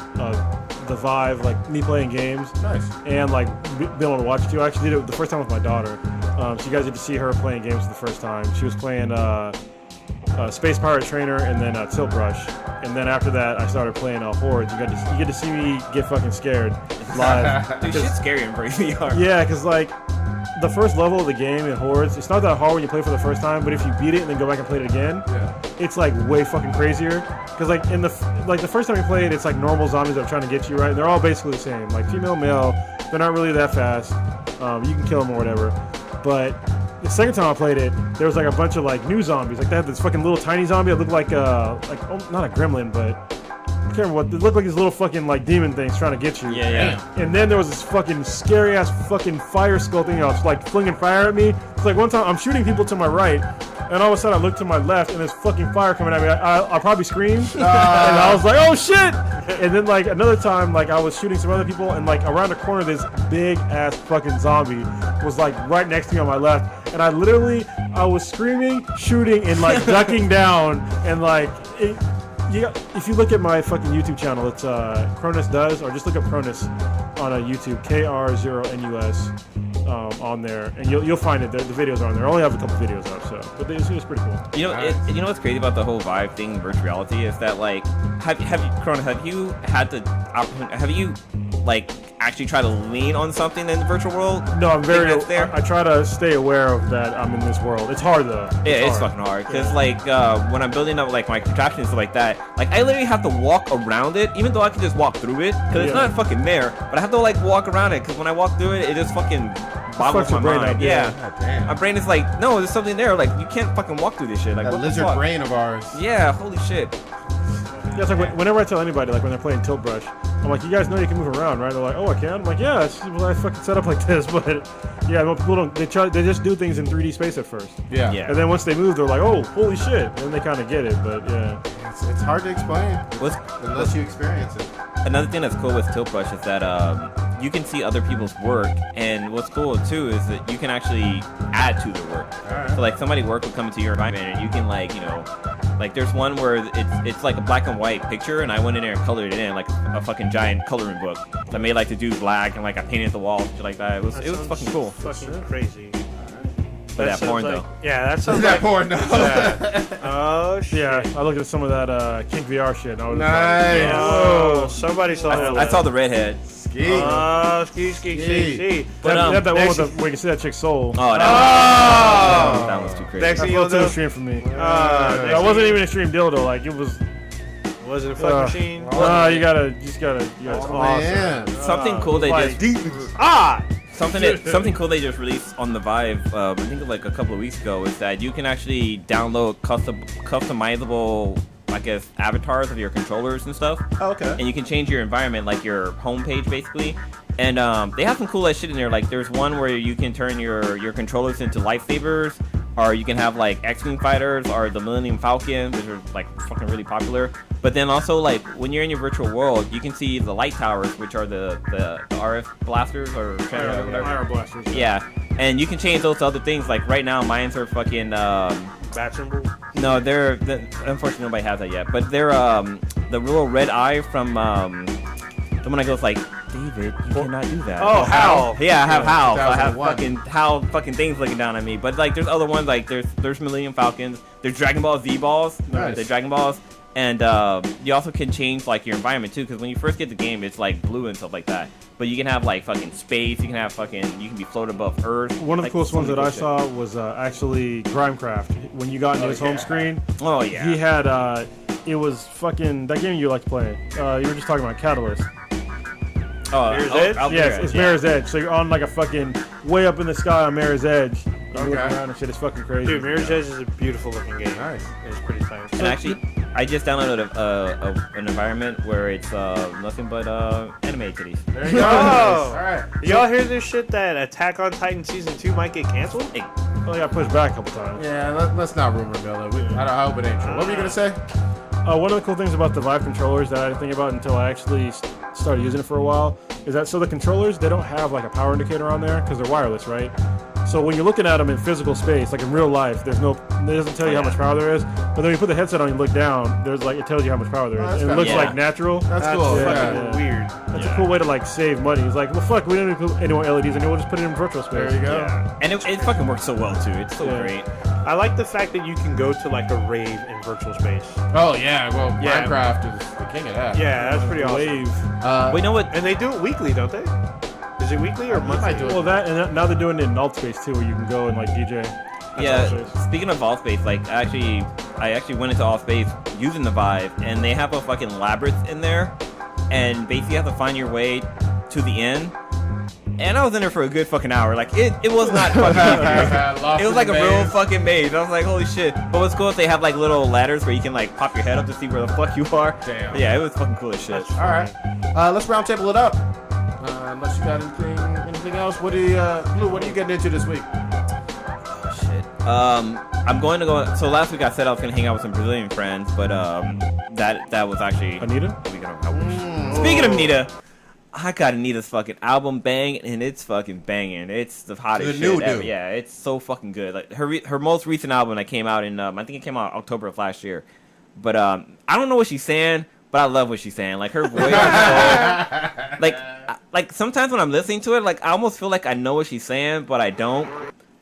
the Vive, like me playing games. Nice. And like being able to watch it too. I actually did it the first time with my daughter. So you guys get to see her playing games for the first time. She was playing Space Pirate Trainer and then Tilt Brush. And then after that, I started playing Hordes. You get to see me get fucking scared live. Dude, shit's scary in VR. Yeah, because like the first level of the game in Hordes, it's not that hard when you play for the first time, but if you beat it and then go back and play it again, it's like way fucking crazier. Because like in the first time you play it, it's like normal zombies that are trying to get you, right? And they're all basically the same, like female, male. They're not really that fast. You can kill them or whatever. But the second time I played it, there was like a bunch of like new zombies. Like they had this fucking little tiny zombie that looked like not a gremlin, but I can't remember what. It looked like these little fucking like demon things trying to get you. Yeah. And then there was this fucking scary ass fucking fire skull thing. I was like flinging fire at me. It's like one time I'm shooting people to my right, and all of a sudden I look to my left, and there's fucking fire coming at me. I'll probably scream, and I was like, oh shit! And then like another time, like I was shooting some other people, and like around the corner, this big ass fucking zombie was like right next to me on my left, and I was screaming, shooting, and like ducking down, and like if you look at my fucking YouTube channel, it's Cronus Does, or just look up Cronus on YouTube, KR0NUS. On there, and you'll find it. The videos are on there. I only have a couple videos up, so but it's pretty cool. You know what's crazy about the whole Vive thing, virtual reality, is that like have you had the opportunity? Have you like actually tried to lean on something in the virtual world? No, I'm very. I try to stay aware of that. I'm in this world. It's hard though. It's fucking hard because like when I'm building up like my contraptions and stuff like that, like I literally have to walk around it, even though I can just walk through it because it's not fucking there. But I have to like walk around it because when I walk through it, it just fucking boggles my mind. My brain is like, no, there's something there. Like you can't fucking walk through this shit. Like that what lizard the fuck? brain of ours. Yeah, holy shit. Yeah, it's like whenever I tell anybody, like when they're playing Tilt Brush, I'm like, you guys know you can move around, right? They're like, oh, I can. I'm like, yeah, I fucking set up like this, but yeah, most people don't. They just do things in 3D space at first. Yeah. And then once they move, they're like, oh, holy shit, and then they kind of get it. But yeah, it's hard to explain unless you experience it. Another thing that's cool with Tilt Brush is that you can see other people's work, and what's cool too is that you can actually add to their work. Right. So like somebody's work will come into your environment, and you can like like there's one where it's like a black and white picture, and I went in there and colored it in like a fucking giant coloring book. So I made like the dude black, and like I painted the wall, shit like that. It was fucking cool. Fucking crazy. But that porn like, though. Yeah, that sounds that like porn though. Oh shit. yeah, I looked at some of that Kink VR shit. And I was Nice. Like, Oh, somebody saw that. I saw the redhead. Ski. Oh, ski. But that one with where you can see that chick's soul. Oh, that was too crazy. Next That thing felt you'll too know, extreme for me. next That wasn't thing- even extreme dildo. Like it was. Was it a fuck machine? You just gotta. Oh, awesome. man. Something cool they like- just something cool they just released on the Vive. I think like a couple of weeks ago is that you can actually download customizable, I guess, avatars of your controllers and stuff. Oh, okay. And you can change your environment, like your home page basically. And they have some cool ass shit in there. Like there's one where you can turn your controllers into lightsabers, or you can have like X-Wing fighters or the Millennium Falcon, which are like fucking really popular. But then also like when you're in your virtual world, you can see the light towers, which are the RF blasters or whatever. Fire blasters. Yeah, and you can change those to other things. Like right now, mines are fucking. Bat symbol? No, unfortunately nobody has that yet. But they're the little red eye from the one that goes like, David, you cannot do that. Oh, Hal. Yeah, I have Hal. So I have 2001. fucking Hal fucking things looking down at me. But like, there's other ones like there's Millennium Falcons. There's Dragon Ball Z balls. Nice. The Dragon Balls. And you also can change like your environment too, because when you first get the game, it's like blue and stuff like that. But you can have like fucking space. You can have you can be floating above Earth. One of the like, coolest so ones many that cool I shit. saw was actually Grimecraft. When you got into his home screen, Oh yeah. he had it was fucking that game you like to play. You were just talking about Catalyst. Mirror's Edge? Yes, it's Mirror's Edge. So you're on like a fucking way up in the sky on Mirror's Edge. And you're looking around and shit. It's fucking crazy. Dude, Mirror's Edge is a beautiful looking game. Nice. It's pretty tight. And actually, I just downloaded an environment where it's nothing but anime titties. There you go. Oh. All right. Y'all hear this shit that Attack on Titan Season 2 might get canceled? Hey, Well, I got pushed back a couple times. Yeah, let's not rumor mill it. I hope it ain't true. What were you gonna say? One of the cool things about the Vive controllers that I didn't think about until I actually started using it for a while is that the controllers, they don't have like a power indicator on there because they're wireless, right? So when you're looking at them in physical space, like in real life, it doesn't tell you how much power there is. But then when you put the headset on and look down, it tells you how much power there is. that's And it kinda looks cool. like natural. That's cool. fucking Yeah. weird. That's a cool way to like save money. It's like, well, fuck, we don't need to put any more LEDs in here. We'll just put it in virtual space. There you go. Yeah. and it fucking works so well too. It's so Yeah. great. I like the fact that you can go to like a rave in virtual space. Oh yeah. Well, Yeah. Minecraft is the king of that. Yeah, that's pretty awesome. Wave. But you know what? And they do it weekly, don't they? Is it weekly or monthly? might do it. Well, that and now they're doing it in alt space too, where you can go and like DJ. That's Yeah, alt space. speaking of all space, like I actually went into all space using the Vive, and they have a fucking labyrinth in there, and basically you have to find your way to the end. And I was in there for a good fucking hour. Like it was not fucking easy. Lost It was in like the a real maze. fucking maze. I was like, holy shit. But what's cool is they have like little ladders where you can like pop your head up to see where the fuck you are. Damn. Yeah, it was fucking cool as shit. All right. Let's round table it up. Unless you got anything else. What are you, Blue? What are you getting into this week? Oh shit. I'm going to go. So last week I said I was gonna hang out with some Brazilian friends, but that was actually Anita? a week ago. Speaking of Anita, I got Anita's fucking album bang, and it's fucking banging. It's the hottest The shit new ever. dude. Yeah, it's so fucking good. Like her most recent album that came out in I think it came out October of last year. But I don't know what she's saying, but I love what she's saying. Like her voice is so, like sometimes when I'm listening to it, like I almost feel like I know what she's saying, but I don't.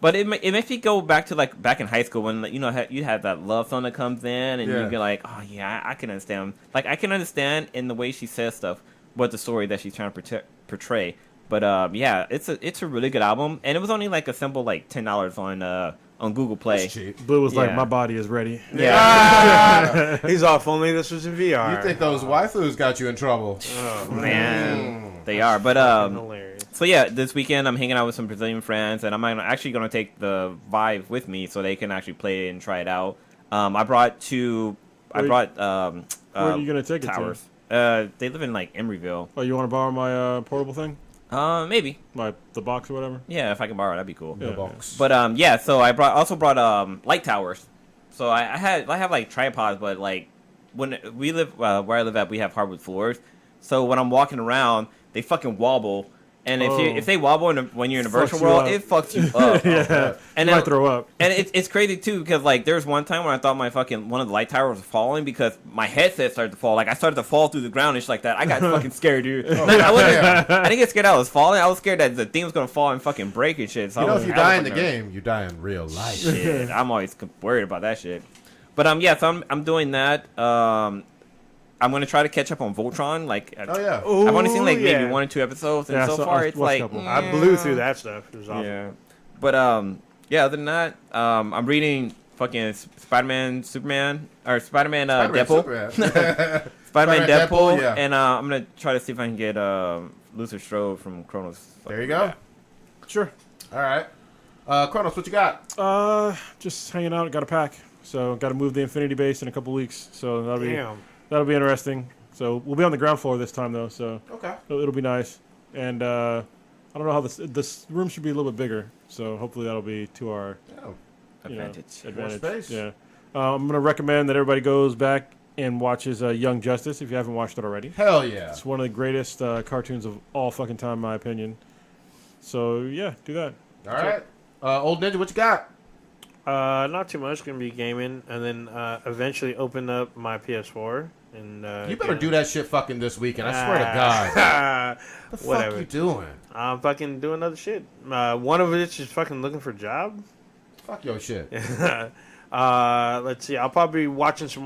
But it makes me go back to like back in high school when you had that love song that comes in, and Yeah. you get like, oh yeah, I can understand. Like I can understand in the way she says stuff what the story that she's trying to portray. But yeah, it's a really good album, and it was only like a simple like $10 on Google Play. That's cheap. Blue was like, Yeah. my body is ready. Yeah, He's off. Only this was in VR. You think those waifus got you in trouble? Oh, man, they are. But hilarious. so yeah, this weekend I'm hanging out with some Brazilian friends, and I'm actually gonna take the Vive with me so they can actually play it and try it out. I brought Where are you gonna take it to? towers. They live in like Emeryville. Oh, you want to borrow my portable thing? Maybe. The box or whatever? Yeah, if I can borrow it, that'd be cool. Yeah. Box. But yeah, so I also brought light towers. So I have like tripods, but like when we live where I live at, we have hardwood floors. So when I'm walking around, they fucking wobble. And if they wobble when you're in a Fucks virtual you world, up. it fucks you up. Yeah. And you then- might throw up. And it's crazy too because like there's one time when I thought my fucking one of the light towers was falling because my headset started to fall. Like I started to fall through the ground and shit like that. I got fucking scared, dude. Like, I didn't get scared I was falling. I was scared that the thing was gonna fall and fucking break and shit. So You know, I if was- you I was die in the fucking game, you die in real life. shit, I'm always worried about that shit. But yeah, so I'm doing that. I'm gonna try to catch up on Voltron. Like, Oh yeah. I've only seen like Ooh, maybe yeah. 1 or 2 episodes, and Yeah, so so far I it's watched a like couple. I blew through that stuff. It was awesome. yeah. But yeah, other than that, I'm reading fucking Spider-Man, Superman, or Spider-Man, Deadpool. Superman. Spider-Man, Deadpool, Deadpool, yeah. and I'm gonna try to see if I can get Luther Strode from Chronos. There you go. Sure. All right. Kronos, what you got? Just hanging out. Got a pack. So got to move the Infinity Base in a couple weeks. So Damn. that'll be interesting. So we'll be on the ground floor this time though. So Okay. it'll be nice. And I don't know how this room should be a little bit bigger, so hopefully that'll be to our advantage. Space. Yeah. I'm gonna recommend that everybody goes back and watches Young Justice if you haven't watched it already. Hell yeah. It's one of the greatest cartoons of all fucking time, in my opinion. So yeah, do that. All right. Old Ninja, what you got? Not too much. Gonna be gaming, and then eventually open up my PS4. And You better do that shit fucking this weekend. I swear to God. What the whatever. fuck you doing? I'm fucking doing other shit. One of it is fucking looking for a job. Fuck your shit. Let's see. I'll probably be watching some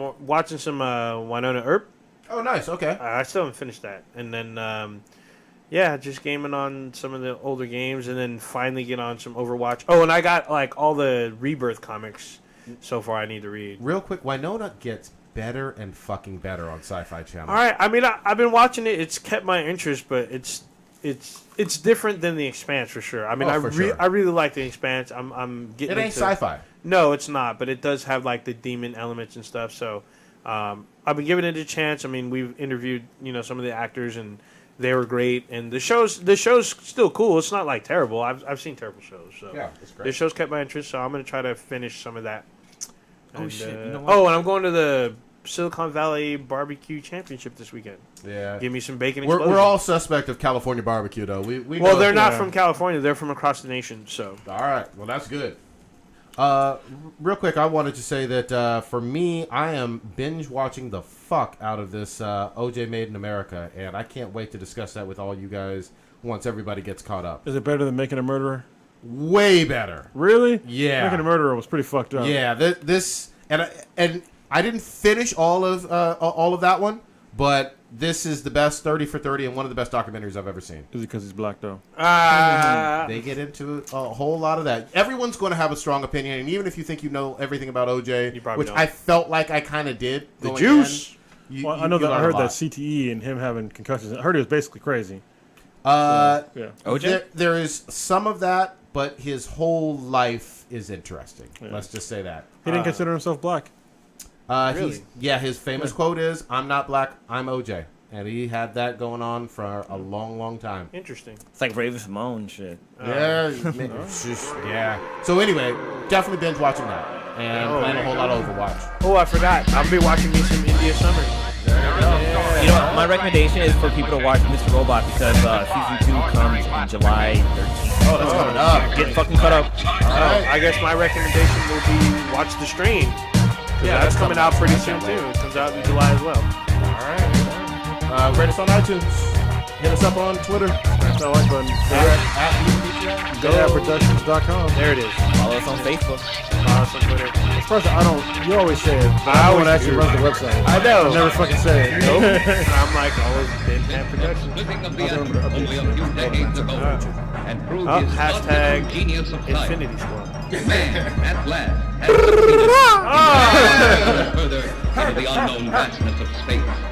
Winona Earp. Oh, nice. Okay. I still haven't finished that, and then yeah, just gaming on some of the older games, and then finally get on some Overwatch. Oh, and I got like all the Rebirth comics so far. I need to read. Real quick, Winona gets better and fucking better on Sci-Fi Channel. All right. I mean, I've been watching it. It's kept my interest, but it's different than The Expanse for sure. I mean, Oh, for sure. I really like The Expanse. I'm getting. It ain't sci-fi. No, it's not. But it does have like the demon elements and stuff. So I've been giving it a chance. I mean, we've interviewed some of the actors and they were great. And the show's still cool. It's not like terrible. I've seen terrible shows. So Yeah, it's great. the show's kept my interest. So I'm gonna try to finish some of that. Oh, And, shit, you know what? and I'm going to the Silicon Valley Barbecue Championship this weekend. Yeah. Give me some bacon explosion. We're all suspect of California barbecue, though. We Well, know- they're not from California. They're from across the nation. So All right. Well, that's good. Real quick, I wanted to say that for me, I am binge watching the fuck out of this OJ Made in America, and I can't wait to discuss that with all you guys once everybody gets caught up. Is it better than Making a Murderer? Way better. Really? Yeah. Making a Murderer was pretty fucked up. Yeah. This and I didn't finish all of that one, but this is the best 30 for 30 and one of the best documentaries I've ever seen. Is it because he's black though? They get into a whole lot of that. Everyone's going to have a strong opinion, and even if you think you know everything about OJ, You probably which don't. I felt like I kind of did. The going juice. in, you- Well, you- I know you that I learn a heard lot. that CTE and him having concussions. I heard he was basically crazy. Yeah. OJ? There is some of that, but his whole life is interesting. Yeah. Let's just say that. He didn't consider himself black. Really? His famous quote is, "I'm not black, I'm OJ." And he had that going on for a long, long time. Interesting. It's like Raven Simone shit. Yeah, it's just, yeah. So anyway, definitely binge watching that. And playing a whole lot of Overwatch. Oh, I forgot. I'll be watching me some India Summer. You know, my recommendation is for people to watch Mr. Robot because season 2 comes in July 13th. Oh, that's coming up. Get fucking caught up. I guess my recommendation will be watch The Strain. Yeah, that's coming out pretty soon too. It comes out in July as well. All right. Rate us on iTunes. Hit us up on Twitter. Smash that like button. At GoProductions.com. There it is. Follow us on Facebook. Follow us on Twitter. First, I don't. You always say it. But I I always don't actually do. run the website. I know. I never fucking say it. Nope. I'm like always been at production. Living of the I'll end remember to only a update few you. decades ago, and prove his Hashtag logical genius of life. Infinity Squad. Man, at last, has succeeded. Further into the unknown vastness of space.